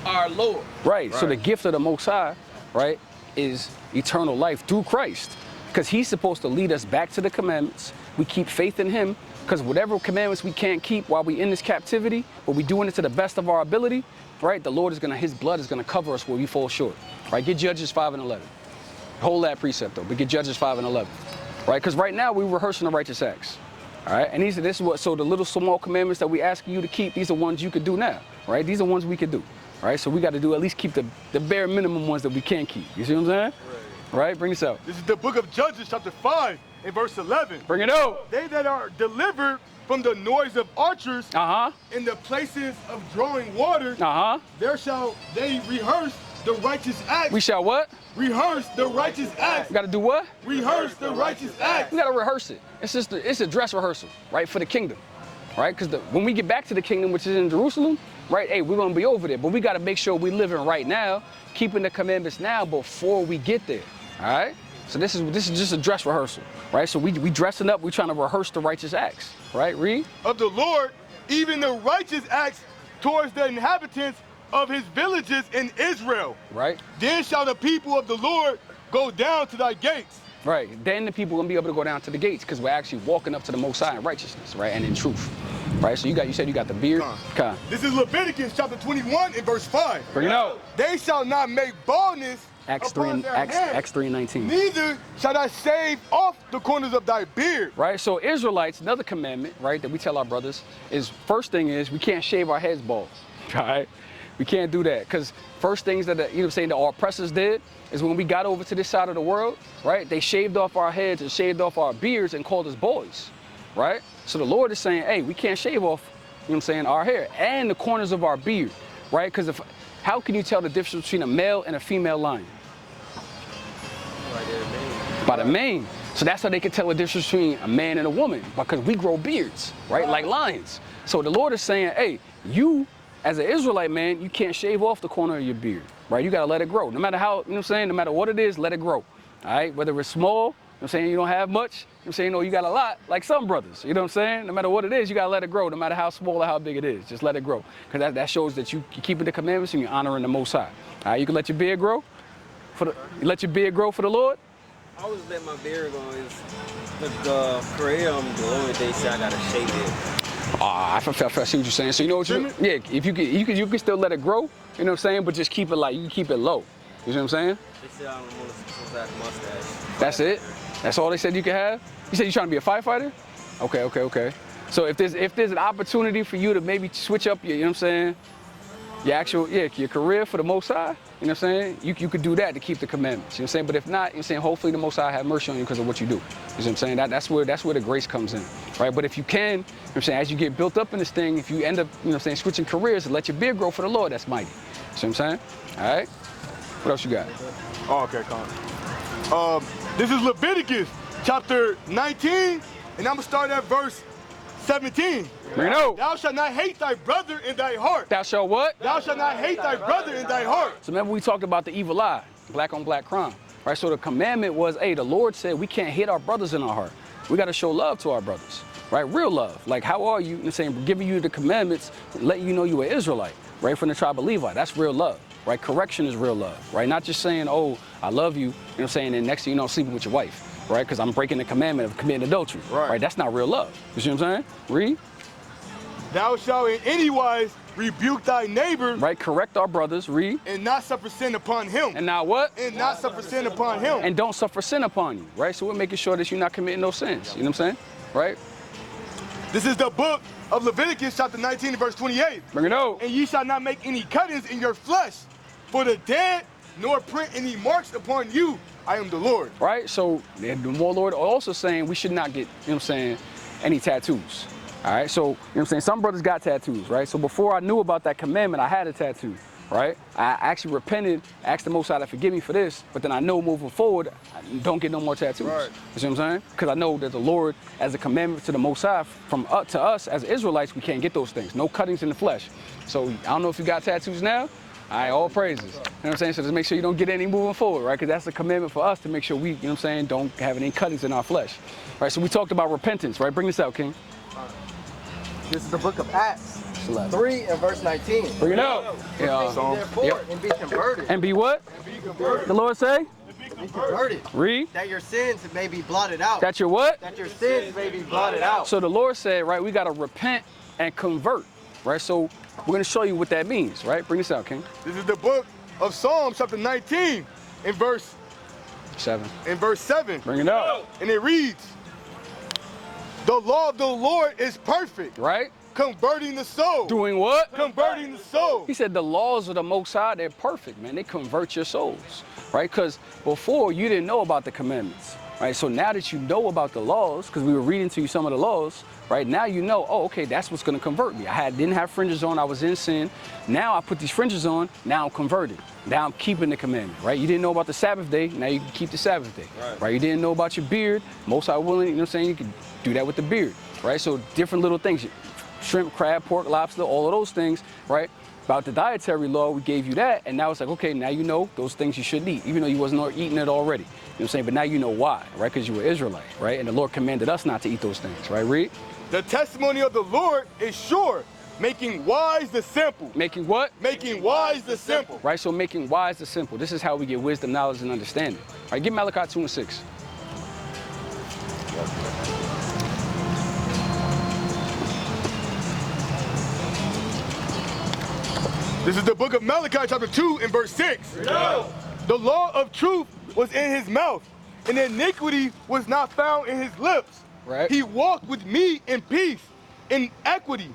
our Lord. Right. So the gift of the Most High, right, is eternal life through Christ. Because he's supposed to lead us back to the commandments. We keep faith in him. Because whatever commandments we can't keep while we in this captivity, but we doing it to the best of our ability, right? The Lord is his blood is gonna cover us where we fall short, right? Get Judges 5 and 11. Hold that precept though, but get Judges 5 and 11, right? Because right now we're rehearsing the righteous acts, all right? And this is what, so the little small commandments that we ask you to keep, these are ones you could do now, right? These are ones we could do, right? So we got to do at least keep the bare minimum ones that we can keep. You see what I'm saying? Right? Bring this out. This is the book of Judges, chapter 5 and verse 11. Bring it out. They that are delivered from the noise of archers in the places of drawing water, there shall they rehearse the righteous acts. We shall what? Rehearse the righteous acts. We got to do what? Rehearse the righteous acts. We got to rehearse it. It's just it's a dress rehearsal, right, for the kingdom, right? Because when we get back to the kingdom, which is in Jerusalem, right, hey, we're going to be over there. But we got to make sure we're living right now, keeping the commandments now before we get there, all right? So this is just a dress rehearsal, right? So we dressing up, we trying to rehearse the righteous acts, right? Read. Of the Lord, even the righteous acts towards the inhabitants of his villages in Israel. Right. Then shall the people of the Lord go down to thy gates. Right. Then the people gonna be able to go down to the gates because we're actually walking up to the Most High in righteousness, right, and in truth, right? So you said you got the beard. Come. This is Leviticus chapter 21 and verse 5. Bring it out. They shall not make baldness. Acts 3 and 19. Neither shall I shave off the corners of thy beard. Right. So Israelites, another commandment, right, that we tell our brothers is first thing is we can't shave our heads bald. All right. We can't do that. Because first things that, that our oppressors did is when we got over to this side of the world, right? They shaved off our heads and shaved off our beards and called us boys, right? So the Lord is saying, hey, we can't shave off, our hair and the corners of our beard, right? Because how can you tell the difference between a male and a female lion? By the mane. So that's how they can tell the difference between a man and a woman, because we grow beards, right? Like lions. So the Lord is saying, hey, you as an Israelite man, you can't shave off the corner of your beard, right? You got to let it grow. No matter how, no matter what it is, let it grow, all right? Whether it's small, you don't have much, or you got a lot, like some brothers, you know what I'm saying? No matter what it is, you got to let it grow, no matter how small or how big it is. Just let it grow, because that shows that you're keeping the commandments and you're honoring the Most High. All right, you can let your beard grow for the Lord. I always let my beard grow. The career I'm doing, they say I got to shave it. I see what you're saying. So you know what if you can still let it grow, you know what I'm saying, but just keep it you can keep it low. You know what I'm saying? They said I don't want a mustache. That's it? That's all they said you could have? You said you're trying to be a firefighter? Okay. So if there's an opportunity for you to maybe switch up your, your career for the Most High, you know what I'm saying? You could do that to keep the commandments, you know what I'm saying? But if not, hopefully the Most High have mercy on you because of what you do. You know what I'm saying? That's where the grace comes in, right? But if you can, you know what I'm saying, as you get built up in this thing, if you end up, switching careers and let your beard grow for the Lord, that's mighty. You know what I'm saying? All right? What else you got? Oh, okay, Con. This is Leviticus chapter 19, and I'm going to start at verse 17. Bring it out. Thou shalt not hate thy brother in thy heart. Thou shalt what? Thou shalt not hate thy brother in thy heart. So remember we talked about the evil eye, black on black crime, right? So the commandment was, hey, the Lord said we can't hate our brothers in our heart. We got to show love to our brothers, right? Real love. Like, how are you? Giving you the commandments, letting you know you an Israelite, right? From the tribe of Levi. That's real love, right? Correction is real love, right? Not just saying, oh, I love you, and next thing you know, sleeping with your wife, right? Because I'm breaking the commandment of committing adultery, right? That's not real love. You see what I'm saying? Read. Thou shalt in any wise rebuke thy neighbor. Right, correct our brothers, read. And not suffer sin upon him. And now what? And not suffer sin upon him. And don't suffer sin upon you, right? So we're making sure that you're not committing no sins, you know what I'm saying? Right? This is the book of Leviticus chapter 19 verse 28. Bring it out. And ye shall not make any cuttings in your flesh for the dead, nor print any marks upon you. I am the Lord. Right, so the more Lord also saying we should not get, any tattoos. All right, so, some brothers got tattoos, right? So before I knew about that commandment, I had a tattoo, right? I actually repented, asked the Most High to forgive me for this, but then I know moving forward, I don't get no more tattoos. Right. You see what I'm saying? Because I know that the Lord, as a commandment to the Most High, to us as Israelites, we can't get those things. No cuttings in the flesh. So I don't know if you got tattoos now. All right, all praises. You know what I'm saying? So just make sure you don't get any moving forward, right? Because that's a commandment for us to make sure we, don't have any cuttings in our flesh. Right, so we talked about repentance, right? Bring this out, King. This is the book of Acts 3 and verse 19. Bring it out. Therefore, and be converted. And be what? And be converted. The Lord say? Be converted. Read. That your sins may be blotted out. That your what? That your sins may be blotted out. So the Lord said, right, we got to repent and convert, right? So we're going to show you what that means, right? Bring this out, King. This is the book of Psalms chapter 19 in verse 7. Bring it out. And it reads, the law of the Lord is perfect. Right. Converting the soul. Doing what? Converting the soul. He said the laws of the Most High, they're perfect, man. They convert your souls, right? Because before you didn't know about the commandments, right? So now that you know about the laws, because we were reading to you some of the laws, right? Now you know, oh, okay, that's what's going to convert me. Didn't have fringes on. I was in sin. Now I put these fringes on. Now I'm converted. Now I'm keeping the commandment, right? You didn't know about the Sabbath day. Now you can keep the Sabbath day, right? You didn't know about your beard. Most High willing, you know what I'm saying? You can do that with the beard, right? So different little things, shrimp, crab, pork, lobster, all of those things, right? About the dietary law, we gave you that, and now it's like, okay, now you know those things you shouldn't eat, even though you wasn't eating it already. You know what I'm saying? But now you know why, right? Because you were Israelite, right? And the Lord commanded us not to eat those things, right? Read. The testimony of the Lord is sure, making wise the simple. Making what? Making wise the simple. Right, so making wise the simple. This is how we get wisdom, knowledge, and understanding. All right, get Malachi 2 and 6. This is the book of Malachi chapter 2 and verse 6. The law of truth was in his mouth, and iniquity was not found in his lips. Right. He walked with me in peace, in equity,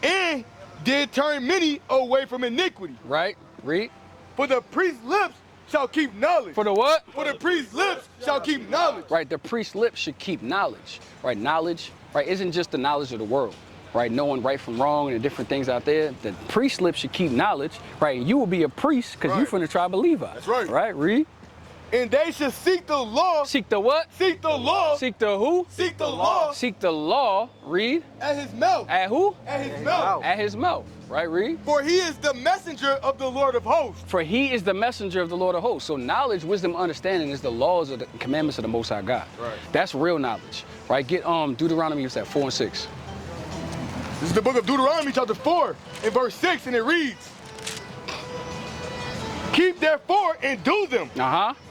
and did turn many away from iniquity. Right, read. For the priest's lips shall keep knowledge. For the what? For the priest's lips shall keep knowledge. Right, the priest's lips should keep knowledge. Right, knowledge, right, isn't just the knowledge of the world. Right, knowing right from wrong and the different things out there. The priest's lips should keep knowledge. Right, and you will be a priest because you from the tribe of Levi. That's right. Right, read. And they should seek the law. Seek the what? Seek the law. Seek the who? Seek the law. Seek the law, read. At his mouth. At who? At his mouth. At his mouth, right, read. For he is the messenger of the Lord of hosts. For he is the messenger of the Lord of hosts. So knowledge, wisdom, understanding is the laws of the commandments of the Most High God. Right. That's real knowledge, right? Get Deuteronomy, what's that, 4 and 6. This is the book of Deuteronomy, chapter 4, and verse 6, and it reads, keep therefore and do them.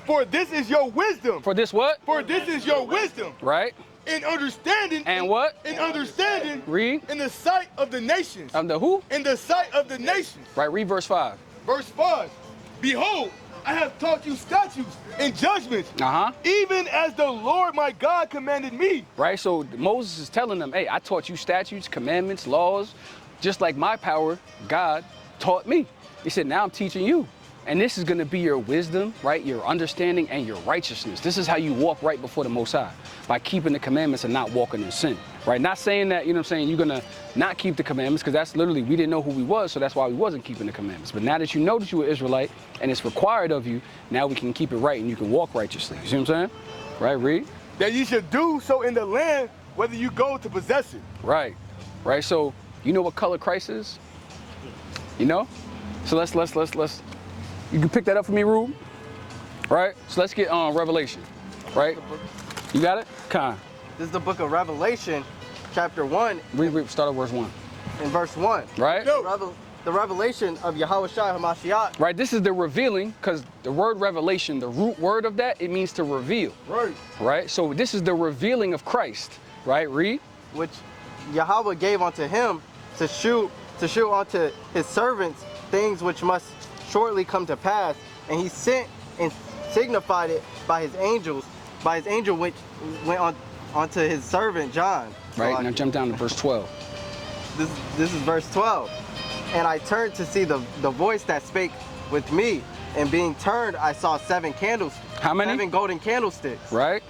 For this is your wisdom. For this what? For this is your wisdom. Right. In understanding. And what? In understanding. Read. In the sight of the nations. Of the who? In the sight of the nations. Right, read verse 5. Verse 5. Behold, I have taught you statutes and judgments. Even as the Lord my God commanded me. Right, so Moses is telling them, hey, I taught you statutes, commandments, laws, just like my power, God, taught me. He said, now I'm teaching you. And this is going to be your wisdom, right? Your understanding and your righteousness. This is how you walk right before the Most High, by keeping the commandments and not walking in sin, right? Not saying that, you know what I'm saying, you're going to not keep the commandments, because that's literally, we didn't know who we was, so that's why we wasn't keeping the commandments. But now that you know that you were Israelite and it's required of you, now we can keep it right and you can walk righteously. You see what I'm saying? Right, read. That you should do so in the land, whether you go to possess it. Right, right. So you know what color Christ is? You know? So let's you can pick that up for me, Rube. Right? So let's get on Revelation. Right? You got it? Con. This is the book of Revelation, chapter 1. Start at verse 1. In verse 1. Right? The revelation of Yahweh Shai HaMashiach. Right, this is the revealing, because the word revelation, the root word of that, it means to reveal. Right. Right? So this is the revealing of Christ. Right? Read. Which Yahweh gave unto him to shew unto his servants things which must shortly come to pass, and he sent and signified it by his angel which went onto his servant John. Right, now jump down to verse 12. This is verse 12. And I turned to see the voice that spake with me, and being turned I saw 7 candlesticks. How many? 7 golden candlesticks. Right.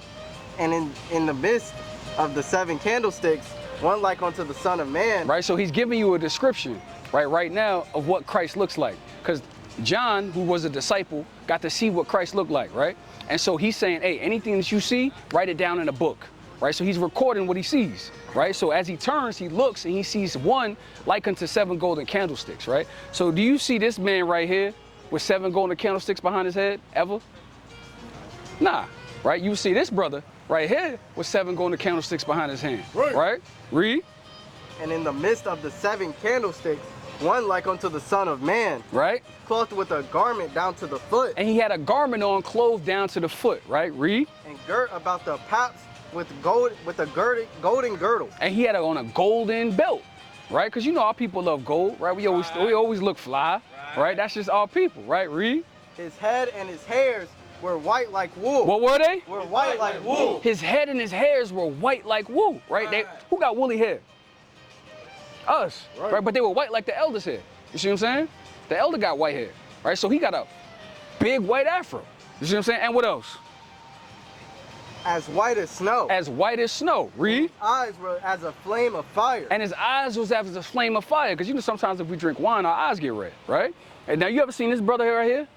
And in the midst of the 7 candlesticks, one like unto the Son of Man. Right, so he's giving you a description, right now, of what Christ looks like. Because John, who was a disciple, got to see what Christ looked like, right? And so he's saying, hey, anything that you see, write it down in a book, right? So he's recording what he sees, right? So as he turns, he looks and he sees one like unto 7 golden candlesticks, right? So do you see this man right here with 7 golden candlesticks behind his head ever? Nah, right? You see this brother right here with 7 golden candlesticks behind his hand, right? Read. And in the midst of the 7 candlesticks, one like unto the Son of Man, right? Clothed with a garment down to the foot. And he had a garment on, clothed down to the foot, right? Read. And girt about the paps with a golden girdle. And he had on a golden belt, right? Because you know our people love gold, right? We always look fly, right? That's just our people, right? Read. His head and his hairs were white like wool. What were they? Were white like wool. His head and his hairs were white like wool, right? Who got woolly hair? Us, right? But they were white like the elder's hair. You see what I'm saying? The elder got white hair, right? So he got a big white afro. You see what I'm saying? And what else? As white as snow. As white as snow. Read. His eyes were as a flame of fire. And his eyes was as a flame of fire. Because you know sometimes if we drink wine, our eyes get red, right? And now you ever seen this brother right here?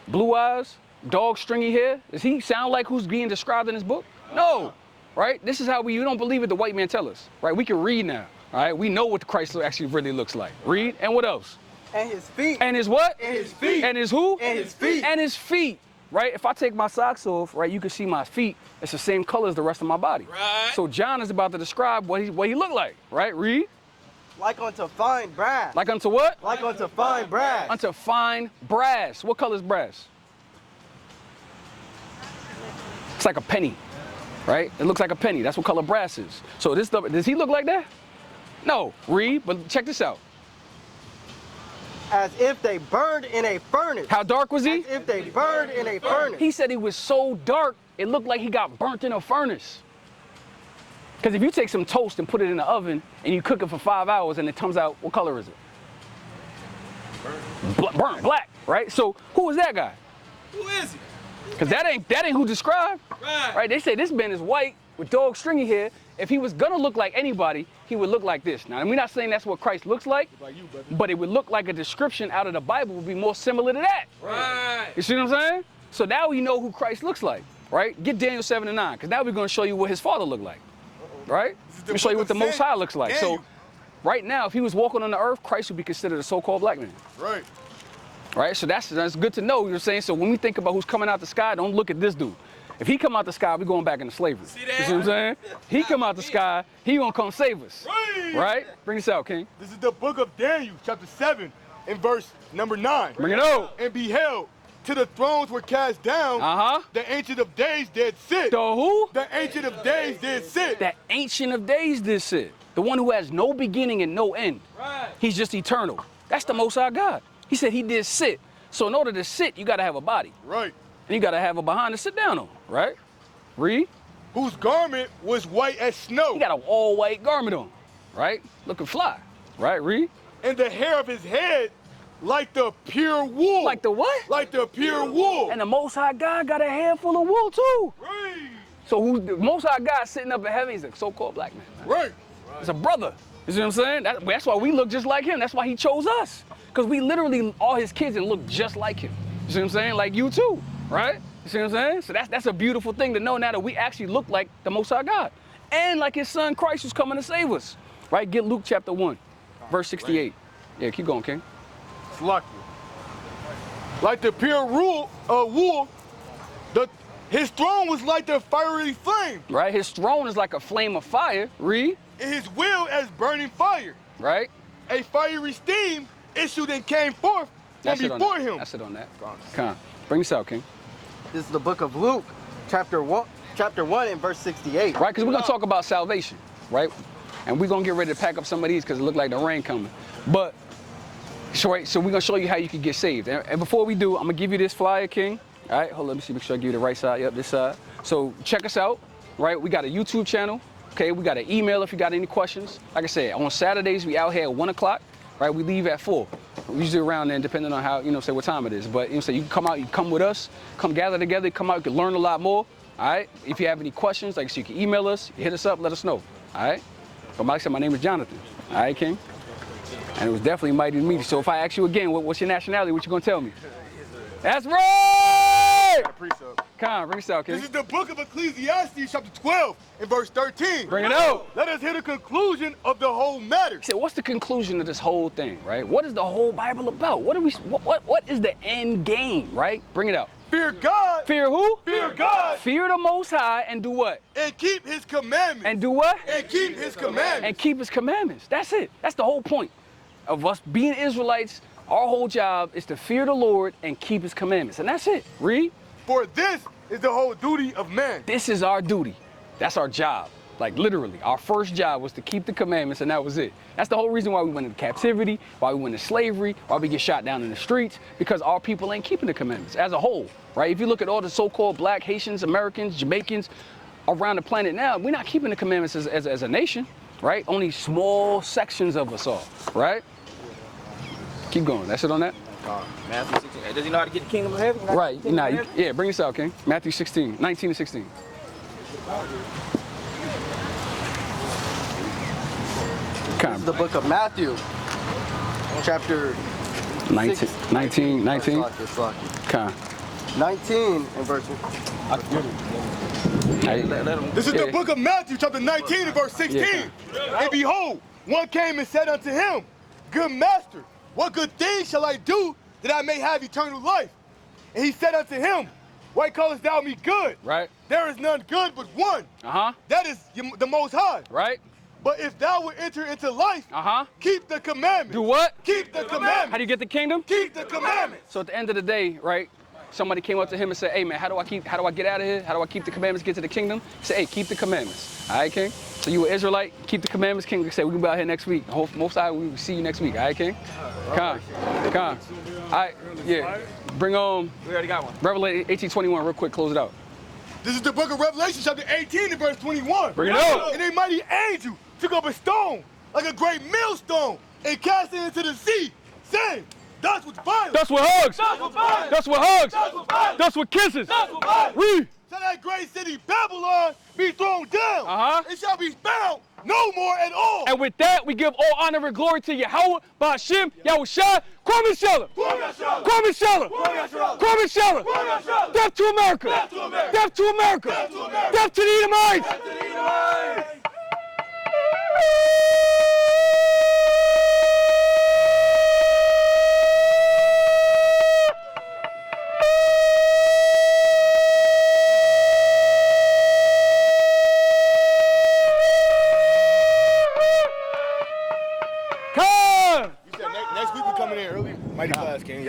Blue eyes, dog stringy hair. Does he sound like who's being described in this book? No, right? This is how you don't believe it, the white man tell us, right? We can read now. All right, we know what Christ actually really looks like. Read, and what else? And his feet. And his what? And his feet. And his who? And his feet. And his feet, right? If I take my socks off, right, you can see my feet. It's the same color as the rest of my body. Right. So John is about to describe what he looked like, right? Read. Like unto fine brass. Like unto what? Like unto fine brass. Unto fine brass. What color is brass? It's like a penny, right? It looks like a penny. That's what color brass is. So does he look like that? No, read, but check this out. As if they burned in a furnace. How dark was he? As if they burned in a furnace. He said he was so dark, it looked like he got burnt in a furnace. Because if you take some toast and put it in the oven and you cook it for 5 hours and it comes out, what color is it? burnt black, right? So who was that guy? Who is he? Because that ain't who described, right? They say this man is white with dog stringy hair. If he was gonna look like anybody, he would look like this. Now, and we're not saying that's what Christ looks like, but it would look like a description out of the Bible would be more similar to that. Right. You see what I'm saying? So now we know who Christ looks like, right? Get Daniel 7 and 9, because now we're gonna show you what his father looked like, right? We'll show you what the Most High looks like. So right now, if he was walking on the earth, Christ would be considered a so-called black man. Right. Right, so that's good to know, you know what I'm saying? So when we think about who's coming out the sky, don't look at this dude. If he come out the sky, we going back into slavery. See that? You see what I'm saying? He come out the sky, he gonna come save us. Right? Bring this out, King. This is the book of Daniel, chapter 7, and verse number 9. Bring it out. And beheld, to the thrones were cast down, the Ancient of Days did sit. The who? The Ancient of Days did sit. The Ancient of Days did sit. The one who has no beginning and no end. Right. He's just eternal. That's the Most High God. He said he did sit. So in order to sit, you gotta have a body. Right. And you gotta have a behind to sit down on, right? Read. Whose garment was white as snow. He got an all white garment on, right? Looking fly, right? Read. And the hair of his head like the pure wool. Like the what? Like the pure wool. And the Most High God got a hair full of wool too. Right. So who's the Most High God sitting up in heaven? He's a so-called black man. Right. It's a brother. You see what I'm saying? That's why we look just like him. That's why he chose us. Because we literally, all his kids, and look just like him. You see what I'm saying? Like you too, right? You see what I'm saying? So that's a beautiful thing to know now that we actually look like the Most High God. And like his son Christ who's coming to save us. Right? Get Luke chapter 1, verse 68. Yeah, keep going, King. It's lucky. Like the pure wool, his throne was like the fiery flame. Right? His throne is like a flame of fire. Read. And his will as burning fire. Right? A fiery steam issued and came forth from before him. That's it on that. Come on. Bring this out, King. This is the book of Luke, chapter 1 and verse 68. Right, because we're going to talk about salvation, right? And we're going to get ready to pack up some of these because it look like the rain coming. But, so we're going to show you how you can get saved. And before we do, I'm going to give you this flyer, King. All right, hold on, let me see, make sure I give you the right side. Yep, this side. So check us out, right? We got a YouTube channel, okay? We got an email if you got any questions. Like I said, on Saturdays, we out here at 1 o'clock. Right, we leave at 4. We're usually around then, depending on how, say what time it is. But, so you can come out, you can come with us, come gather together, come out, you can learn a lot more, all right? If you have any questions, like I said, you can email us, hit us up, let us know, all right? But like I said, my name is Jonathan, all right, King? And it was definitely mighty to meet you. So if I ask you again, what's your nationality, what you gonna tell me? That's right! Come on, bring this out, King. This is the book of Ecclesiastes, chapter 12, and verse 13. Bring it out. Let us hear the conclusion of the whole matter. He said, what's the conclusion of this whole thing, right? What is the whole Bible about? What is the end game, right? Bring it out. Fear God. Fear who? Fear God. Fear the Most High and do what? And keep his commandments. And do what? And keep his commandments. And keep his commandments. That's it. That's the whole point of us being Israelites. Our whole job is to fear the Lord and keep his commandments. And that's it. Read. For this is the whole duty of man. This is our duty. That's our job. Like literally, our first job was to keep the commandments, and that was it. That's the whole reason why we went into captivity, why we went into slavery, why we get shot down in the streets, because our people ain't keeping the commandments as a whole, right? If you look at all the so-called black Haitians, Americans, Jamaicans around the planet now, we're not keeping the commandments as a nation, right? Only small sections of us are, right? Keep going. That's it on that? Matthew 16. Does he know how to get the kingdom of heaven? Right. Yeah, bring this out, King. Matthew 16, 19 to 16. This is the book of Matthew, chapter 19. It's lucky. Come. 19 and verse. This is the book of Matthew, chapter 19 and verse 16. Yeah. And behold, one came and said unto him, Good master, what good thing shall I do that I may have eternal life? And he said unto him, Why callest thou me good? Right. There is none good but one. Uh-huh. That is the Most High. Right. But if thou would enter into life, keep the commandments. Do what? Keep the commandments. How do you get the kingdom? Keep the commandments. So at the end of the day, right, somebody came up to him and said, hey man, how do I get out of here? How do I keep the commandments, get to the kingdom? He said, hey, keep the commandments. All right, King? So you an Israelite, keep the commandments, King. We say, we can be out here next week. Most side, we will see you next week. All right, King? Come. All right, yeah. Bring on. We already got one. Revelation 18:21, real quick, close it out. This is the book of Revelation, chapter 18 and verse 21. Bring it out. And a mighty angel took up a stone, like a great millstone, and cast it into the sea, saying, That's what's violent. That's what hugs. That's what hugs. That's what kisses. Read. Shall that great city Babylon be thrown down? It shall be found no more at all. And with that, we give all honor and glory to Yahweh, Ba'Hashem, Yahushua, Kwame Sheller. Kwame Sheller. Kwame Sheller. Death to America. Death to America. Death to the Edomites. Next week we coming in early. Mighty class, King.